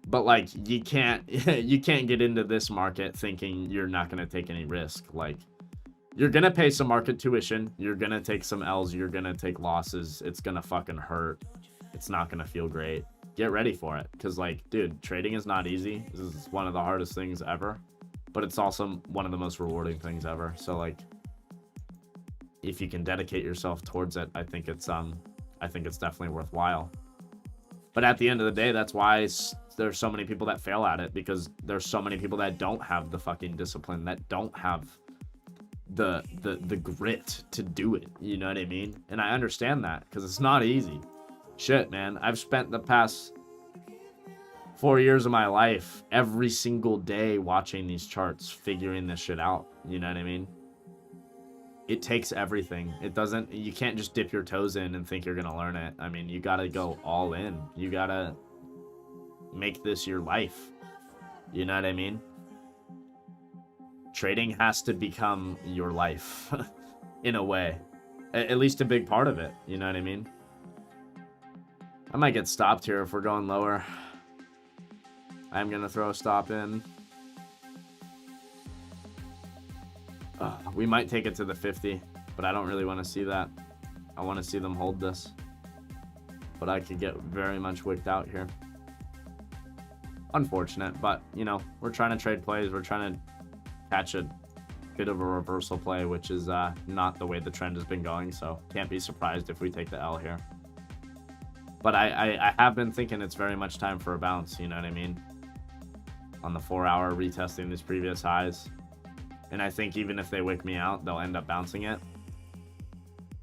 Speaker 1: But like, you can't get into this market thinking you're not gonna take any risk. Like, you're gonna pay some market tuition. You're gonna take some L's. You're gonna take losses. It's gonna fucking hurt. It's not gonna feel great. Get ready for it, because like, dude, trading is not easy. This is one of the hardest things ever, but it's also one of the most rewarding things ever. So like, if you can dedicate yourself towards it, I think it's definitely worthwhile. But at the end of the day, that's why there's so many people that fail at it, because there's so many people that don't have the fucking discipline, that don't have the grit to do it. You know what I mean? And I understand that, because it's not easy. Shit, man. I've spent the past 4 years of my life every single day watching these charts, figuring this shit out. You know what I mean? It takes everything. You can't just dip your toes in and think you're gonna learn it. I mean, you gotta go all in. You gotta make this your life. You know what I mean? Trading has to become your life in a way. At least a big part of it. You know what I mean? I might get stopped here if we're going lower. I'm going to throw a stop in. We might take it to the 50, but I don't really want to see that. I want to see them hold this. But I could get very much wicked out here. Unfortunate, but, you know, we're trying to trade plays. We're trying to catch a bit of a reversal play, which is not the way the trend has been going, so can't be surprised if we take the L here. But I have been thinking it's very much time for a bounce, you know what I mean? On the 4-hour, retesting these previous highs. And I think even if they wick me out, they'll end up bouncing it.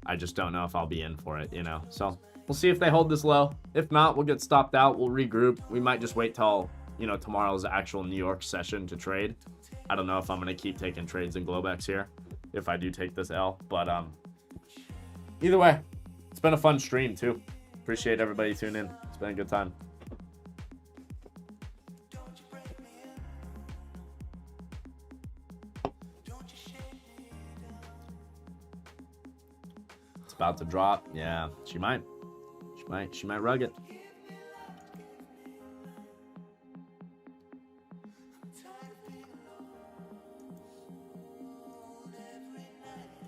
Speaker 1: I just don't know if I'll be in for it, you know? So we'll see if they hold this low. If not, we'll get stopped out. We'll regroup. We might just wait till, you know, tomorrow's actual New York session to trade. I don't know if I'm going to keep taking trades in Globex here if I do take this L. But either way, it's been a fun stream too. Appreciate everybody tuning in. It's been a good time. It's about to drop. Yeah, she might rug it.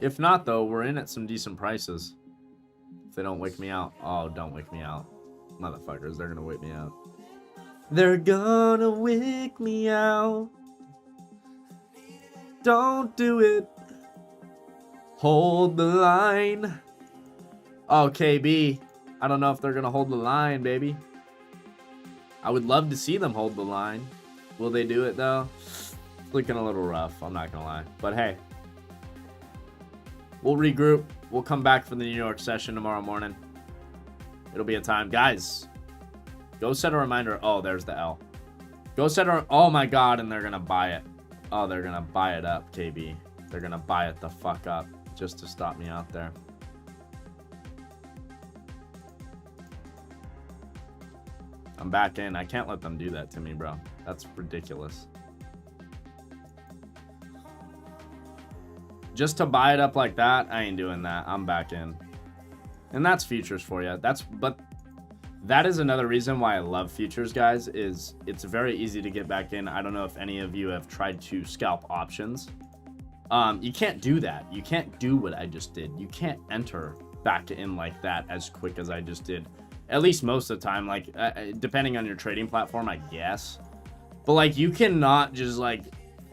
Speaker 1: If not, though, we're in at some decent prices. If they don't wake me out. Oh, don't wake me out. Motherfuckers, they're gonna wake me out. They're gonna wake me out. Don't do it. Hold the line. Oh, KB. I don't know if they're gonna hold the line, baby. I would love to see them hold the line. Will they do it, though? It's looking a little rough, I'm not gonna lie. But hey. We'll regroup. We'll come back for the New York session tomorrow morning. It'll be a time. Guys, go set a reminder. Oh, there's the L. Go set a... Oh, my God, and they're going to buy it. Oh, they're going to buy it up, KB. They're going to buy it the fuck up just to stop me out there. I'm back in. I can't let them do that to me, bro. That's ridiculous. Just to buy it up like that, I ain't doing that. I'm back in. And that's futures for you. But that is another reason why I love futures, guys, is it's very easy to get back in. I don't know if any of you have tried to scalp options. You can't do that. You can't do what I just did. You can't enter back in like that as quick as I just did. At least most of the time, like, depending on your trading platform, I guess. But, like, you cannot just, like,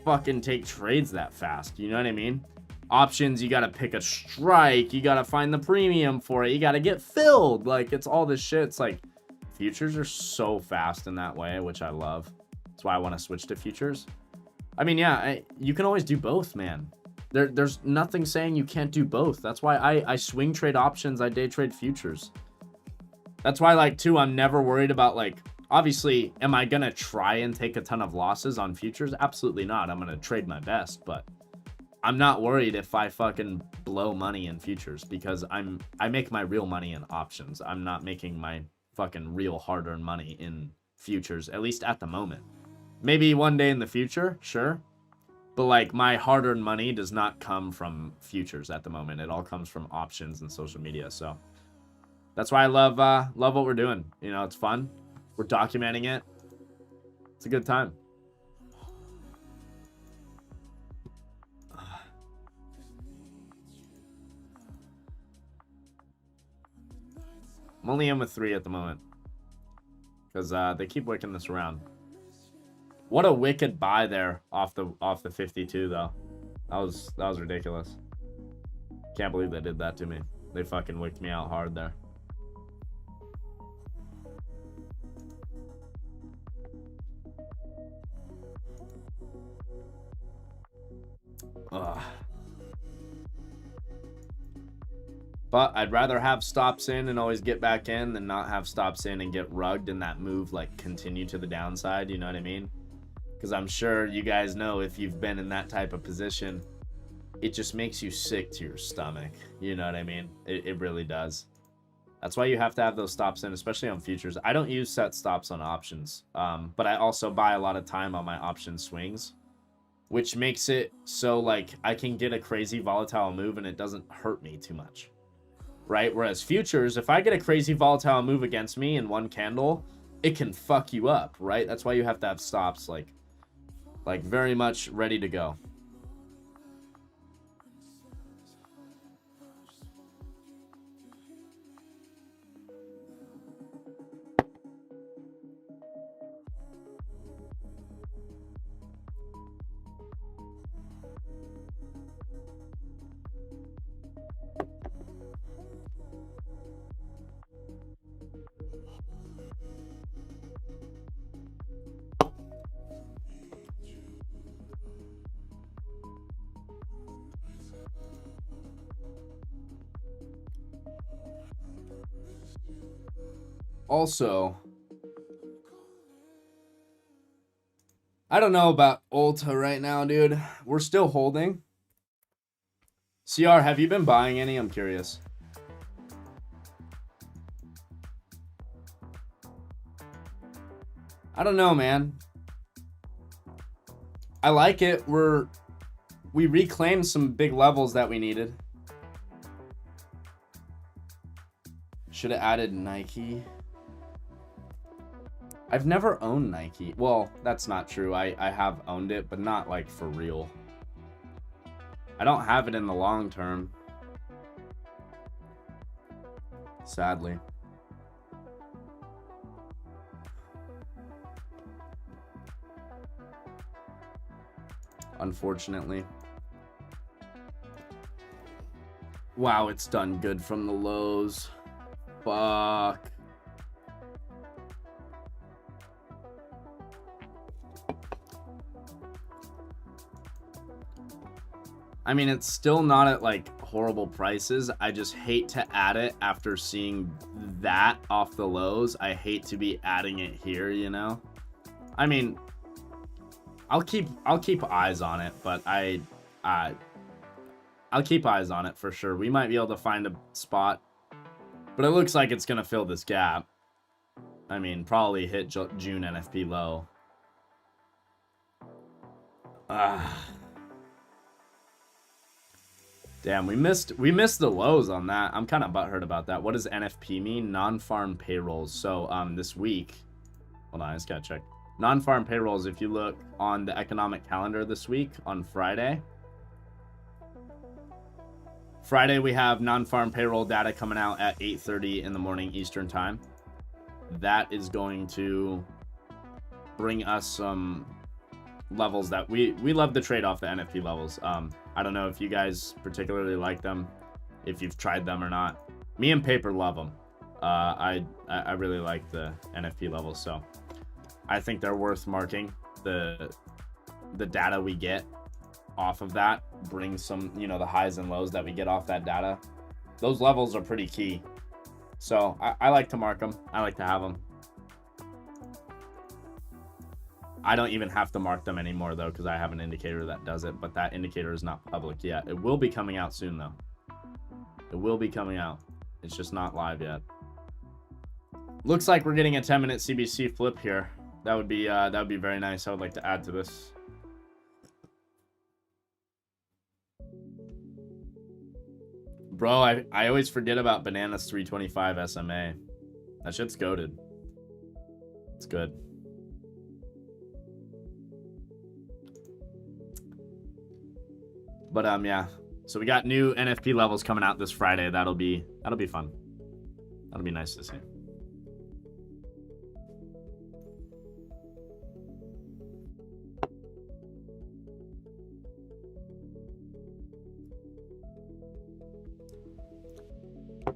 Speaker 1: fucking take trades that fast. You know what I mean? Options, you gotta pick a strike, you gotta find the premium for it, you gotta get filled. Like, it's all this shit. It's like, futures are so fast in that way, which I love. That's why I want to switch to futures. I mean, yeah, you can always do both, man. There's nothing saying you can't do both. That's why I swing trade options, I day trade futures. That's why, like, too, I'm never worried about, like, obviously, am I gonna try and take a ton of losses on futures? Absolutely not. I'm gonna trade my best, but I'm not worried if I fucking blow money in futures because I make my real money in options. I'm not making my fucking real hard-earned money in futures, at least at the moment. Maybe one day in the future, sure. But, like, my hard-earned money does not come from futures at the moment. It all comes from options and social media. So that's why I love what we're doing. You know, it's fun. We're documenting it. It's a good time. I'm only in with 3 at the moment. Because they keep wicking this around. What a wicked buy there off the 52 though. That was ridiculous. Can't believe they did that to me. They fucking wicked me out hard there. Ugh. But I'd rather have stops in and always get back in than not have stops in and get rugged and that move like continue to the downside, you know what I mean? Because I'm sure you guys know if you've been in that type of position, it just makes you sick to your stomach, you know what I mean? It really does. That's why you have to have those stops in, especially on futures. I don't use set stops on options, but I also buy a lot of time on my option swings, which makes it so like I can get a crazy volatile move and it doesn't hurt me too much. Right? Whereas futures, if I get a crazy volatile move against me in one candle, it can fuck you up, right? That's why you have to have stops like very much ready to go. Also, I don't know about Ulta right now, dude. We're still holding. CR, have you been buying any? I'm curious. I don't know, man. I like it. We reclaimed some big levels that we needed. Should have added Nike. I've never owned Nike. Well, that's not true. I have owned it, but not like for real. I don't have it in the long term. Sadly. Unfortunately. Wow, it's done good from the lows. Fuck. I mean, it's still not at like horrible prices. I just hate to add it after seeing that off the lows. I hate to be adding it here, you know? I mean, I'll keep eyes on it, but I'll keep eyes on it for sure. We might be able to find a spot, but it looks like it's gonna fill this gap. I mean, probably hit June NFP low. Damn, we missed the lows on that. I'm kind of butthurt about that. What does NFP mean? Non-farm payrolls. So this week, hold on, I just gotta check. Non-farm payrolls, if you look on the economic calendar this week on Friday. Friday we have non-farm payroll data coming out at 8:30 in the morning Eastern time. That is going to bring us some levels that we love to trade off the NFP levels. I don't know if you guys particularly like them, if you've tried them or not. Me and Paper love them. I really like the NFP levels, so I think they're worth marking. The data we get off of that brings some, you know, the highs and lows that we get off that data. Those levels are pretty key. So I like to mark them. I like to have them. I don't even have to mark them anymore, though, because I have an indicator that does it, but that indicator is not public yet. It will be coming out soon, though. It will be coming out. It's just not live yet. Looks like we're getting a 10-minute CBC flip here. That would be very nice. I would like to add to this. Bro, I always forget about Bananas 325 SMA. That shit's goated. It's good. But yeah. So we got new NFP levels coming out this Friday. That'll be fun. That'll be nice to see.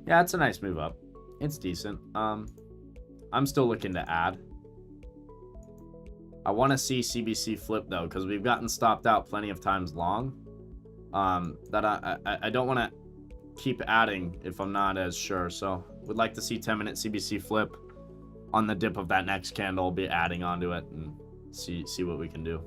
Speaker 1: Yeah, it's a nice move up. It's decent. I'm still looking to add. I want to see CBC flip though, because we've gotten stopped out plenty of times long. That I don't want to keep adding if I'm not as sure. So would like to see 10-minute CBC flip on the dip of that next candle. Be adding onto it and see what we can do.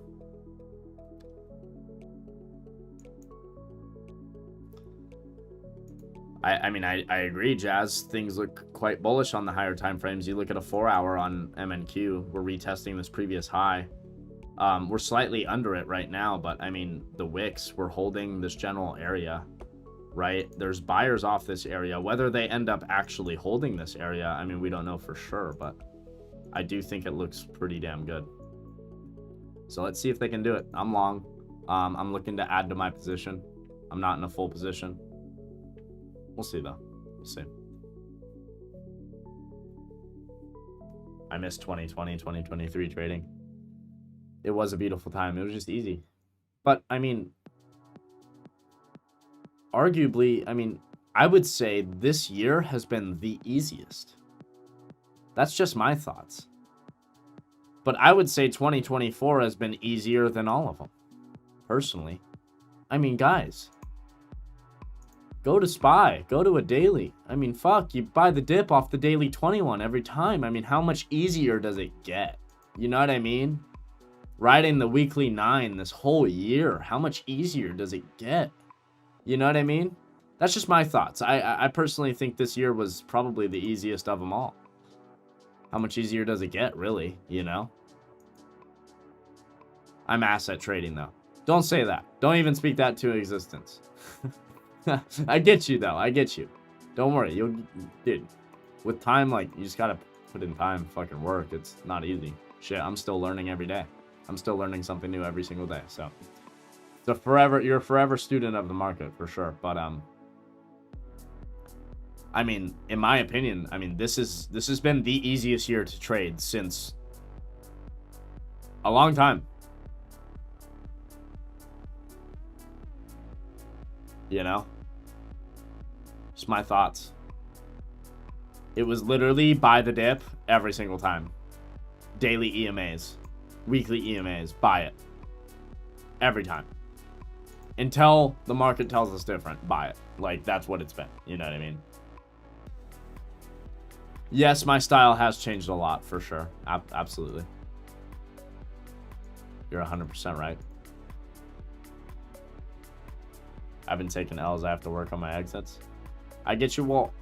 Speaker 1: I mean, I agree, Jazz. Things look quite bullish on the higher time frames. You look at a 4-hour on MNQ. We're retesting this previous high. We're slightly under it right now, but I mean, the wicks, we're holding this general area, right? There's buyers off this area. Whether they end up actually holding this area, I mean, we don't know for sure, but I do think it looks pretty damn good. So let's see if they can do it. I'm long. I'm looking to add to my position. I'm not in a full position. We'll see, though. We'll see. I missed 2020, 2023 trading. It was a beautiful time. It was just easy. But, I mean, arguably, I mean, I would say this year has been the easiest. That's just my thoughts. But I would say 2024 has been easier than all of them, personally. I mean, guys, go to SPY, go to a daily. I mean, fuck, you buy the dip off the daily 21 every time. I mean, how much easier does it get? You know what I mean? Riding the weekly 9 this whole year, how much easier does it get? You know what I mean? That's just my thoughts. I personally think this year was probably the easiest of them all. How much easier does it get, really, you know? I'm asset trading, though. Don't say that. Don't even speak that to existence. I get you, though. I get you. Don't worry. Dude, with time, like, you just gotta put in time, fucking work. It's not easy. Shit, I'm still learning every day. I'm still learning something new every single day, so. You're a forever student of the market, for sure. But, I mean, in my opinion, I mean, this has been the easiest year to trade since a long time. You know? Just my thoughts. It was literally buy the dip every single time. Daily EMAs. Weekly EMAs. Buy it. Every time. Until the market tells us different. Buy it. Like, that's what it's been. You know what I mean? Yes, my style has changed a lot, for sure. Absolutely. You're 100% right. I've been taking L's. I have to work on my exits. I get you. Well,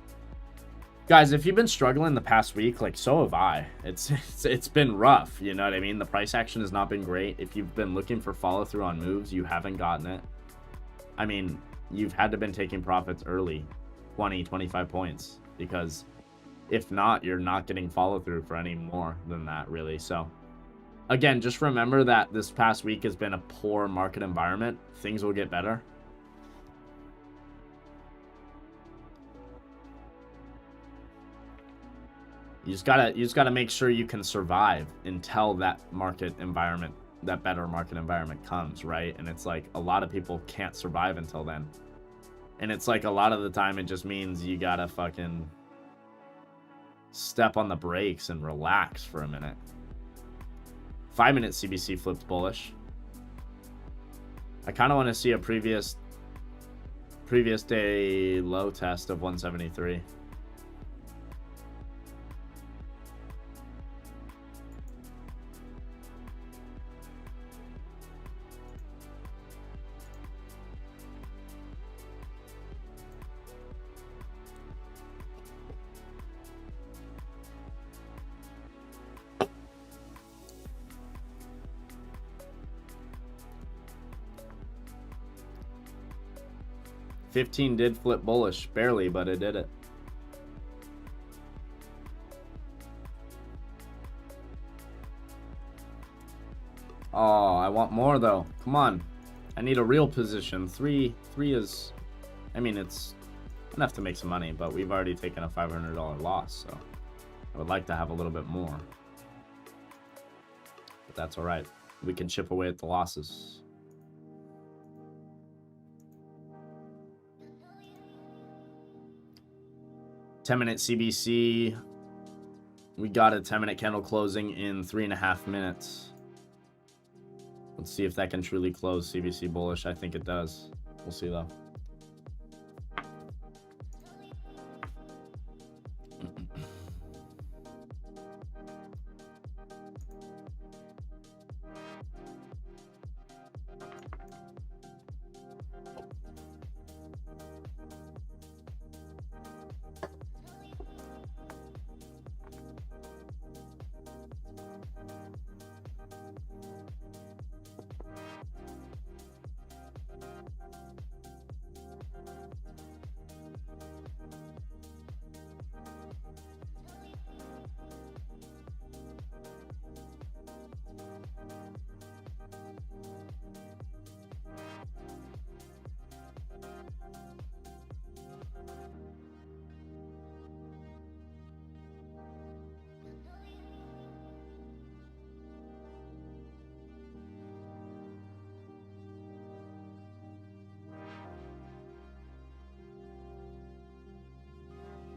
Speaker 1: guys, if you've been struggling the past week, like, so have I. It's been rough, you know what I mean? The price action has not been great. If you've been looking for follow-through on moves, you haven't gotten it. I mean, you've had to been taking profits early, 20, 25 points, because if not, you're not getting follow-through for any more than that, really. So, again, just remember that this past week has been a poor market environment. Things will get better. You just gotta make sure you can survive until that better market environment comes, right? And it's like a lot of people can't survive until then. And it's like a lot of the time it just means you gotta fucking step on the brakes and relax for a minute. 5-minute CBC flipped bullish. I kind of want to see a previous day low test of 173. $15 did flip bullish, barely, but it did it. Oh, I want more though. Come on, I need a real position. Three is, I mean, it's enough to make some money, but we've already taken a $500 loss, so I would like to have a little bit more. But that's all right. We can chip away at the losses. $10-minute CBC. We got a 10-minute candle closing in 3.5 minutes. Let's see if that can truly close CBC bullish. I think it does. We'll see though.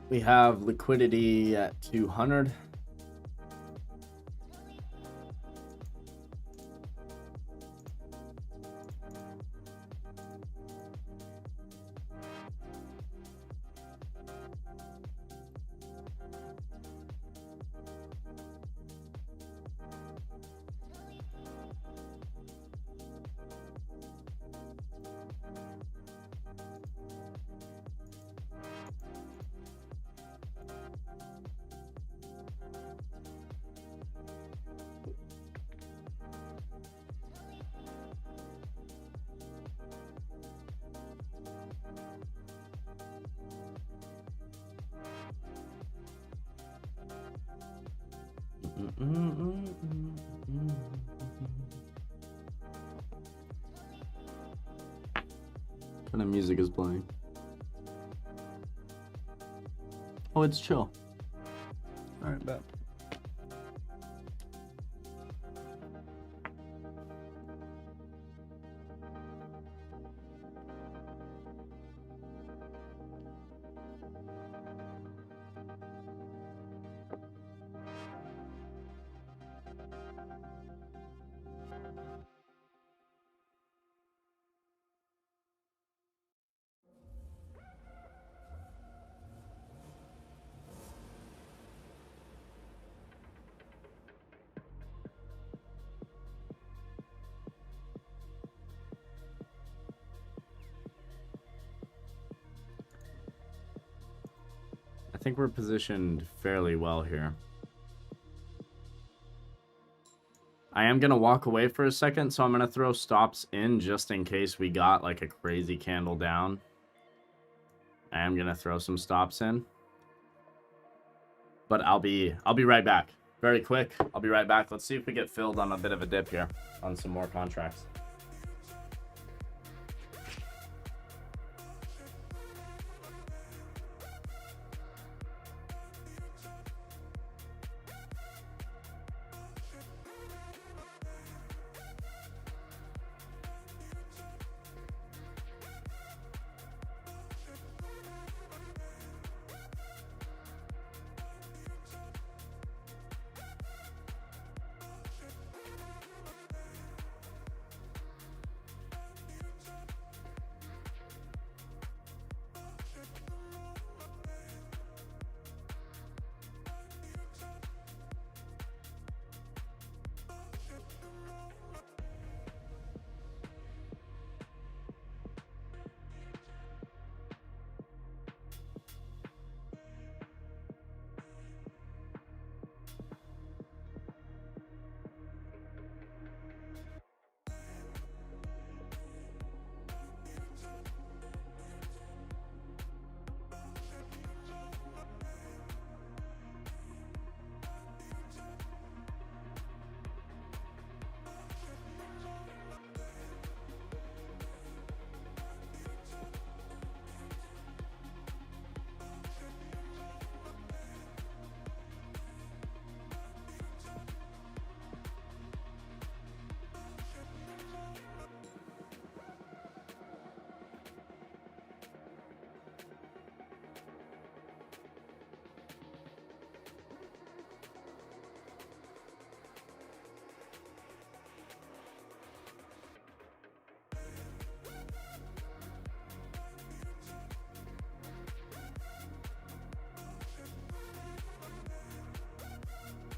Speaker 1: We have liquidity at 200. What kind of music is playing? Oh, it's chill. All right, bet. I think we're positioned fairly well here. I am going to walk away for a second, so I'm going to throw stops in just in case we got like a crazy candle down. I am going to throw some stops in. But I'll be right back. Very quick. I'll be right back. Let's see if we get filled on a bit of a dip here on some more contracts.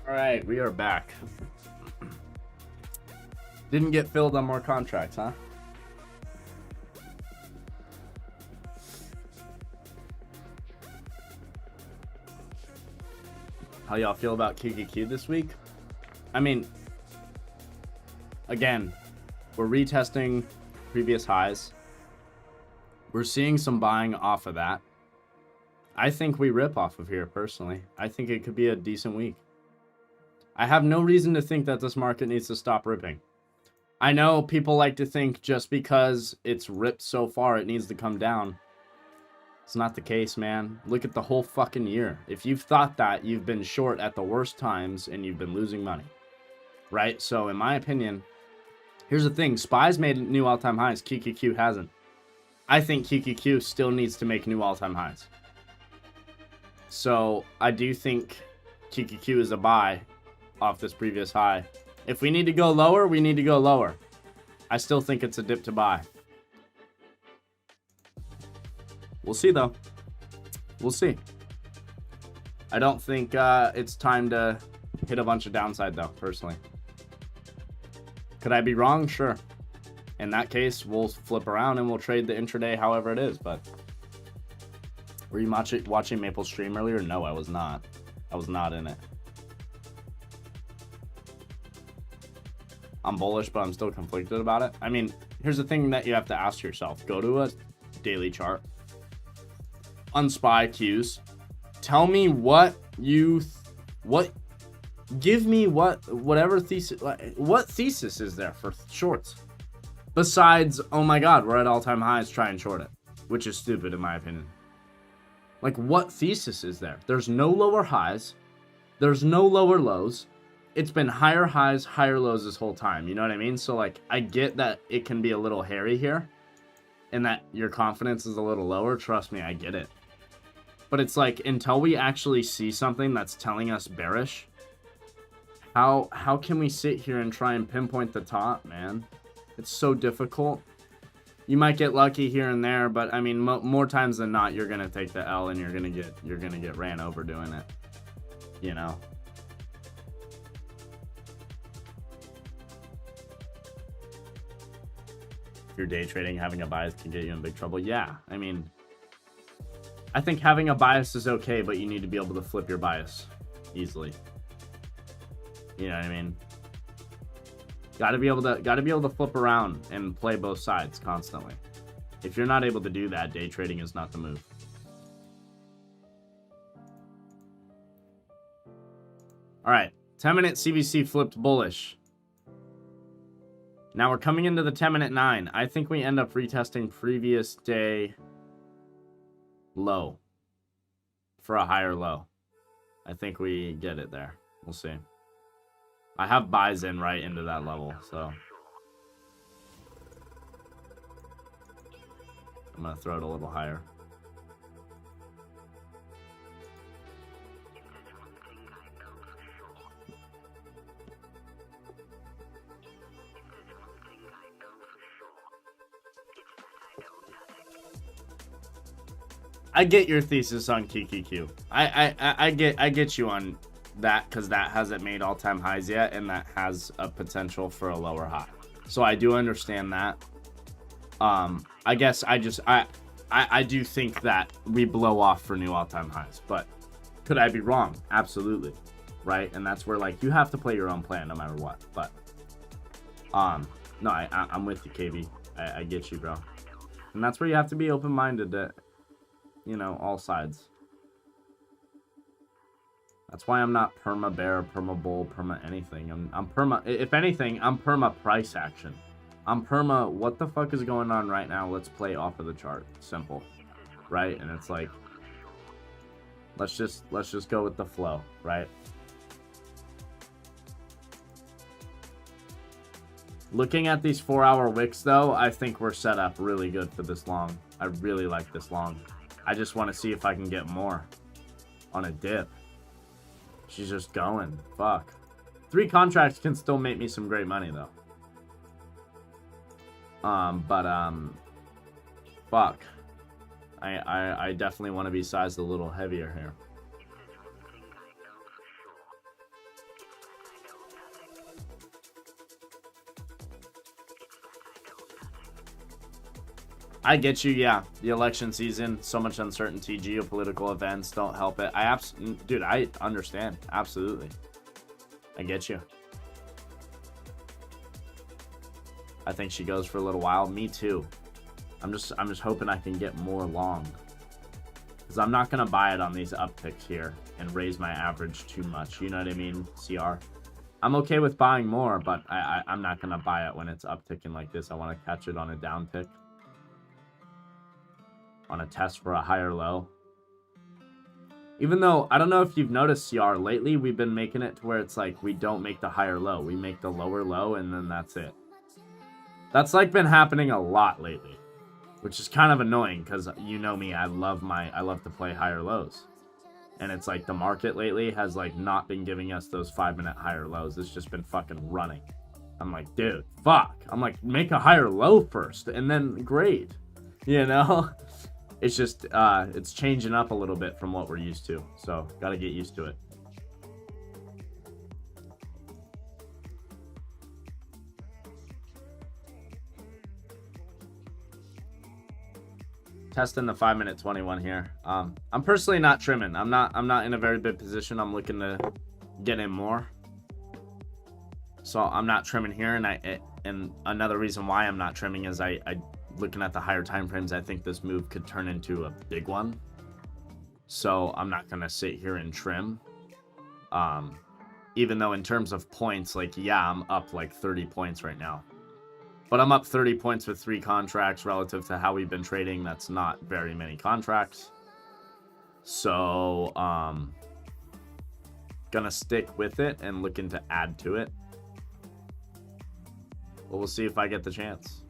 Speaker 1: All right, we are back. Didn't get filled on more contracts, huh? How y'all feel about QQQ this week? I mean, again, we're retesting previous highs. We're seeing some buying off of that. I think we rip off of here, personally. I think it could be a decent week. I have no reason to think that this market needs to stop ripping. I know people like to think just because it's ripped so far, it needs to come down. It's not the case, man. Look at the whole fucking year. If you've thought that, you've been short at the worst times and you've been losing money. Right? So, in my opinion, here's the thing. SPY's made new all-time highs. QQQ hasn't. I think QQQ still needs to make new all-time highs. So I do think QQQ is a buy off this previous high. If we need to go lower, we need to go lower. I still think it's a dip to buy. We'll see, though. We'll see. I don't think it's time to hit a bunch of downside, though, personally. Could I be wrong? Sure. In that case, we'll flip around and we'll trade the intraday however it is, but... Were you watching Maple's stream earlier? No, I was not. I was not in it. I'm bullish, but I'm still conflicted about it. I mean, here's the thing that you have to ask yourself. Go to a daily chart. Unspy Qs. Tell me what you... Give me whatever thesis... What thesis is there for shorts? Besides, oh my god, we're at all-time highs, try and short it. Which is stupid in my opinion. Like, what thesis is there? There's no lower highs. There's no lower lows. It's been higher highs, higher lows this whole time. You know what I mean? So, like, I get that it can be a little hairy here. And that your confidence is a little lower. Trust me, I get it. But it's like, until we actually see something that's telling us bearish, how can we sit here and try and pinpoint the top, man? It's so difficult. You might get lucky here and there, but I mean, more times than not, you're gonna take the L and you're gonna get ran over doing it. You know. If you're day trading, having a bias can get you in big trouble. Yeah, I mean, I think having a bias is okay, but you need to be able to flip your bias easily. You know what I mean? Gotta be able to flip around and play both sides constantly. If you're not able to do that, day trading is not the move. All right, 10-minute CVC flipped bullish. Now we're coming into the 10-minute 9. I think we end up retesting previous day low for a higher low. I think we get it there. We'll see. I have buys in right into that level, so I'm gonna throw it a little higher. I get your thesis on QQQ. I get you on that, because that hasn't made all-time highs yet, and that has a potential for a lower high. So I do understand that. I guess I do think that we blow off for new all-time highs, but could I be wrong? Absolutely, right? And that's where, like, you have to play your own plan no matter what. But no, I'm with you, KB. I get you, bro. And that's where you have to be open-minded to, you know, all sides. That's why I'm not perma bear, perma bull, perma anything. I'm perma, if anything, I'm perma price action. I'm perma, what the fuck is going on right now? Let's play off of the chart. Simple. Right? And it's like, let's just go with the flow, right? Looking at these 4-hour wicks though, I think we're set up really good for this long. I really like this long. I just want to see if I can get more on a dip. She's just going. Fuck. 3 contracts can still make me some great money though. Fuck. I definitely want to be sized a little heavier here. I get you, yeah. The election season, so much uncertainty, geopolitical events don't help it. Dude, I understand. Absolutely. I get you. I think she goes for a little while. Me too. I'm just hoping I can get more long. Because I'm not going to buy it on these upticks here and raise my average too much. You know what I mean, CR? I'm okay with buying more, but I'm not going to buy it when it's upticking like this. I want to catch it on a down tick. On a test for a higher low. Even though, I don't know if you've noticed, CR, lately we've been making it to where it's like we don't make the higher low. We make the lower low and then that's it. That's like been happening a lot lately. Which is kind of annoying because you know me, I love to play higher lows. And it's like the market lately has like not been giving us those 5-minute higher lows. It's just been fucking running. I'm like, dude, fuck. I'm like, make a higher low first and then great. You know? It's just, it's changing up a little bit from what we're used to. So, gotta get used to it. Testing the 5-minute 21 here. I'm personally not trimming. I'm not in a very big position. I'm looking to get in more. So I'm not trimming here, and another reason why I'm not trimming is I looking at the higher time frames, I think this move could turn into a big one. So I'm not gonna sit here and trim. Even though in terms of points, like, yeah, I'm up like 30 points right now. But I'm up 30 points with 3 contracts relative to how we've been trading. That's not very many contracts. So, gonna stick with it and looking to add to it. But we'll see if I get the chance.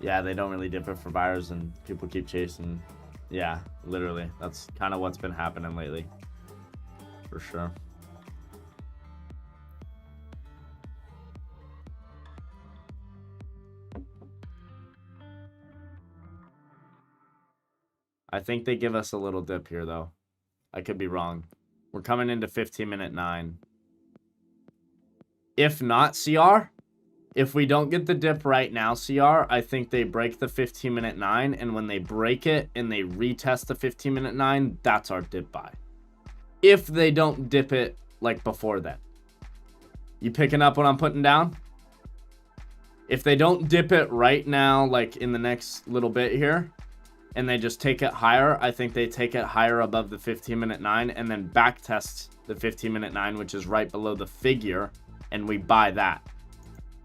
Speaker 1: Yeah, they don't really dip it for buyers and people keep chasing. Yeah, literally. That's kind of what's been happening lately. For sure. I think they give us a little dip here, though. I could be wrong. We're coming into 15-minute 9. If not, CR, if we don't get the dip right now, CR, I think they break the 15-minute 9, and when they break it and they retest the 15-minute 9, that's our dip buy. If they don't dip it like before then. You picking up what I'm putting down? If they don't dip it right now, like in the next little bit here, and they just take it higher, I think they take it higher above the 15-minute 9 and then back test the 15-minute 9, which is right below the figure, and we buy that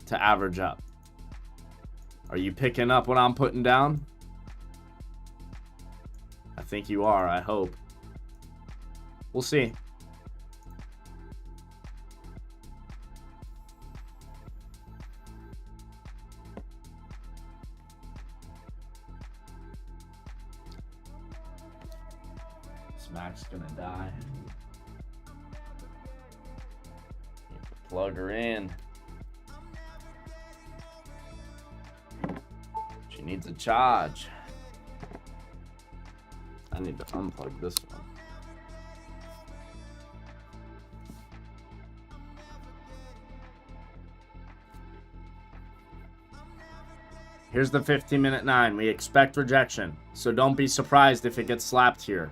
Speaker 1: to average up. Are you picking up what I'm putting down? I think you are, I hope. We'll see. Smack's gonna die. Plug her in. She needs a charge. I need to unplug this one. Here's the 15-minute 9. We expect rejection, so don't be surprised if it gets slapped here.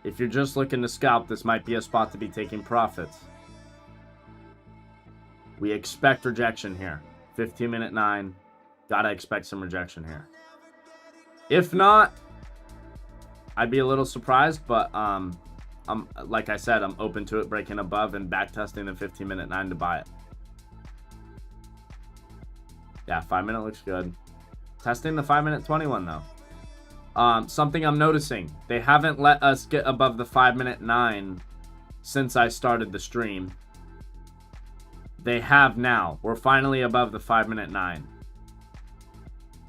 Speaker 1: If you're just looking to scalp, this might be a spot to be taking profits. We expect rejection here. 15-minute 9. Gotta expect some rejection here. If not, I'd be a little surprised, but like I said, I'm open to it breaking above and backtesting the 15-minute 9 to buy it. Yeah, 5-minute looks good. Testing the 5-minute 21 though. Something I'm noticing, they haven't let us get above the 5-minute 9 since I started the stream. They have now. We're finally above the 5-minute 9.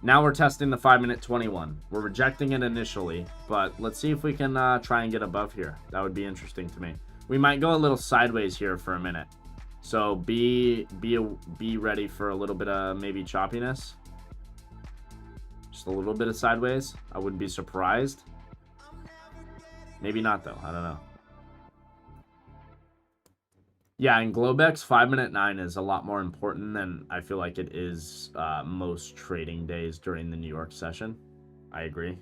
Speaker 1: Now we're testing the 5-minute 21. We're rejecting it initially, but let's see if we can try and get above here. That would be interesting to me. We might go a little sideways here for a minute. So be ready for a little bit of maybe choppiness. Just a little bit of sideways. I wouldn't be surprised. Maybe not though. I don't know. Yeah, in Globex, 5-minute 9 is a lot more important than I feel like it is most trading days during the New York session. I agree.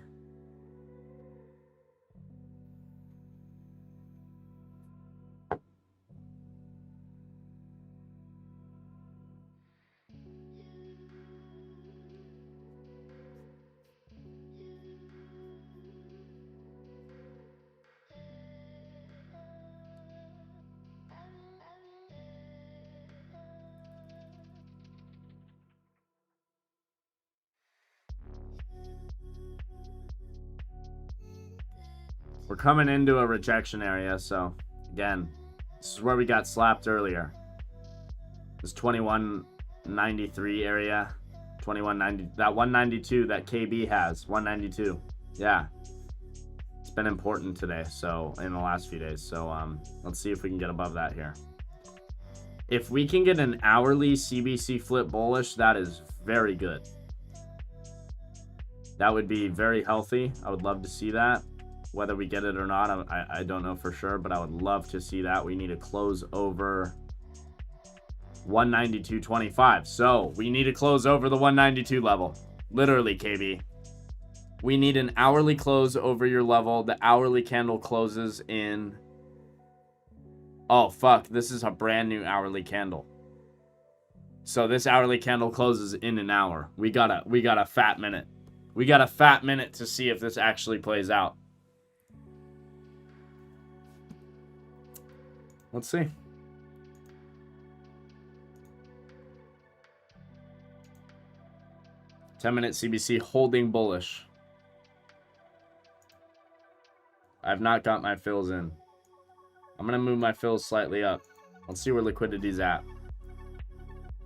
Speaker 1: We're coming into a rejection area, so again, this is where we got slapped earlier. This 2193 area, 2190. That 192 that KB has. 192. Yeah. It's been important today, so in the last few days. So let's see if we can get above that here. If we can get an hourly CBC flip bullish, that is very good. That would be very healthy. I would love to see that. Whether we get it or not, I don't know for sure, but I would love to see that. We need to close over 192.25. So we need to close over the 192 level. Literally, KB. We need an hourly close over your level. The hourly candle closes in... Oh, fuck. This is a brand new hourly candle. So this hourly candle closes in an hour. We got a fat minute. We got a fat minute to see if this actually plays out. Let's see. $10-minute CBC holding bullish. I've not got my fills in. I'm going to move my fills slightly up. Let's see where liquidity's at.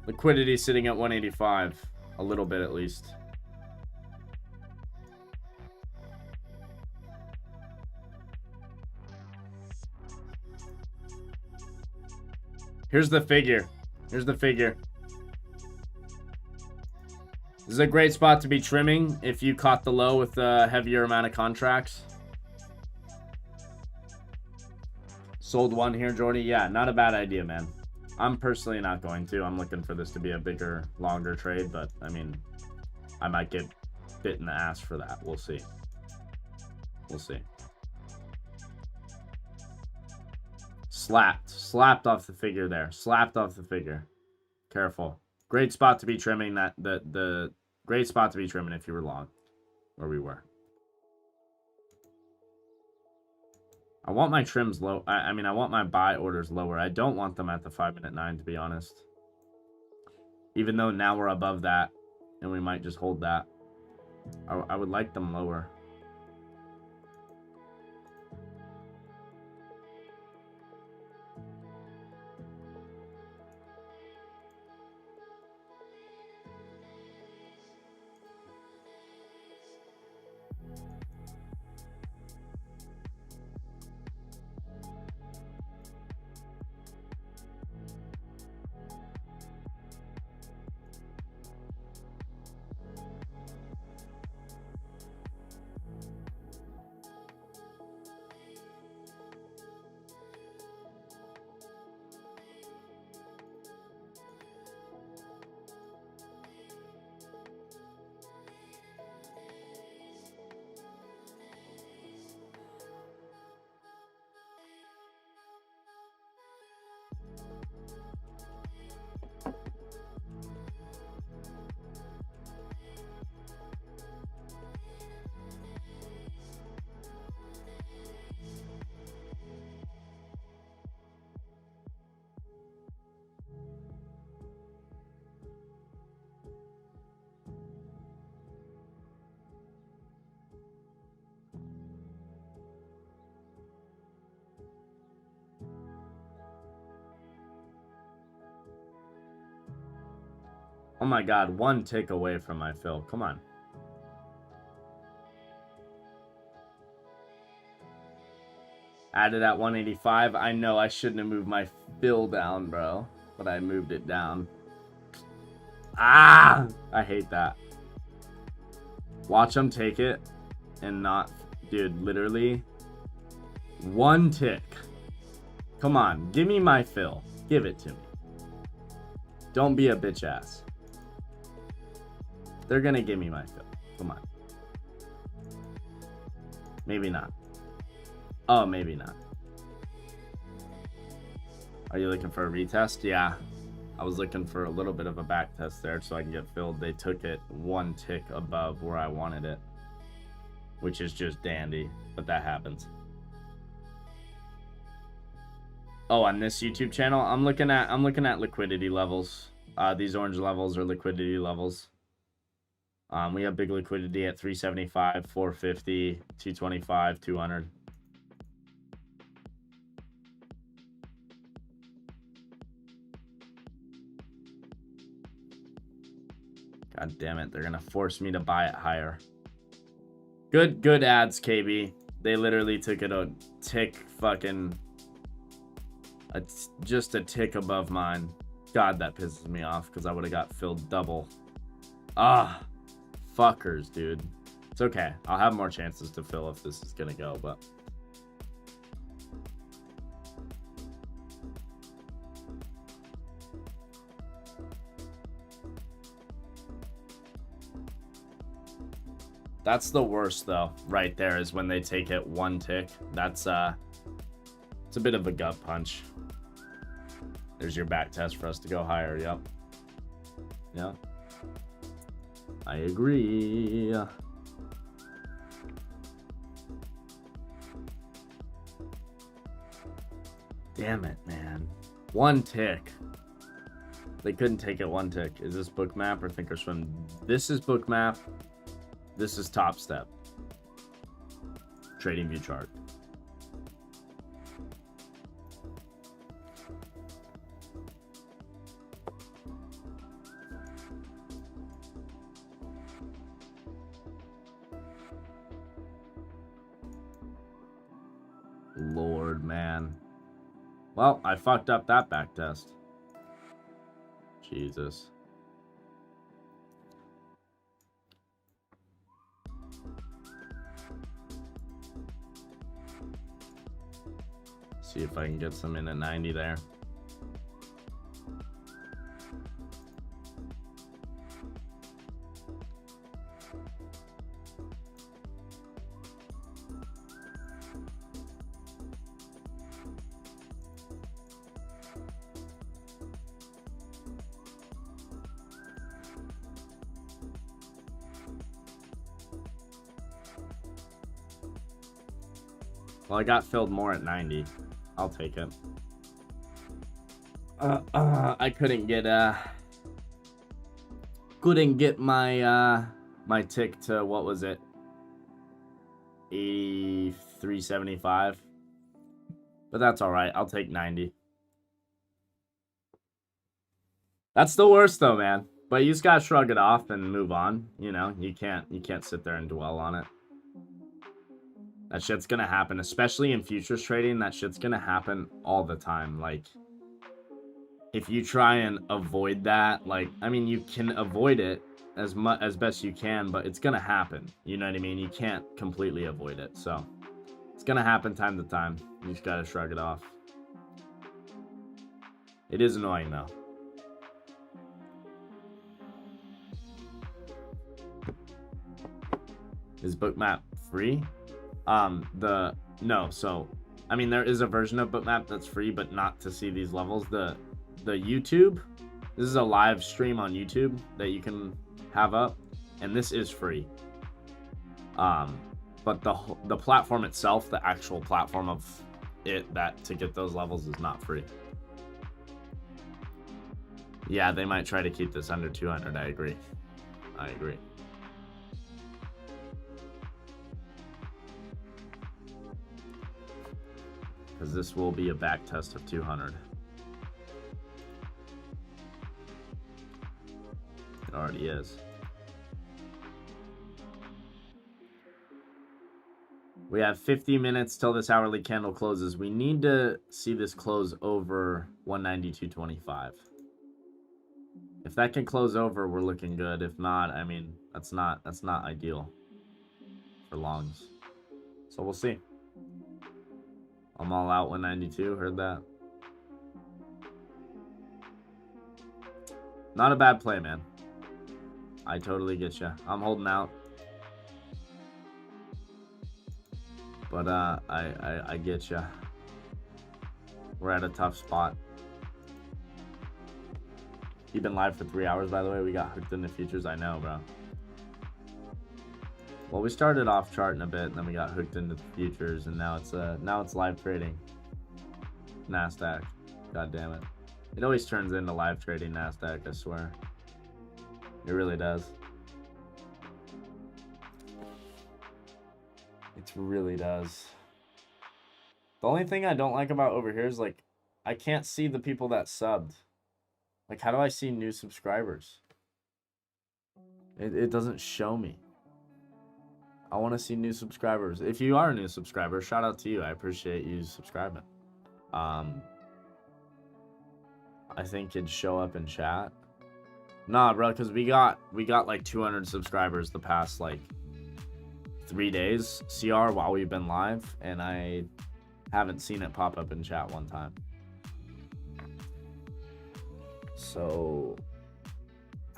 Speaker 1: Liquidity's sitting at 185. A little bit at least. Here's the figure. Here's the figure. This is a great spot to be trimming if you caught the low with a heavier amount of contracts. Sold one here, Jordy. Yeah, not a bad idea, man. I'm personally not going to. I'm looking for this to be a bigger, longer trade, but I mean, I might get bit in the ass for that. We'll see. We'll see. Slapped off the figure there. Slapped off the figure. Careful. Great spot to be trimming that. The great spot to be trimming if you were long, where we were. I want my trims low. I mean, I want my buy orders lower. I don't want them at the 5-minute 9, to be honest. Even though now we're above that, and we might just hold that. I would like them lower. Oh my god, one tick away from my fill. Come on. Added at 185. I know I shouldn't have moved my fill down, bro. But I moved it down. Ah! I hate that. Watch them take it and not... Dude, literally. One tick. Come on. Give me my fill. Give it to me. Don't be a bitch ass. They're gonna give me my fill. Come on. Maybe not. Oh, maybe not. Are you looking for a retest? Yeah. I was looking for a little bit of a back test there so I can get filled. They took it one tick above where I wanted it, which is just dandy, but that happens. Oh, on this YouTube channel, I'm looking at liquidity levels. These orange levels are liquidity levels. We have big liquidity at 375, 450, 225, 200. God damn it. They're going to force me to buy it higher. Good ads, KB. They literally took it a tick fucking... just a tick above mine. God, that pisses me off because I would have got filled double. Ah, fuckers, dude. It's okay. I'll have more chances to fill if this is going to go, but... That's the worst, though, right there, is when they take it one tick. That's, it's a bit of a gut punch. There's your back test for us to go higher, yep. Yep. I agree. Damn it, man. One tick. They couldn't take it one tick. Is this book map or Thinkorswim? This is book map. This is Top Step. Trading view chart. Lord, man. Well, I fucked up that back test. Jesus. See if I can get some in at 90 there. Well, I got filled more at 90. I'll take it. I couldn't get my my tick to, what was it? 83.75. But that's all right. I'll take 90. That's the worst though, man. But you just gotta shrug it off and move on. You know, you can't sit there and dwell on it. That shit's gonna happen, especially in futures trading. That shit's gonna happen all the time. Like, if you try and avoid that, like, I mean, you can avoid it as best you can, but it's gonna happen. You know what I mean? You can't completely avoid it. So, it's gonna happen time to time. You just gotta shrug it off. It is annoying, though. Is Bookmap free? No, so I mean, there is a version of Bookmap that's free, but not to see these levels. The YouTube, this is a live stream on YouTube that you can have up, and this is free. But the platform itself, the actual platform of it, that to get those levels is not free. Yeah, they might try to keep this under 200. I agree. Because this will be a back test of 200. It already is. We have 50 minutes till this hourly candle closes. We need to see this close over 192.25. If that can close over, we're looking good. If not, I mean, that's not ideal for longs. So we'll see. I'm all out 192. Heard that. Not a bad play, man. I totally get you. I'm holding out. But I get you. We're at a tough spot. You've been live for 3 hours, by the way. We got hooked in the futures. I know, bro. Well, we started off charting a bit, and then we got hooked into the futures, and now it's live trading. Nasdaq. God damn it. It always turns into live trading Nasdaq, I swear. It really does. It really does. The only thing I don't like about over here is, like, I can't see the people that subbed. Like, how do I see new subscribers? It doesn't show me. I want to see new subscribers. If you are a new subscriber, shout out to you. I appreciate you subscribing. I think it'd show up in chat. Nah, bro, because we got like 200 subscribers the past like 3 days, CR, while we've been live, and I haven't seen it pop up in chat one time. So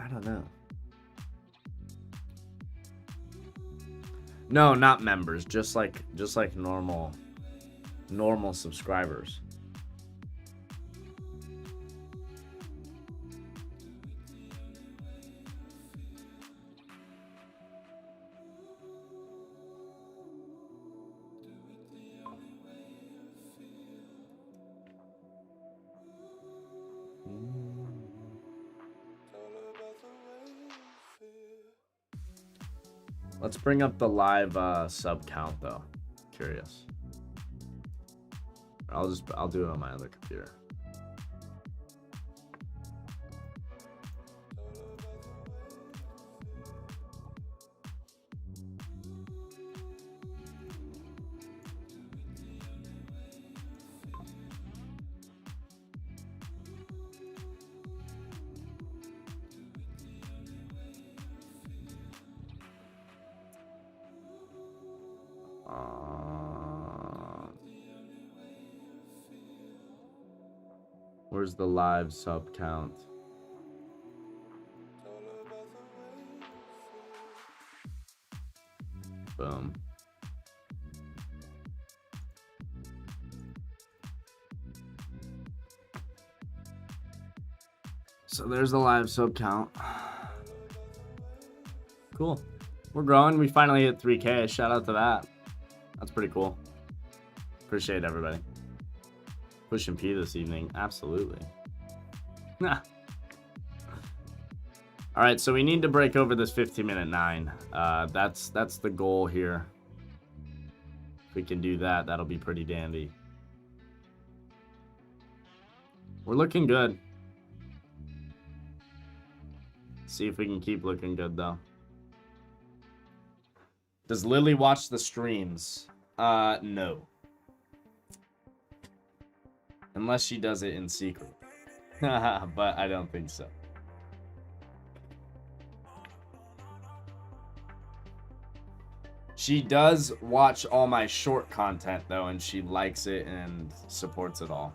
Speaker 1: I don't know. No, not members, just like normal subscribers. Let's bring up the live sub count though. Curious. I'll do it on my other computer. Where's the live sub count? Boom. So there's the live sub count. Cool. We're growing. We finally hit 3K. Shout out to that. That's pretty cool. Appreciate everybody. Pushing P this evening. Absolutely. Nah. All right, so we need to break over this 15-minute 9. That's the goal here. If we can do that, that'll be pretty dandy. We're looking good. See if we can keep looking good, though. Does Lily watch the streams? No. Unless she does it in secret. But I don't think so. She does watch all my short content, though, and she likes it and supports it all,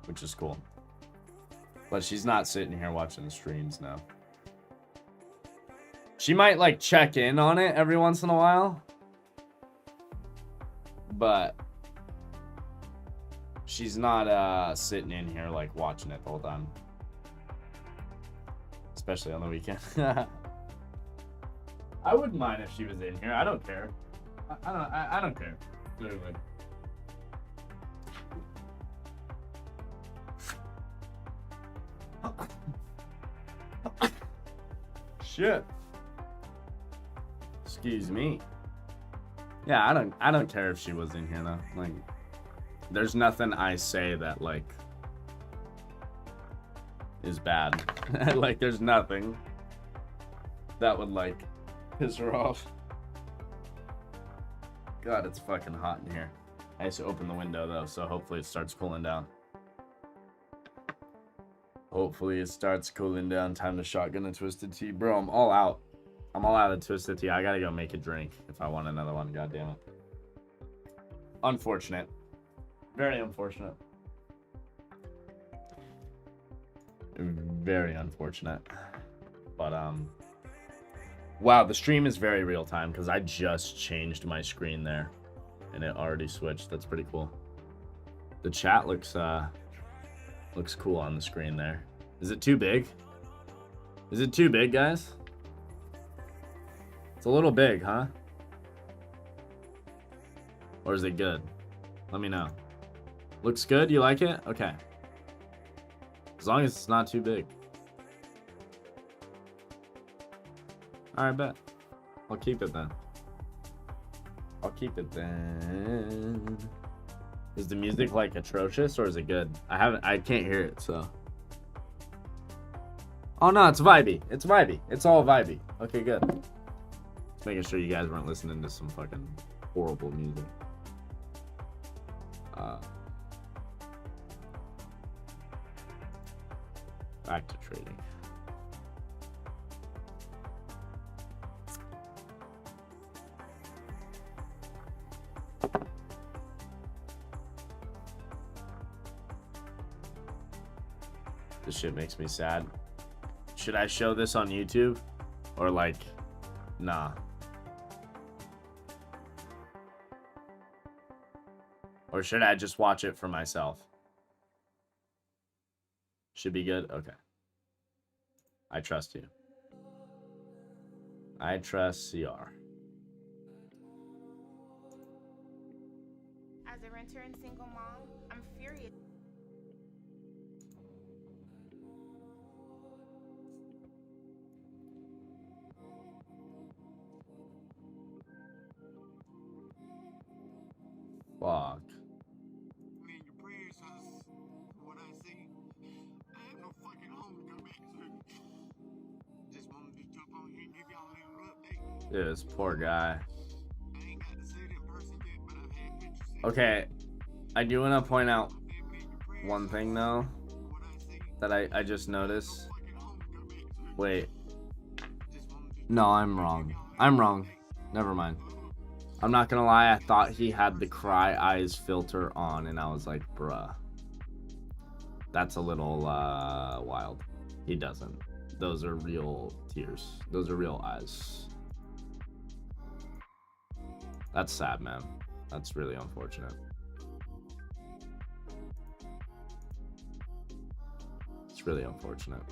Speaker 1: which is cool. But she's not sitting here watching the streams now. She might, like, check in on it every once in a while. But she's not sitting in here, like, watching it the whole time. Especially on the weekend. I wouldn't mind if she was in here. I don't care. I don't care. Literally. Shit. Excuse me. Yeah, I don't care if she was in here though. Like, there's nothing I say that like is bad. Like, there's nothing that would like piss her off. God, it's fucking hot in here. I just opened the window though, so hopefully it starts cooling down. Hopefully it starts cooling down. Time to shotgun a twisted tea. Bro, I'm all out. I'm all out of twisted tea. I gotta go make a drink if I want another one. God damn it. Unfortunate. Very unfortunate. Very unfortunate. But wow, the stream is very real time because I just changed my screen there and it already switched. That's pretty cool. The chat looks cool on the screen there. Is it too big? Is it too big, guys? It's a little big, huh? Or is it good? Let me know. Looks good? You like it? Okay. As long as it's not too big. Alright, bet. I'll keep it then. I'll keep it then. Is the music like atrocious or is it good? I can't hear it, so Oh no, it's vibey. It's vibey. It's all vibey. Okay, good. Just making sure you guys weren't listening to some fucking horrible music. Back to trading. This shit makes me sad. Should I show this on YouTube? Or like, nah. Or should I just watch it for myself? Should be good? Okay. I trust you. I trust CR.
Speaker 4: As a renter and single mom, I'm furious.
Speaker 1: Fuck.
Speaker 5: Man, your prayers is what I see. I have no fucking home to go back to. Just wanted to jump on here and give y'all a little update.
Speaker 1: Dude, this poor guy.
Speaker 5: I ain't got to see it in person yet, but I've had pictures.
Speaker 1: Okay, I do want to point out one thing though that I just noticed. Wait. No, I'm wrong. I'm wrong. Never mind. I'm not gonna lie, I thought he had the cry eyes filter on and I was like, bruh. That's a little wild. He doesn't. Those are real tears. Those are real eyes. That's sad, man. That's really unfortunate. It's really unfortunate.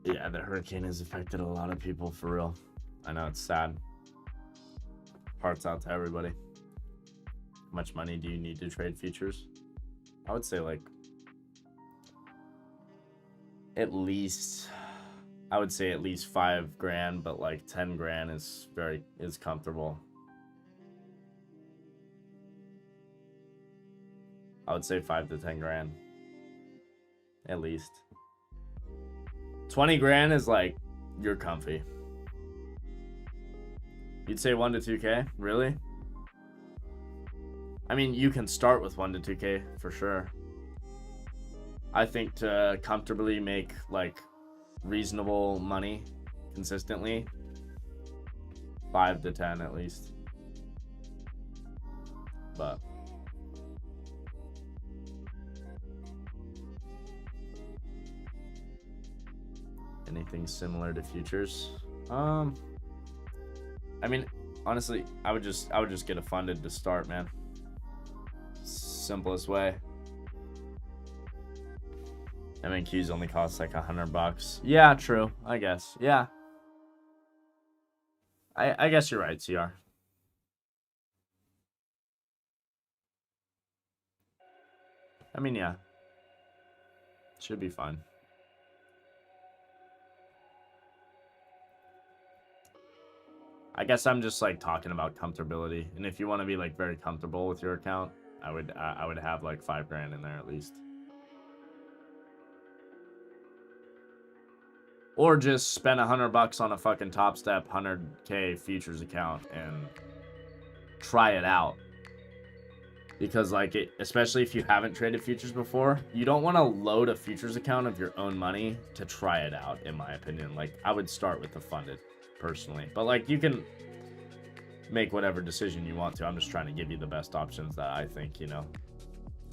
Speaker 1: Yeah, the hurricane has affected a lot of people for real. I know it's sad. Hearts out to everybody. How much money do you need to trade futures? I would say like at least, I would say at least 5 grand, but like 10 grand is comfortable. I would say 5 to 10 grand. At least. 20 grand is like, you're comfy. You'd say 1 to 2K? Really? I mean, you can start with 1 to 2K for sure. I think to comfortably make like reasonable money consistently, 5 to 10 at least. But anything similar to futures? I mean, honestly, I would just get it funded to start, man. Simplest way. MNQs only cost like $100. Yeah, true. I guess. Yeah. I guess you're right, CR. I mean, yeah. Should be fine. I guess I'm just like talking about comfortability, and if you want to be like very comfortable with your account, I would have like 5 grand in there at least, or just spend $100 on a fucking Top Step 100K futures account and try it out. Because like especially if you haven't traded futures before, you don't want to load a futures account of your own money to try it out. In my opinion, like I would start with the funded. Personally, but like you can make whatever decision you want to. I'm just trying to give you the best options that I think, you know,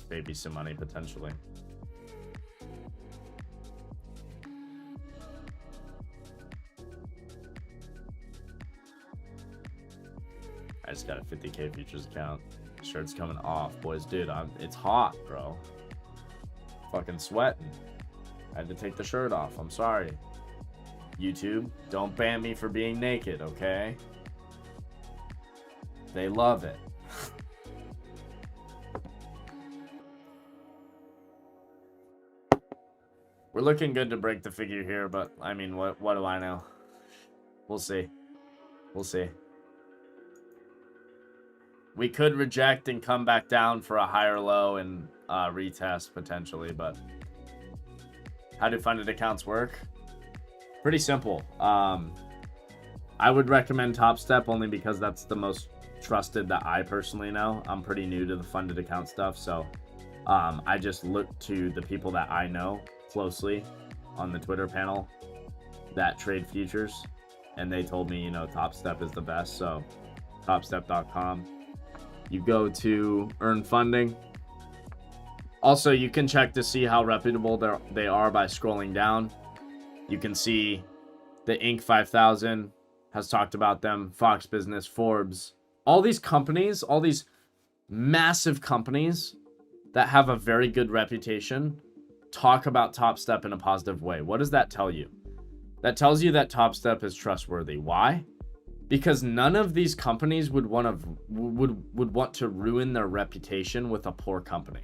Speaker 1: save you some money potentially. I just got a 50K futures account. Shirt's coming off, boys. Dude, it's hot, bro. Fucking sweating. I had to take the shirt off. I'm sorry. YouTube, don't ban me for being naked, okay? They love it. We're looking good to break the figure here, but I mean, what do I know? We'll see. We'll see. We could reject and come back down for a higher low and retest potentially, but how do funded accounts work? Pretty simple. I would recommend Top Step only because that's the most trusted that I personally know. I'm pretty new to the funded account stuff, so I just look to the people that I know closely on the Twitter panel that trade futures, and they told me, you know, Top Step is the best. So topstep.com. You go to earn funding. Also, you can check to see how reputable they are by scrolling down. You can see the Inc. 5000 has talked about them, Fox Business, Forbes, all these companies, all these massive companies that have a very good reputation talk about Top Step in a positive way. What does that tell you? That tells you that Top Step is trustworthy. Why? Because none of these companies would want to ruin their reputation with a poor company.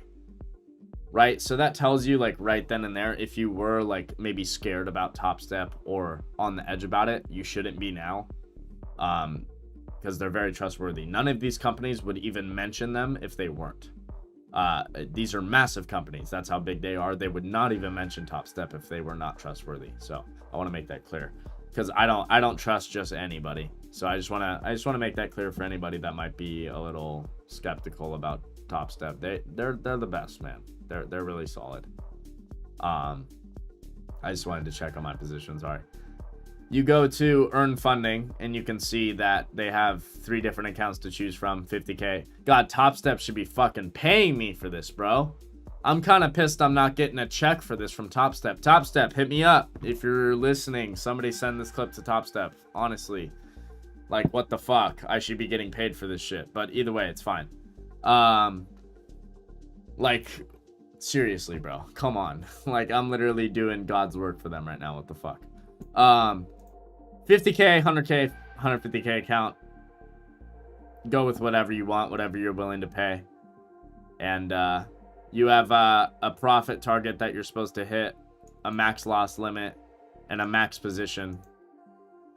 Speaker 1: Right? So that tells you, like, right then and there, if you were like maybe scared about Top Step or on the edge about it, you shouldn't be now. Because they're very trustworthy. None of these companies would even mention them if they weren't. These are massive companies. That's how big they are. They would not even mention Top Step if they were not trustworthy. So I want to make that clear, because I don't trust just anybody. So I just want to make that clear for anybody that might be a little skeptical about Top Step. They're the best, man. They're really solid. I just wanted to check on my positions. All right. You go to earn funding and you can see that they have 3 different accounts to choose from. 50K. God, Top Step should be fucking paying me for this, bro. I'm kind of pissed I'm not getting a check for this from Top Step. Top Step, hit me up. If you're listening, somebody send this clip to Top Step. Honestly. Like, what the fuck? I should be getting paid for this shit. But either way, it's fine. Like, seriously, bro. Come on. Like, I'm literally doing God's work for them right now. What the fuck? 50K, 100K, 150K account. Go with whatever you want, whatever you're willing to pay. And you have a profit target that you're supposed to hit, a max loss limit, and a max position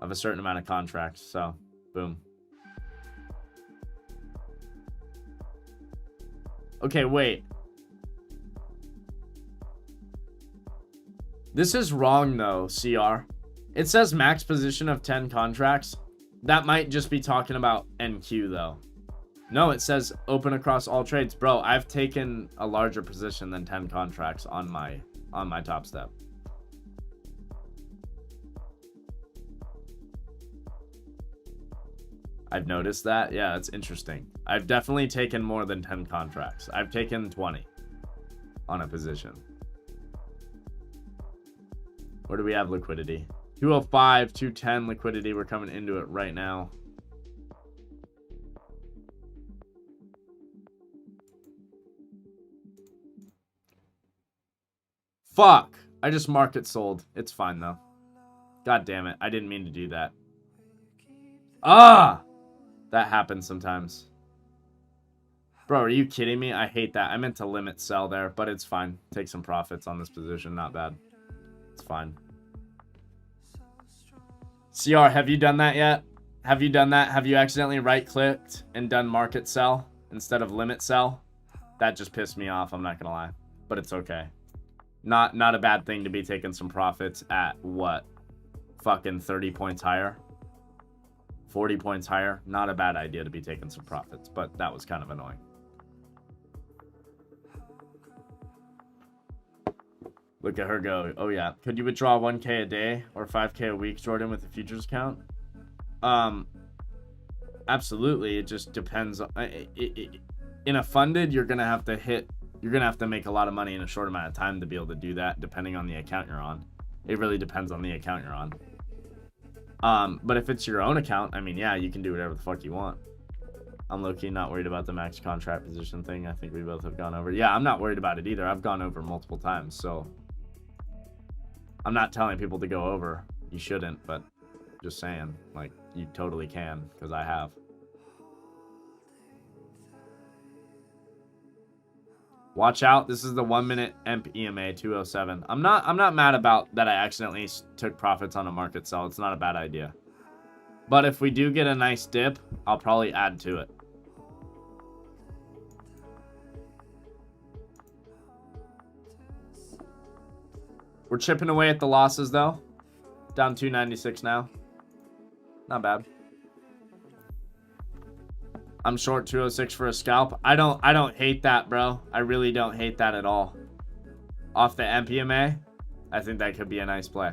Speaker 1: of a certain amount of contracts. So, boom. Okay, wait. This is wrong, though, CR. It says max position of 10 contracts. That might just be talking about NQ, though. No, it says open across all trades. Bro, I've taken a larger position than 10 contracts on my Top Step. I've noticed that. Yeah, it's interesting. I've definitely taken more than 10 contracts. I've taken 20 on a position. Where do we have liquidity? 205, 210 liquidity. We're coming into it right now. Fuck. I just market sold. It's fine, though. God damn it. I didn't mean to do that. Ah! That happens sometimes. Bro, are you kidding me? I hate that. I meant to limit sell there, but it's fine. Take some profits on this position. Not bad. It's fine. CR, have you done that yet? Have you done that? Have you accidentally right-clicked and done market sell instead of limit sell? That just pissed me off, I'm not gonna lie. But it's okay. Not a bad thing to be taking some profits at what? Fucking 30 points higher? 40 points higher? Not a bad idea to be taking some profits, but that was kind of annoying. Look at her go. Oh, yeah. Could you withdraw 1K a day or 5K a week, Jordan, with a futures account? Absolutely. It just depends. In a funded, you're going to have to make a lot of money in a short amount of time to be able to do that, depending on the account you're on. It really depends on the account you're on. But if it's your own account, I mean, yeah, you can do whatever the fuck you want. I'm low-key not worried about the max contract position thing. I think we both have gone over. Yeah, I'm not worried about it either. I've gone over multiple times, so I'm not telling people to go over. You shouldn't, but just saying, like, you totally can, because I have. Watch out. This is the 1 minute EMP EMA 207. I'm not mad about that I accidentally took profits on a market sell. It's not a bad idea. But if we do get a nice dip, I'll probably add to it. We're chipping away at the losses, though. Down 296 now. Not bad. I'm short 206 for a scalp. I don't hate that, bro. I really don't hate that at all. Off the MPMA, I think that could be a nice play.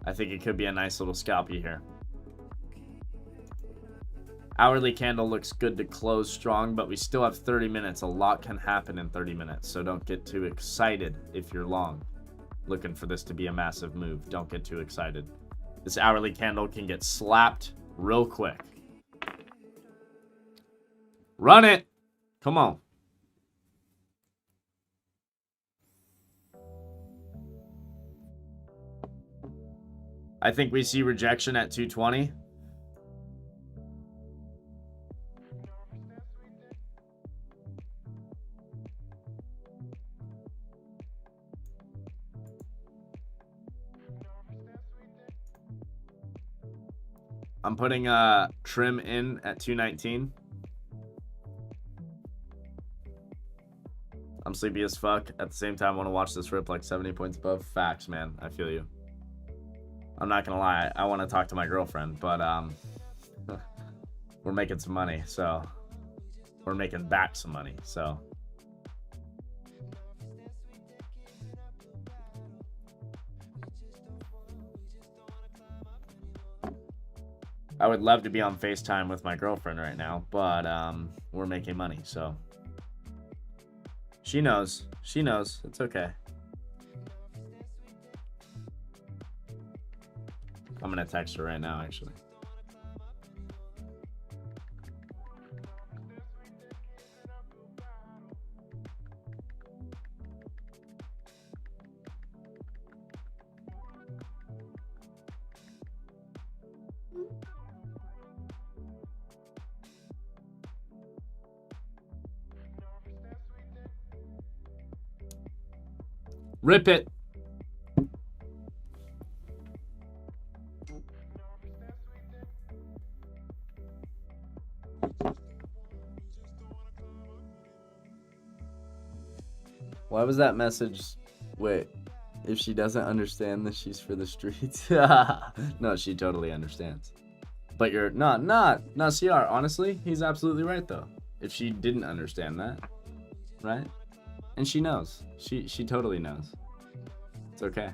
Speaker 1: I think it could be a nice little scalpy here. Hourly candle looks good to close strong, but we still have 30 minutes. A lot can happen in 30 minutes, so don't get too excited if you're long. Looking for this to be a massive move. Don't get too excited. This hourly candle can get slapped real quick. Run it! Come on. I think we see rejection at 220. I'm putting a trim in at 219. I'm sleepy as fuck. At the same time, I want to watch this rip like 70 points above. Facts, man. I feel you. I'm not gonna lie. I want to talk to my girlfriend, but we're making some money, so we're making back some money, so. I would love to be on FaceTime with my girlfriend right now, but we're making money, so. She knows. She knows. It's okay. I'm gonna text her right now, actually. Rip it. Why was that message? Wait, if she doesn't understand that she's for the streets. No, she totally understands. But you're not CR. Honestly, he's absolutely right though. If she didn't understand that, right? And she knows. She totally knows. It's okay.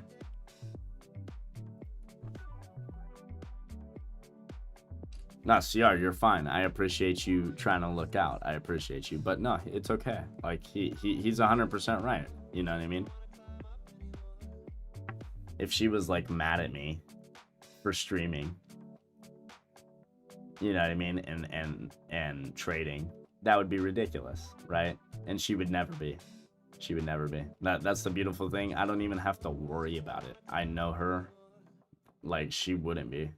Speaker 1: No, CR, you're fine. I appreciate you trying to look out. I appreciate you. But no, it's okay. Like, he's 100% right. You know what I mean? If she was, like, mad at me for streaming, you know what I mean, and trading, that would be ridiculous, right? And she would never be. She would never be. That's the beautiful thing. I don't even have to worry about it. I know her. Like, she wouldn't be.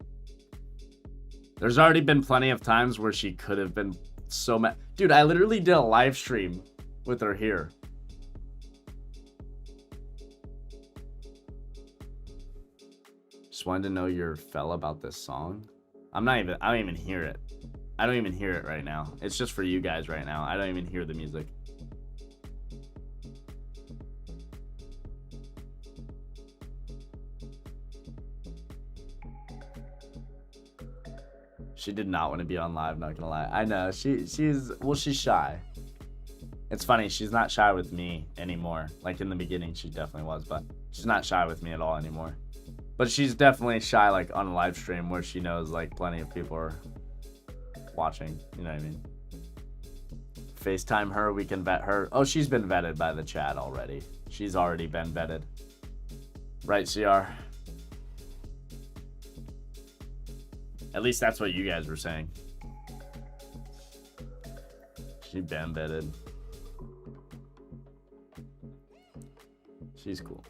Speaker 1: There's already been plenty of times where she could have been so mad. Dude, I literally did a live stream with her here. Just wanted to know your fell about this song. I don't even hear it. I don't even hear it right now. It's just for you guys right now. I don't even hear the music. She did not want to be on live, not gonna lie. I know, she's shy. It's funny, she's not shy with me anymore. Like in the beginning, she definitely was, but she's not shy with me at all anymore. But she's definitely shy like on a live stream where she knows like plenty of people are watching, you know what I mean? FaceTime her, we can vet her. Oh, she's been vetted by the chat already. She's already been vetted. Right, CR? At least that's what you guys were saying. She been vetted. She's cool.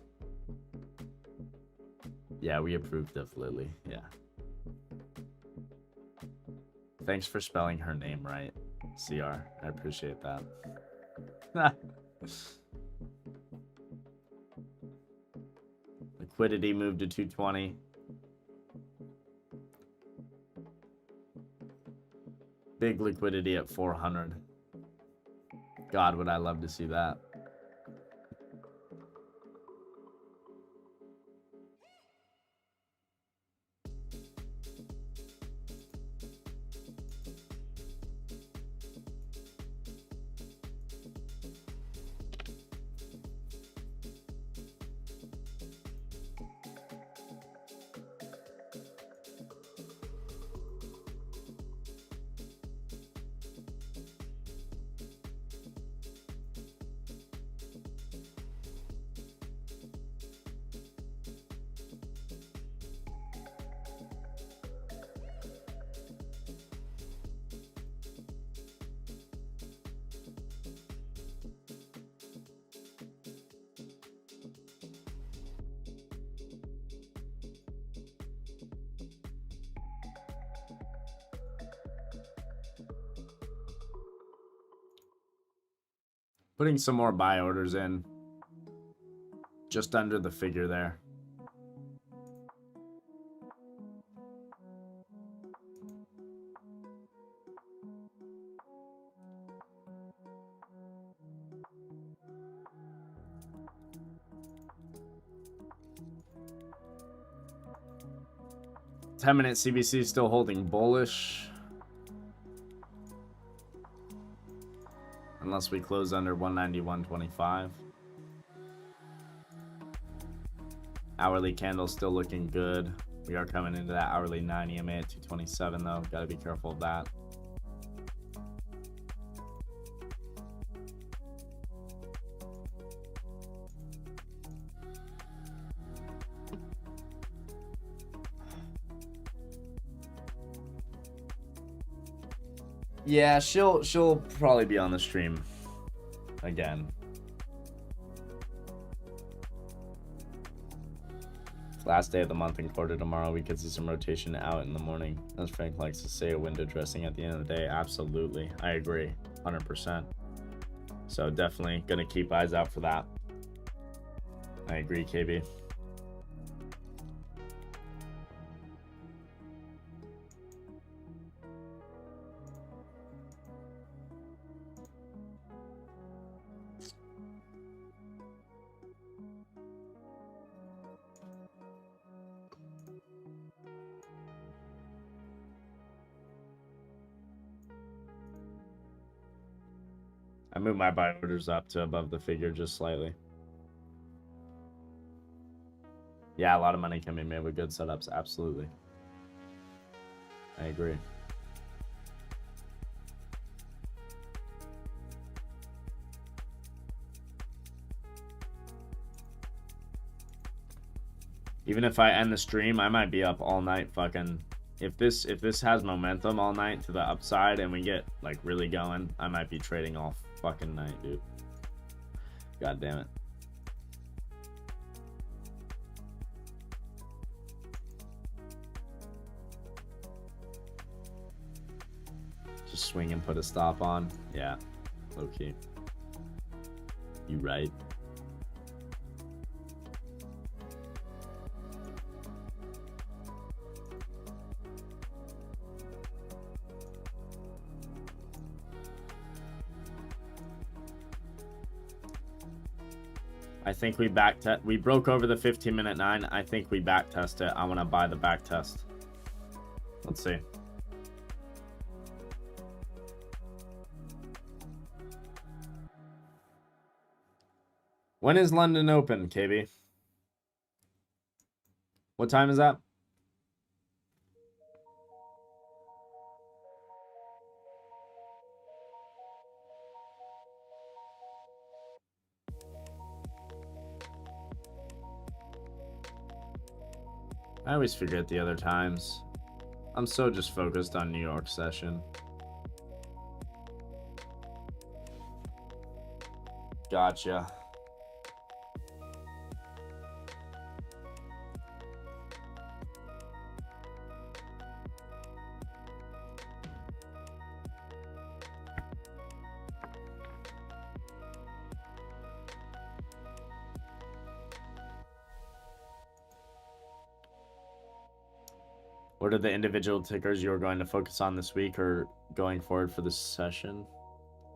Speaker 1: Yeah, we approved of Lily. Yeah. Thanks for spelling her name right, CR. I appreciate that. Liquidity moved to 220. Big liquidity at 400. God, would I love to see that. Putting some more buy orders in. Just under the figure there. Ten-minute CBC still holding bullish. Unless we close under 191.25. Hourly candle still looking good. We are coming into that hourly 9 EMA at 227 though. Got to be careful of that. Yeah, she'll probably be on the stream again. Last day of the month and quarter tomorrow. We could see some rotation out in the morning. As Frank likes to say, a window dressing at the end of the day. Absolutely. I agree. 100%. So definitely going to keep eyes out for that. I agree, KB. I moved my buy orders up to above the figure just slightly. Yeah, a lot of money can be made with good setups. Absolutely. I agree. Even if I end the stream, I might be up all night fucking. If this has momentum all night to the upside and we get like really going, I might be trading all fucking night, dude. God damn it. Just swing and put a stop on. Yeah. Low key. You right. I think we we broke over the 15-minute 9. I think we back test it. I want to buy the back test. Let's see. When is London open, KB? What time is that? I always forget the other times. I'm so just focused on New York session. Gotcha. What are the individual tickers you're going to focus on this week or going forward for this session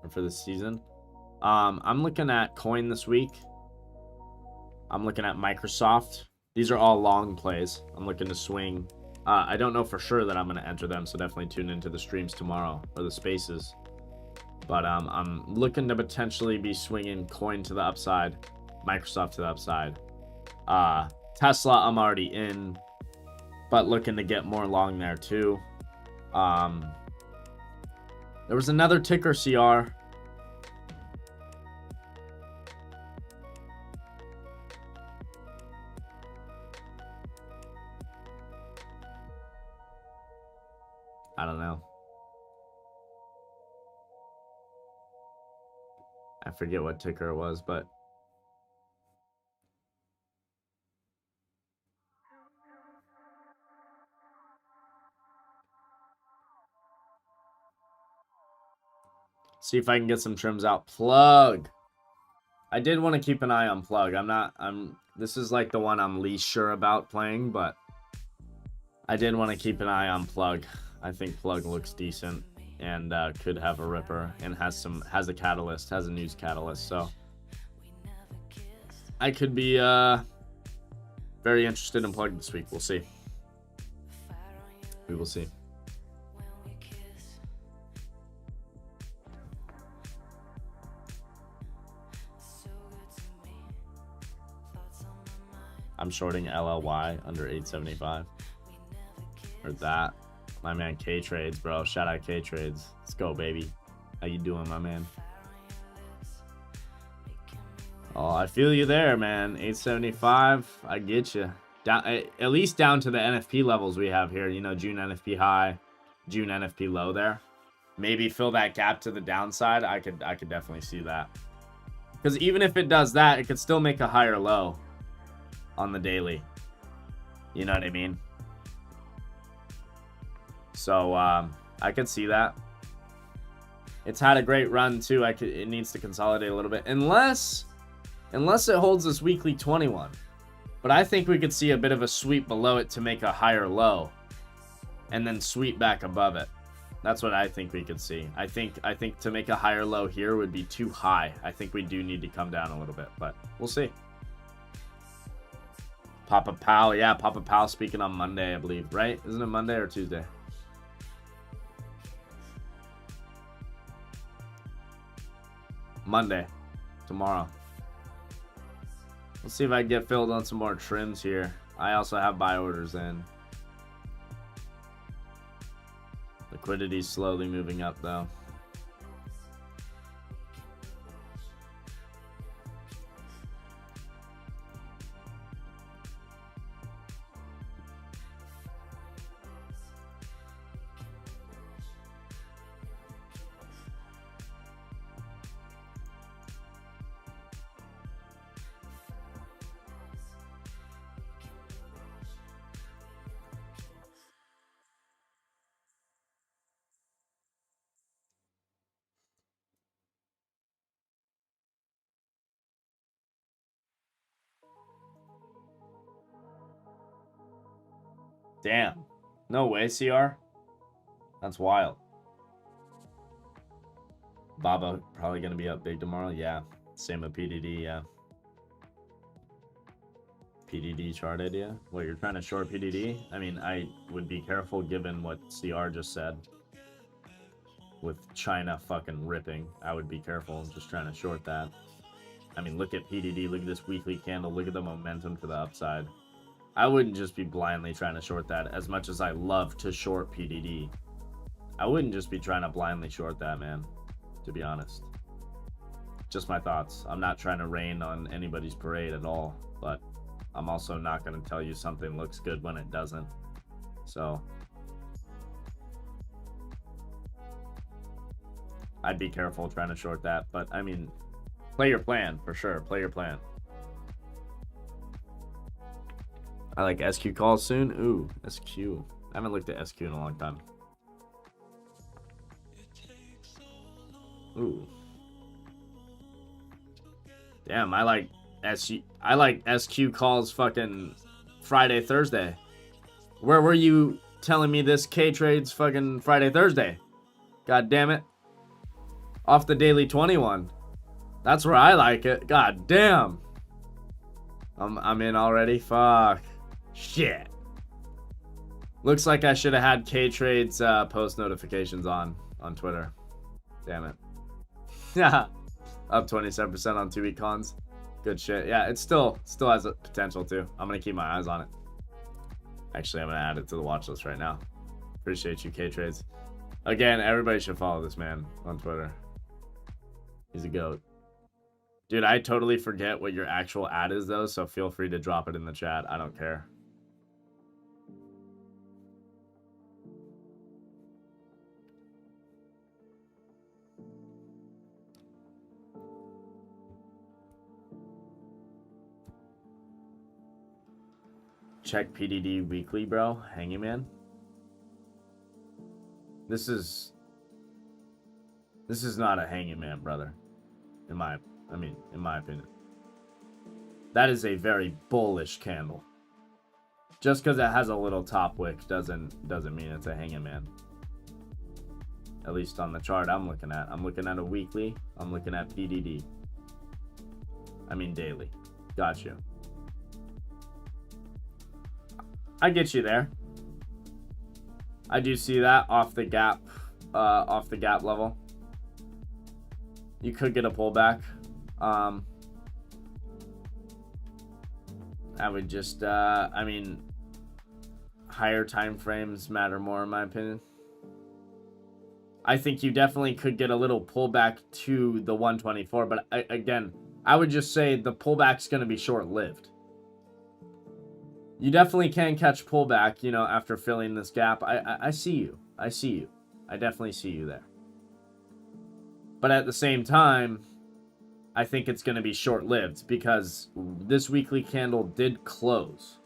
Speaker 1: or for this season? I'm looking at Coin this week. I'm looking at Microsoft. These are all long plays. I'm looking to swing. I don't know for sure that I'm going to enter them, so definitely tune into the streams tomorrow or the spaces. But I'm looking to potentially be swinging Coin to the upside, Microsoft to the upside. Tesla, I'm already in, but looking to get more long there too. There was another ticker CR. I don't know. I forget what ticker it was, but see if I can get some trims out. Plug. I did want to keep an eye on Plug. This is like the one I'm least sure about playing, but I did want to keep an eye on Plug. I think Plug looks decent and could have a ripper and has a catalyst, has a news catalyst. So I could be very interested in Plug this week. We'll see. We will see. I'm shorting LLY under 875. Or that. My man K Trades, bro. Shout out K Trades. Let's go, baby. How you doing, my man? Oh, I feel you there, man. 875. I get you. Down, at least down to the NFP levels we have here. You know, June NFP high, June NFP low there. Maybe fill that gap to the downside. I could definitely see that. Because even if it does that, it could still make a higher low on the daily. You know what I mean? So I could see that. It's had a great run too. It needs to consolidate a little bit, unless it holds this weekly 21. But I think we could see a bit of a sweep below it to make a higher low, and then sweep back above it. That's what I think we could see. I think to make a higher low here would be too high. I think we do need to come down a little bit, but we'll see. Papa Pal, yeah, Papa Pal speaking on Monday, I believe, right? Isn't it Monday or Tuesday? Monday, tomorrow. Let's see if I can get filled on some more trims here. I also have buy orders in. Liquidity's slowly moving up though. Damn. No way, CR. That's wild. Baba probably going to be up big tomorrow. Yeah. Same with PDD, yeah. PDD chart idea? What, you're trying to short PDD? I mean, I would be careful given what CR just said. With China fucking ripping. I would be careful just trying to short that. I mean, look at PDD. Look at this weekly candle. Look at the momentum to the upside. I wouldn't just be blindly trying to short that, as much as I love to short PDD. I wouldn't just be trying to blindly short that, man, to be honest. Just my thoughts. I'm not trying to rain on anybody's parade at all, but I'm also not going to tell you something looks good when it doesn't. So I'd be careful trying to short that, but I mean, play your plan for sure. Play your plan. I like SQ calls soon. Ooh, SQ. I haven't looked at SQ in a long time. Ooh. Damn, I like SQ calls fucking Friday, Thursday. Where were you telling me this K trades fucking Friday, Thursday? God damn it. Off the daily 21. That's where I like it. God damn. I'm in already. Fuck. Shit. Looks like I should have had K-Trade's post notifications on Twitter. Damn it. Yeah. Up 27% on 2-week cons. Good shit. Yeah, it still has a potential too. I'm going to keep my eyes on it. Actually, I'm going to add it to the watch list right now. Appreciate you, K-Trades. Again, everybody should follow this man on Twitter. He's a goat. Dude, I totally forget what your actual ad is though, so feel free to drop it in the chat. I don't care. Check PDD weekly, bro. Hanging man. This is not a hanging man, brother. In my I mean, in my opinion. That is a very bullish candle. Just because it has a little top wick doesn't mean it's a hanging man. At least on the chart I'm looking at. I'm looking at a weekly. I'm looking at PDD. I mean daily. Got you. I get you there. I do see that off the gap level. You could get a pullback. I would just I mean, higher time frames matter more in my opinion. I think you definitely could get a little pullback to the 124, but again, I would just say the pullback's going to be short-lived. You definitely can catch pullback, you know, after filling this gap. I see you. I see you. I definitely see you there. But at the same time, I think it's going to be short-lived because this weekly candle did close.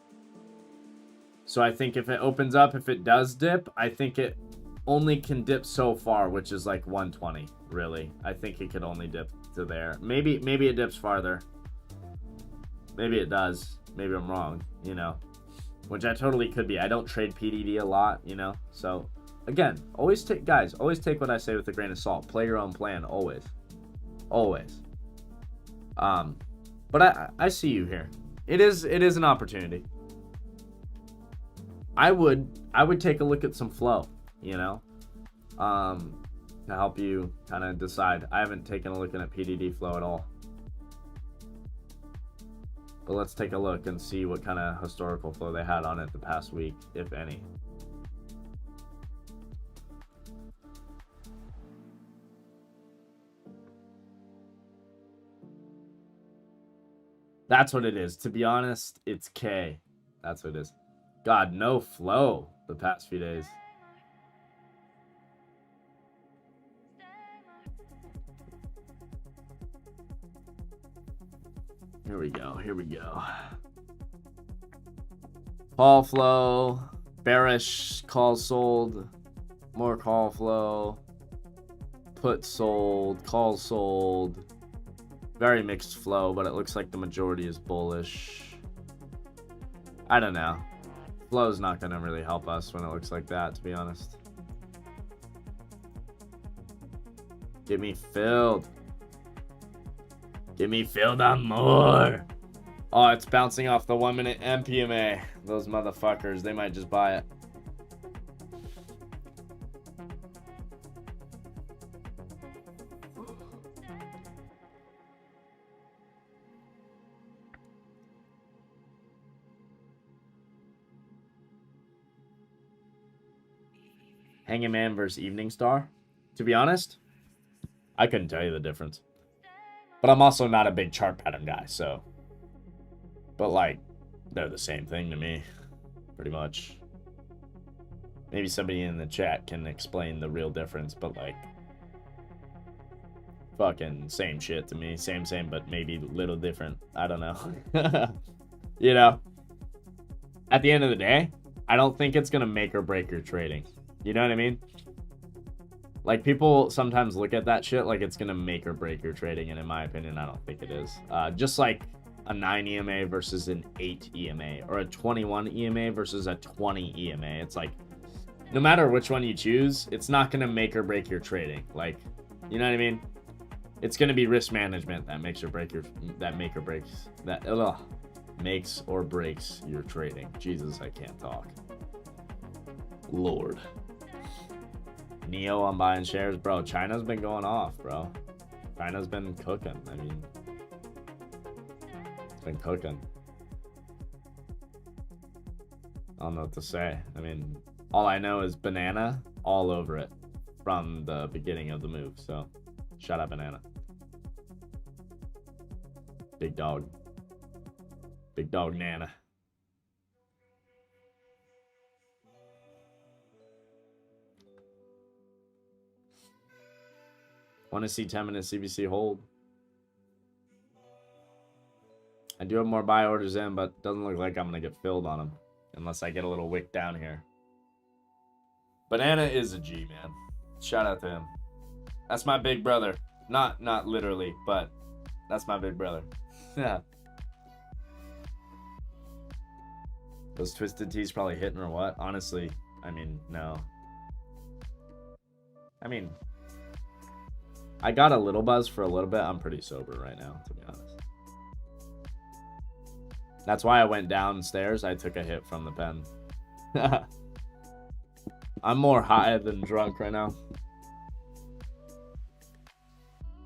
Speaker 1: So I think if it opens up, if it does dip, I think it only can dip so far, which is like 120, really. I think it could only dip to there. Maybe it dips farther. Maybe it does. Maybe I'm wrong, you know. Which I totally could be. I don't trade PDD a lot, you know. So, again, always take what I say with a grain of salt. Play your own plan, always. Always. But I see you here. It is an opportunity. I would take a look at some flow, you know, to help you kind of decide. I haven't taken a look at PDD flow at all. But let's take a look and see what kind of historical flow they had on it the past week, if any. That's what it is. To be honest, it's K. That's what it is. God, no flow the past few days. Here we go. Here we go. Call flow. Bearish call sold. More call flow. Put sold. Call sold. Very mixed flow, but it looks like the majority is bullish. I don't know. Flow's not going to really help us when it looks like that, to be honest. Get me filled. Get me filled on more. Oh, it's bouncing off the 1 minute MPMA. Those motherfuckers, they might just buy it. Hanging Man versus Evening Star. To be honest, I couldn't tell you the difference. But I'm also not a big chart pattern guy, so. But like, they're the same thing to me, pretty much. Maybe somebody in the chat can explain the real difference, but like, fucking same shit to me. Same, but maybe a little different. I don't know. You know, at the end of the day, I don't think it's gonna make or break your trading. You know what I mean? Like, people sometimes look at that shit like it's gonna make or break your trading, and in my opinion, I don't think it is. Just like a 9 EMA versus an 8 EMA, or a 21 EMA versus a 20 EMA. It's like, no matter which one you choose, it's not gonna make or break your trading. Like, you know what I mean? It's gonna be risk management that makes or breaks your trading. Jesus, I can't talk. Lord. Neo, I'm buying shares, bro. China's been going off, bro. China's been cooking. I mean, it's been cooking. I don't know what to say. I mean, all I know is banana all over it from the beginning of the move. So, shout out banana. Big dog. Big dog Nana. Want to see 10-minute CBC hold. I do have more buy orders in, but doesn't look like I'm going to get filled on them. Unless I get a little wick down here. Banana is a G, man. Shout out to him. That's my big brother. Not literally, but That's my big brother. Yeah. Those twisted teas probably hitting or what? Honestly, I mean, no. I mean, I got a little buzz for a little bit. I'm pretty sober right now, to be honest. That's why I went downstairs. I took a hit from the pen. I'm more high than drunk right now.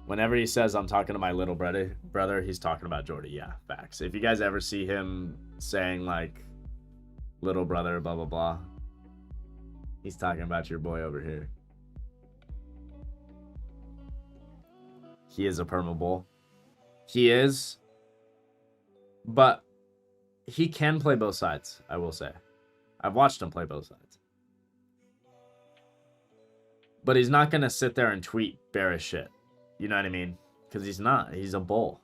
Speaker 1: Whenever he says I'm talking to my little brother, he's talking about Jordy. Yeah, facts. If you guys ever see him saying like little brother, blah, blah, blah, he's talking about your boy over here. He is a perma bull. He is. But he can play both sides, I will say. I've watched him play both sides. But he's not going to sit there and tweet bearish shit. You know what I mean? Because he's not. He's a bull.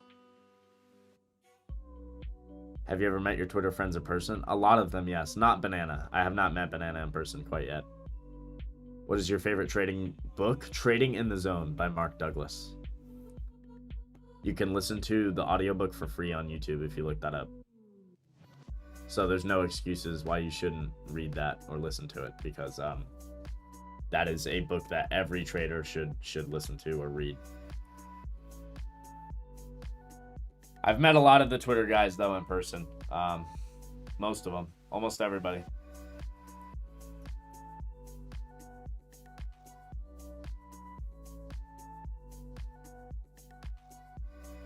Speaker 1: Have you ever met your Twitter friends in person? A lot of them, yes. Not Banana. I have not met Banana in person quite yet. What is your favorite trading book? Trading in the Zone by Mark Douglas. You can listen to the audiobook for free on YouTube if you look that up. So there's no excuses why you shouldn't read that or listen to it, because that is a book that every trader should listen to or read. I've met a lot of the Twitter guys though in person. Most of them, almost everybody.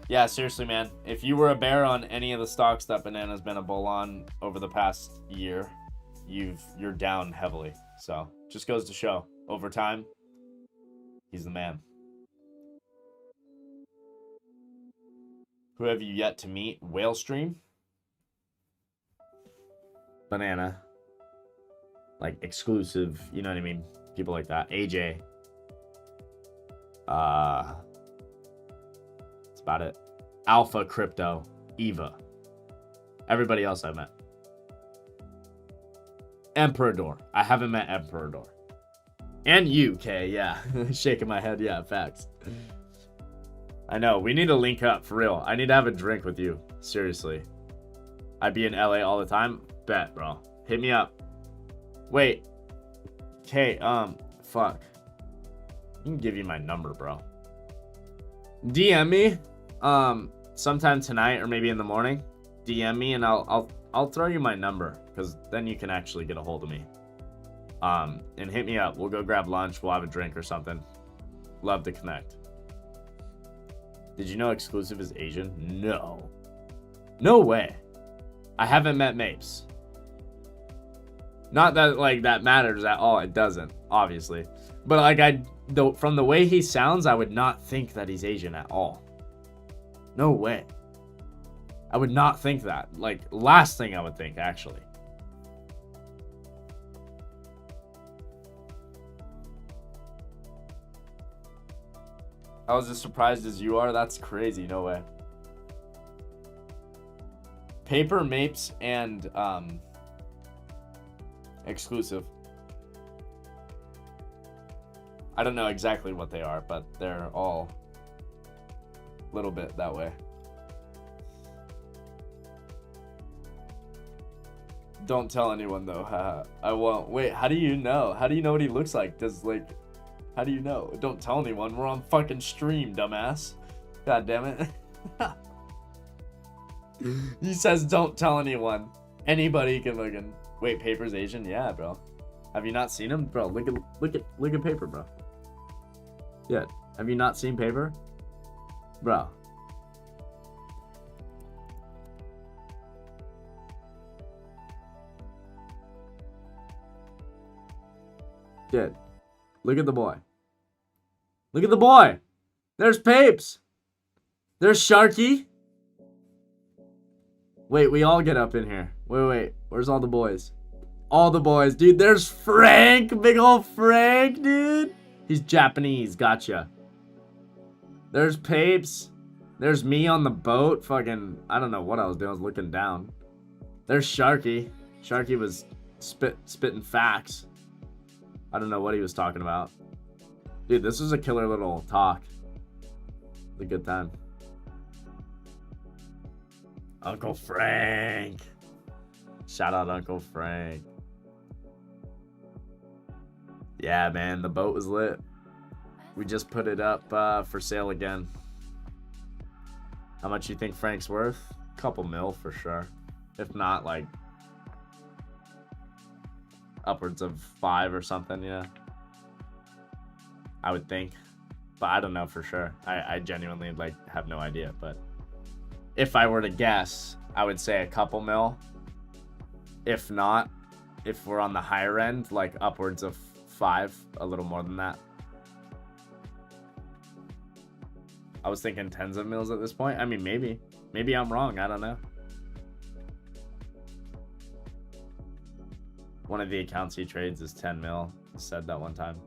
Speaker 1: Yeah, seriously, man. If you were a bear on any of the stocks that Banana's been a bull on over the past year, you're down heavily. So just goes to show, over time, he's the man. Who have you yet to meet? Whale Stream? Banana. Like exclusive, you know what I mean? People like that. AJ. That's about it. Alpha Crypto. Eva. Everybody else I met. Emperador. I haven't met Emperador. And UK, yeah. Shaking my head, yeah, facts. I know, we need to link up, for real. I need to have a drink with you, seriously. I'd be in LA all the time. Bet, bro. Hit me up. Wait. Okay, fuck. I can give you my number, bro. DM me, sometime tonight or maybe in the morning. DM me and I'll throw you my number, because then you can actually get a hold of me. And hit me up. We'll go grab lunch. We'll have a drink or something. Love to connect. Did you know Exclusive is Asian? No. No way. I haven't met Mapes. Not that like that matters at all. It doesn't, obviously. But like from the way he sounds, I would not think that he's Asian at all. No way. I would not think that. Like, last thing I would think, actually. I was as surprised as you are. That's crazy. No way. Paper, Mapes, and Exclusive. I don't know exactly what they are, but they're all a little bit that way. Don't tell anyone though. I won't. Wait, how do you know? How do you know what he looks like? How do you know? Don't tell anyone. We're on fucking stream, dumbass. God damn it. He says don't tell anyone. Anybody can fucking... Wait, Paper's Asian? Yeah, bro. Have you not seen him? Bro, look at Paper, bro. Yeah. Have you not seen Paper? Bro. Dude. Look at the boy. Look at the boy. There's Papes. There's Sharky. Wait, we all get up in here. Wait. Where's all the boys? All the boys. Dude, there's Frank. Big ol' Frank, dude. He's Japanese. Gotcha. There's Papes. There's me on the boat. Fucking, I don't know what I was doing. I was looking down. There's Sharky. Sharky was spitting facts. I don't know what he was talking about. Dude, this was a killer little talk. It was a good time. Uncle Frank. Shout out Uncle Frank. Yeah, man, the boat was lit. We just put it up for sale again. How much you think Frank's worth? Couple mil for sure. If not, like upwards of 5 or something, yeah. I would think. But I don't know for sure. I genuinely like have no idea. But if I were to guess, I would say a couple mil. If not, if we're on the higher end, like upwards of 5, a little more than that. I was thinking tens of mils at this point. I mean, maybe. Maybe I'm wrong. I don't know. One of the accounts he trades is 10 mil. He said that one time.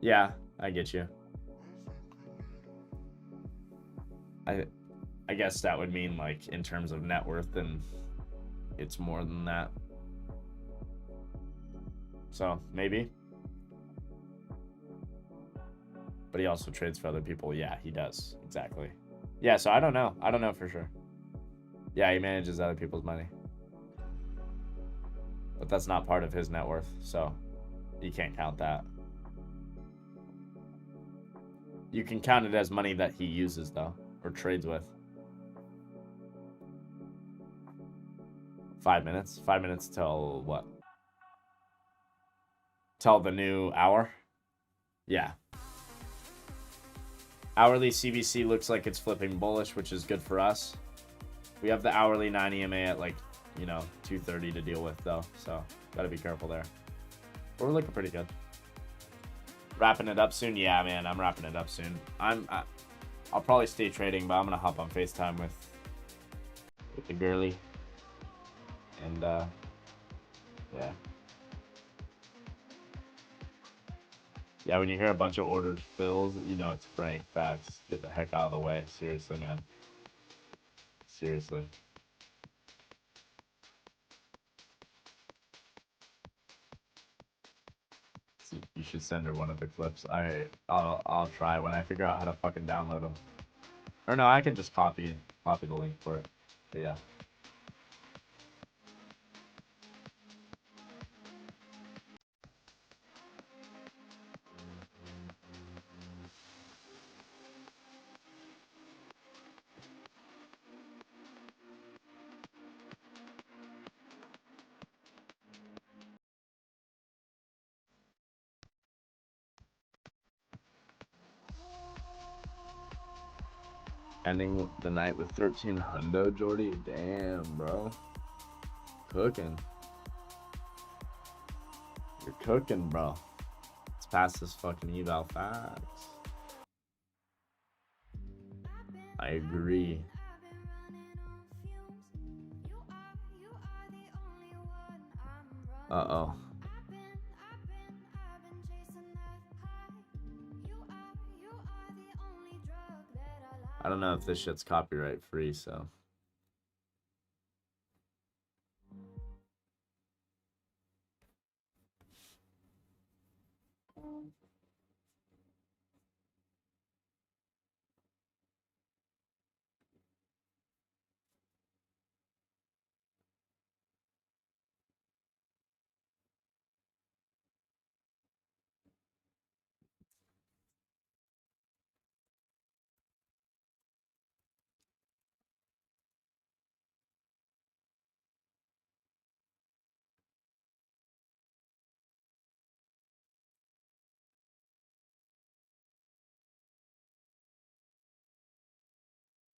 Speaker 1: Yeah, I get you. I guess that would mean like in terms of net worth, and it's more than that. So maybe. But he also trades for other people. Yeah, he does. Exactly. Yeah, so I don't know. I don't know for sure. Yeah, he manages other people's money. But that's not part of his net worth, so you can't count that. You can count it as money that he uses, though, or trades with. 5 minutes? 5 minutes till what? Till the new hour? Yeah. Hourly CBC looks like it's flipping bullish, which is good for us. We have the hourly 9 EMA at like, you know, 230 to deal with though, so gotta be careful there. But we're looking pretty good. Wrapping it up soon? Yeah, man, I'm wrapping it up soon. I'll probably stay trading, but I'm gonna hop on FaceTime with the girly. And yeah. Yeah, when you hear a bunch of orders filled, you know it's Frank. Facts. Get the heck out of the way. Seriously, man. Seriously. You should send her one of the clips. I'll try when I figure out how to fucking download them. Or no, I can just copy the link for it. But yeah. Ending the night with 1300, Jordy. Damn, bro. Cooking. You're cooking, bro. Let's pass this fucking eval facts. I agree. Uh-oh. I don't know if this shit's copyright free, so.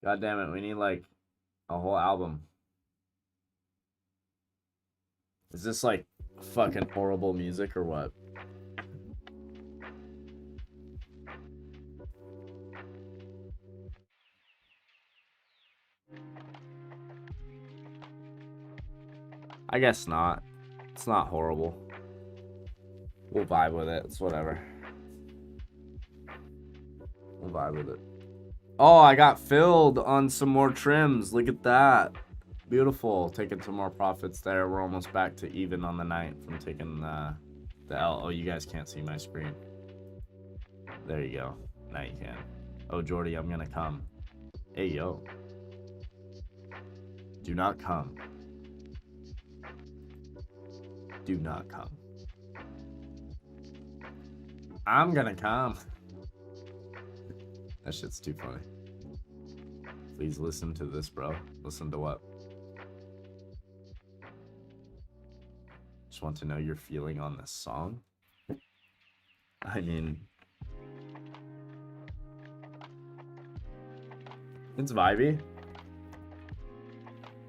Speaker 1: God damn it, we need like a whole album. Is this like fucking horrible music or what? I guess not. It's not horrible. We'll vibe with it. It's whatever. We'll vibe with it. Oh, I got filled on some more trims. Look at that. Beautiful. Taking some more profits there. We're almost back to even on the night from taking the L. Oh, you guys can't see my screen. There you go. Now you can. Oh, Jordy, I'm gonna come. Hey, yo. Do not come. Do not come. I'm gonna come. That shit's too funny. Please listen to this, bro. Listen to what? Just want to know your feeling on this song. I mean, it's vibey.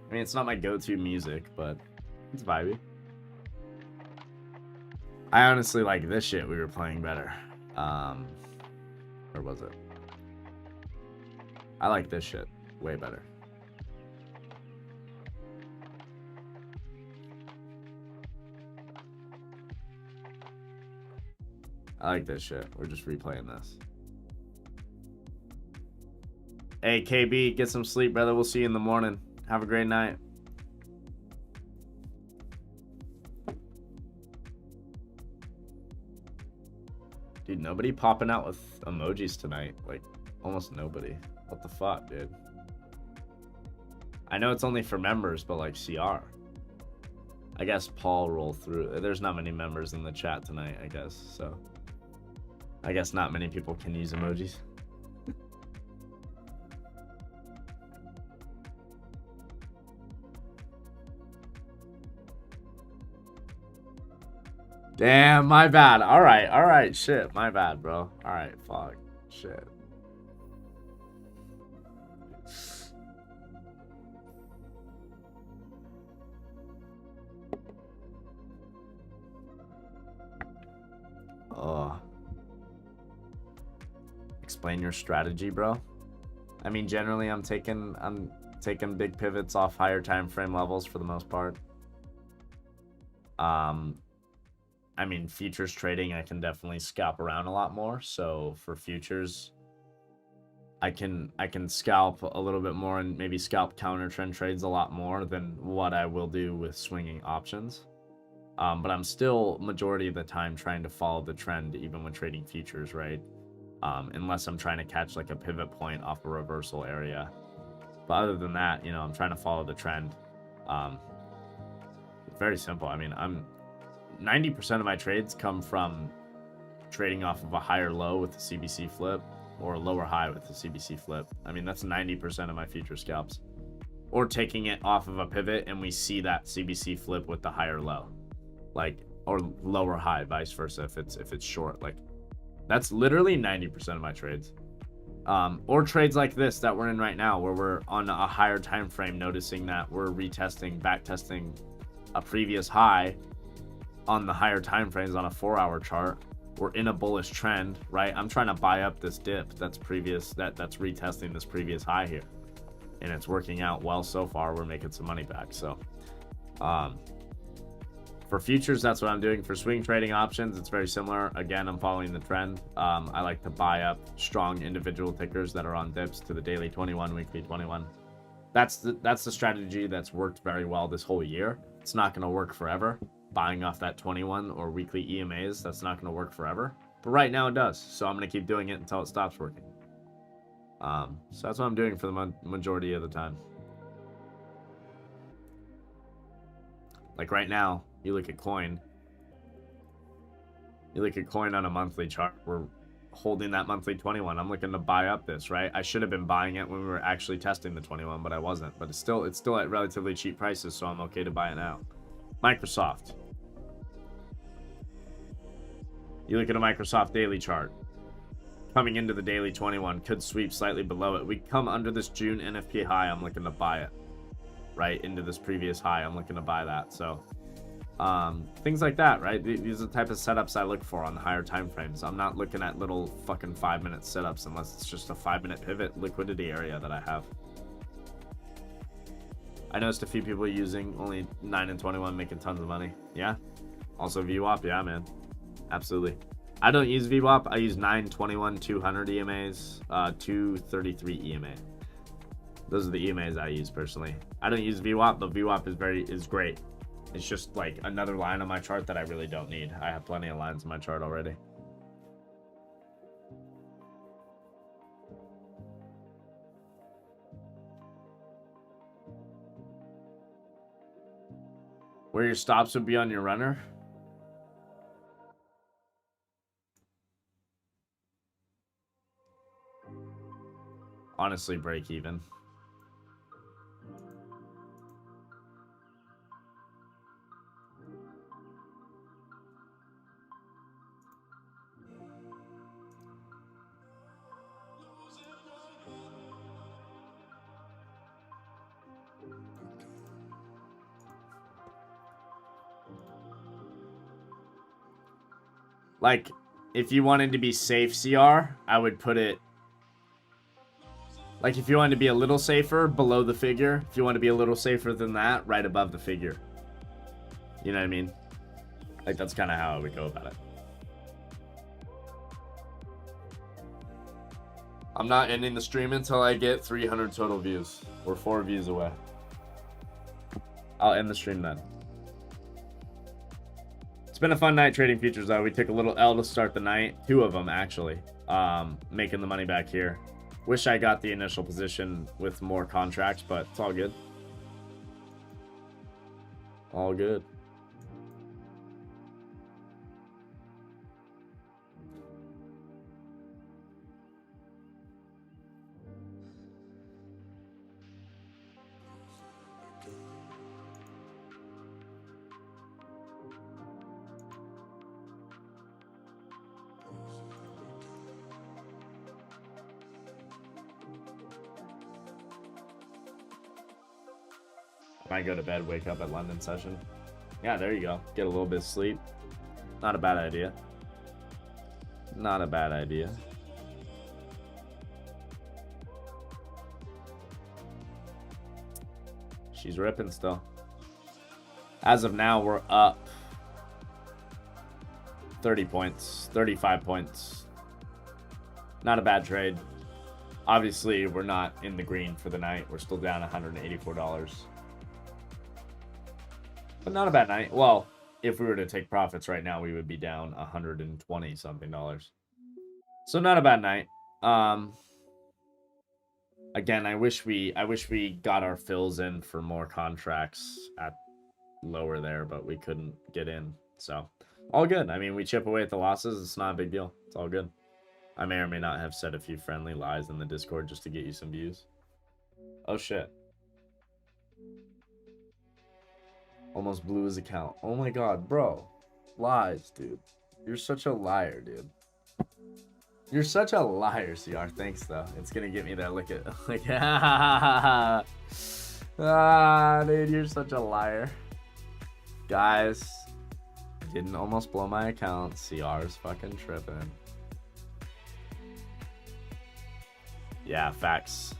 Speaker 1: I mean, it's not my go-to music, but it's vibey. I honestly like this shit we were playing better. Or was it? I like this shit way better. I like this shit. We're just replaying this. Hey, KB, get some sleep, brother. We'll see you in the morning. Have a great night. Dude, nobody popping out with emojis tonight. Like, almost nobody. What the fuck, dude? I know it's only for members, but like CR. I guess Paul roll through. There's not many members in the chat tonight, I guess. So I guess not many people can use emojis. Damn, my bad. All right, shit, my bad, bro. All right, fuck, shit. Oh. Explain your strategy, bro. I mean, generally, I'm taking big pivots off higher time frame levels for the most part. I mean, futures trading, I can definitely scalp around a lot more. So for futures, I can scalp a little bit more and maybe scalp counter trend trades a lot more than what I will do with swinging options. But I'm still majority of the time trying to follow the trend even when trading futures, right? Unless I'm trying to catch like a pivot point off a reversal area. But other than that, you know, I'm trying to follow the trend. Very simple. I mean, 90% of my trades come from trading off of a higher low with the CBC flip or a lower high with the CBC flip. I mean, that's 90% of my future scalps. Or taking it off of a pivot and we see that CBC flip with the higher low. Like, or lower high, vice versa if it's short. Like, that's literally 90% of my trades. Or trades like this that we're in right now where we're on a higher time frame, noticing that we're retesting, backtesting a previous high on the higher time frames on a 4-hour chart. We're in a bullish trend, right? I'm trying to buy up this dip that's retesting this previous high here, and it's working out well so far. We're making some money back. So for futures, that's what I'm doing. For swing trading options, it's very similar. Again, I'm following the trend. I like to buy up strong individual tickers that are on dips to the daily 21, weekly 21. That's the strategy that's worked very well this whole year. It's not going to work forever. Buying off that 21 or weekly EMAs, that's not going to work forever. But right now it does. So I'm going to keep doing it until it stops working. So that's what I'm doing for the majority of the time. Like right now, you look at coin. You look at coin on a monthly chart. We're holding that monthly 21. I'm looking to buy up this, right? I should have been buying it when we were actually testing the 21, but I wasn't. But it's still at relatively cheap prices, so I'm okay to buy it now. Microsoft. You look at a Microsoft daily chart. Coming into the daily 21, could sweep slightly below it. We come under this June NFP high, I'm looking to buy it. Right into this previous high, I'm looking to buy that. So things like that, right? These are the type of setups I look for on the higher time frames. I'm not looking at little fucking 5-minute setups unless it's just a 5-minute pivot liquidity area that I have. I noticed a few people using only 9 and 21 making tons of money. Yeah. Also VWAP, yeah, man. Absolutely. I don't use VWAP. I use 9, 21, 200 EMAs, 233 EMA. Those are the EMAs I use personally. I don't use VWAP, but VWAP is great. It's just like another line on my chart that I really don't need. I have plenty of lines on my chart already. Where your stops would be on your runner? Honestly, break even. Like, if you wanted to be safe CR, I would put it... Like, if you wanted to be a little safer, below the figure. If you want to be a little safer than that, right above the figure. You know what I mean? Like, that's kind of how I would go about it. I'm not ending the stream until I get 300 total views. We're 4 views away. I'll end the stream then. It's been a fun night trading futures, though. We took a little L to start the night. 2 of them, actually. Making the money back here. Wish I got the initial position with more contracts, but it's all good. All good. Might go to bed, wake up at London session. Yeah, there you go. Get a little bit of sleep. Not a bad idea. Not a bad idea. She's ripping still. As of now, we're up 30 points, 35 points. Not a bad trade. Obviously, we're not in the green for the night. We're still down $184. But not a bad night. Well, if we were to take profits right now, we would be down 120 something dollars. So not a bad night. Again, I wish we got our fills in for more contracts at lower there, but we couldn't get in. So all good. I mean, we chip away at the losses. It's not a big deal. It's all good. I may or may not have said a few friendly lies in the Discord just to get you some views. Oh shit. Almost blew his account. Oh my god, bro. Lies, dude. You're such a liar, dude. You're such a liar, CR. Thanks, though. It's gonna get me there. Look at... Like, dude, you're such a liar. Guys, didn't almost blow my account. CR's fucking tripping. Yeah, facts.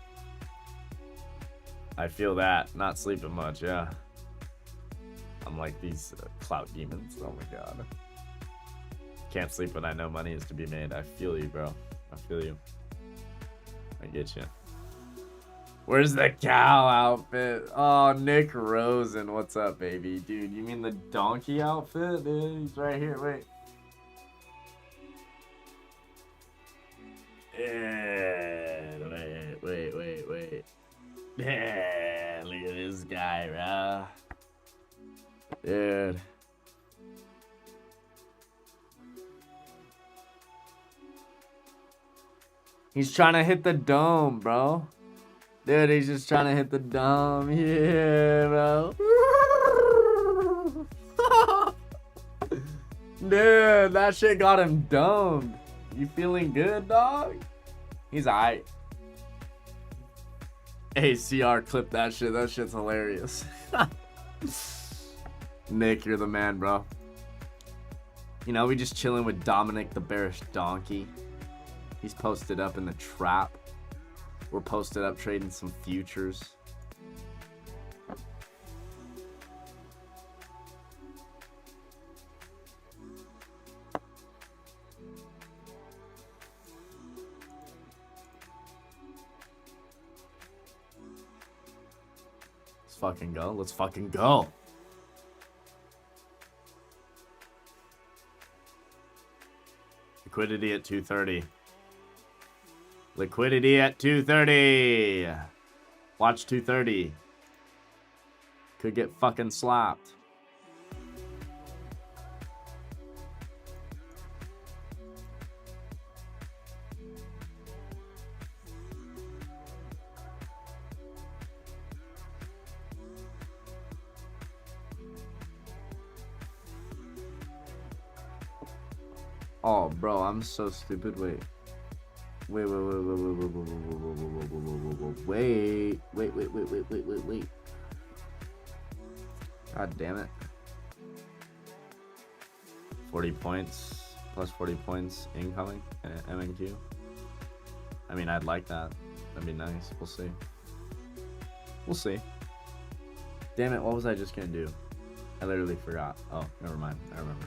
Speaker 1: I feel that. Not sleeping much, yeah. I'm like these clout demons. Oh my god. Can't sleep when I know money is to be made. I feel you, bro. I feel you. I get you. Where's the cow outfit? Oh, Nick Rosen. What's up, baby? Dude, you mean the donkey outfit? Dude, he's right here. Wait. Yeah, wait. Yeah, look at this guy, bro. Dude. He's trying to hit the dome, bro. Dude, he's just trying to hit the dome. Yeah, bro. Dude, that shit got him domed. You feeling good, dog? He's aight. Hey, CR, clip that shit. That shit's hilarious. Nick, you're the man, bro. You know, we just chilling with Dominic the Bearish Donkey. He's posted up in the trap. We're posted up trading some futures. Let's fucking go. Let's fucking go. Liquidity at 230. Liquidity at 230. Watch 230. Could get fucking slapped. Oh, bro, I'm so stupid. Wait. Wait. God damn it. 40 points. Plus 40 points incoming. MNQ. I mean, I'd like that. That'd be nice. We'll see. We'll see. Damn it, what was I just gonna do? I literally forgot. Oh, never mind. I remember.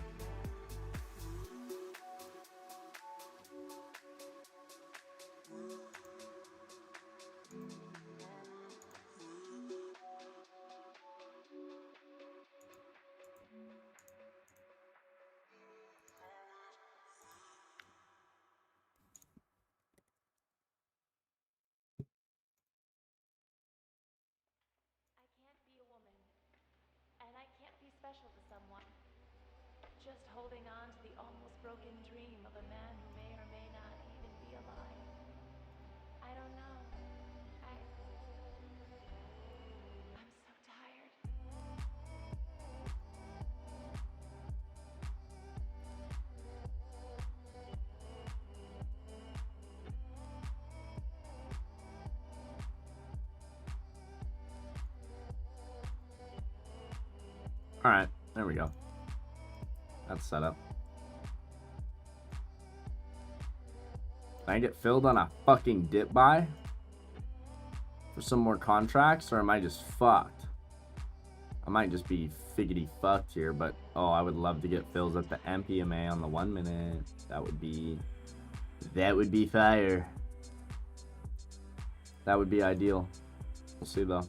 Speaker 6: I can't be a woman, and I can't be special to someone. Just holding on to the almost broken dream of a man who may or may not even be alive. I don't know. I'm so tired.
Speaker 1: Alright, there we go. That's set up. Can I get filled on a fucking dip buy? For some more contracts, or am I just fucked? I might just be figgity fucked here, but oh, I would love to get fills at the MPMA on the 1 minute. That would be fire. That would be ideal. We'll see though.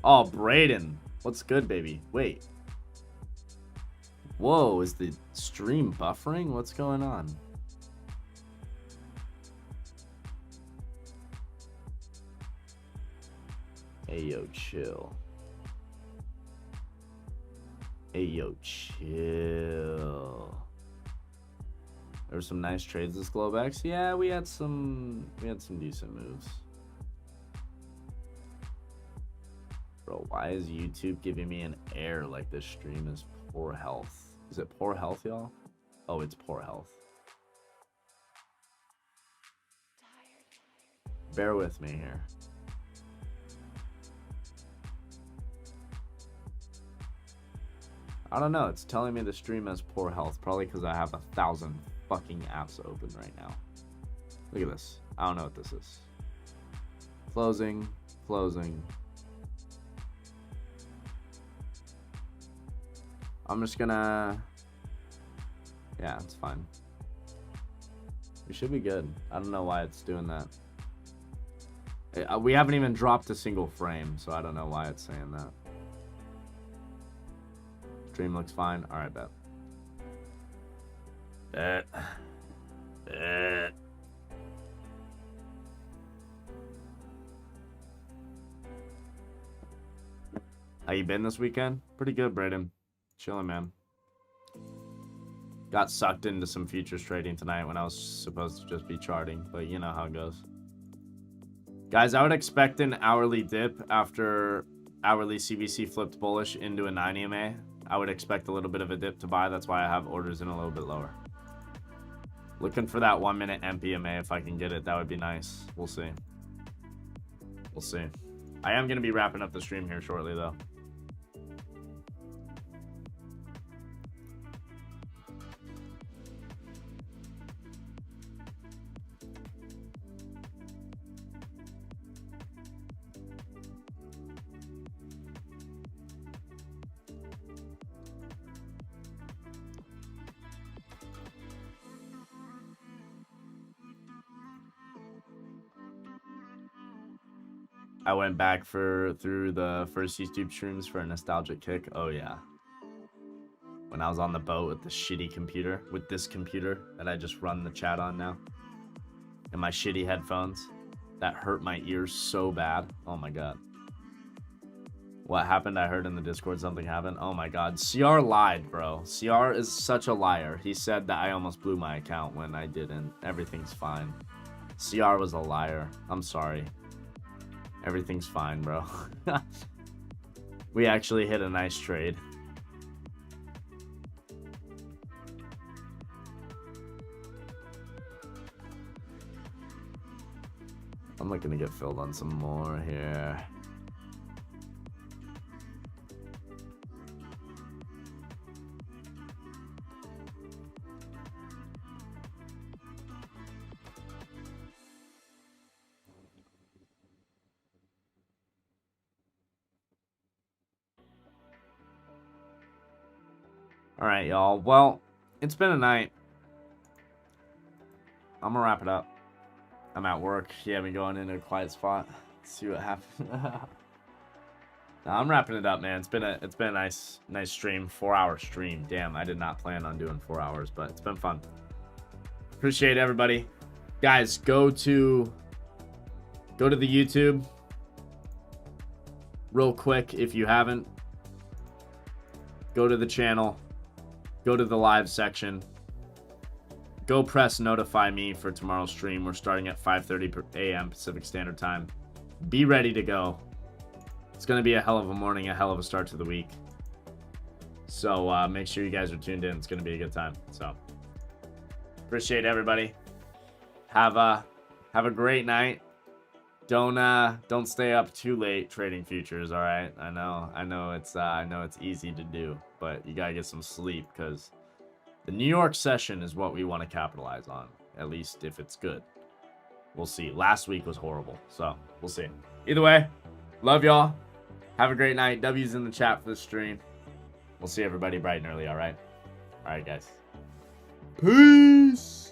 Speaker 1: Oh, Braden. What's good, baby? Wait. Whoa, is the stream buffering? What's going on? Hey, yo, chill. Hey, yo, chill. There were some nice trades this Globex. Yeah, we had some decent moves. Bro, why is YouTube giving me an error like this stream is poor health? Is it poor health, y'all? Oh, it's poor health. Bear with me here. I don't know. It's telling me the stream has poor health. Probably because I have 1,000 fucking apps open right now. Look at this. I don't know what this is. Closing. Closing. I'm just gonna... Yeah, it's fine. We should be good. I don't know why it's doing that. We haven't even dropped a single frame, so I don't know why it's saying that. Stream looks fine. Alright, bet. Bet. How you been this weekend? Pretty good, Braden. Chilling, man. Got sucked into some futures trading tonight when I was supposed to just be charting, but you know how it goes. Guys, I would expect an hourly dip after hourly CBC flipped bullish into a 9 EMA. I would expect a little bit of a dip to buy. That's why I have orders in a little bit lower. Looking for that 1 minute MPMA. If I can get it, that would be nice. We'll see. We'll see. I am going to be wrapping up the stream here shortly, though. I went back through the first YouTube streams for a nostalgic kick. Oh yeah. When I was on the boat with the shitty computer, with this computer that I just run the chat on now. And my shitty headphones. That hurt my ears so bad. Oh my god. What happened? I heard in the Discord something happened. Oh my god. CR lied, bro. CR is such a liar. He said that I almost blew my account when I didn't. Everything's fine. CR was a liar. I'm sorry. Everything's fine, bro. We actually hit a nice trade. I'm looking to get filled on some more here. All right, y'all. Well, it's been a night. I'm gonna wrap it up. I'm at work. Yeah, me going into a quiet spot. See what happens. I'm wrapping it up, man. It's been a nice stream. 4-hour stream. Damn, I did not plan on doing 4 hours, but it's been fun. Appreciate everybody. Guys, go to the YouTube real quick if you haven't. Go to the channel. Go to the live section. Go press notify me for tomorrow's stream. We're starting at 5:30 a.m. Pacific Standard Time. Be ready to go. It's going to be a hell of a morning, a hell of a start to the week. So make sure you guys are tuned in. It's going to be a good time. So appreciate everybody. Have a great night. Don't stay up too late trading futures, all right? I know it's easy to do, but you got to get some sleep cuz the New York session is what we want to capitalize on, at least if it's good. We'll see. Last week was horrible, so we'll see. Either way, love y'all. Have a great night. W's in the chat for the stream. We'll see everybody bright and early, all right? All right, guys. Peace.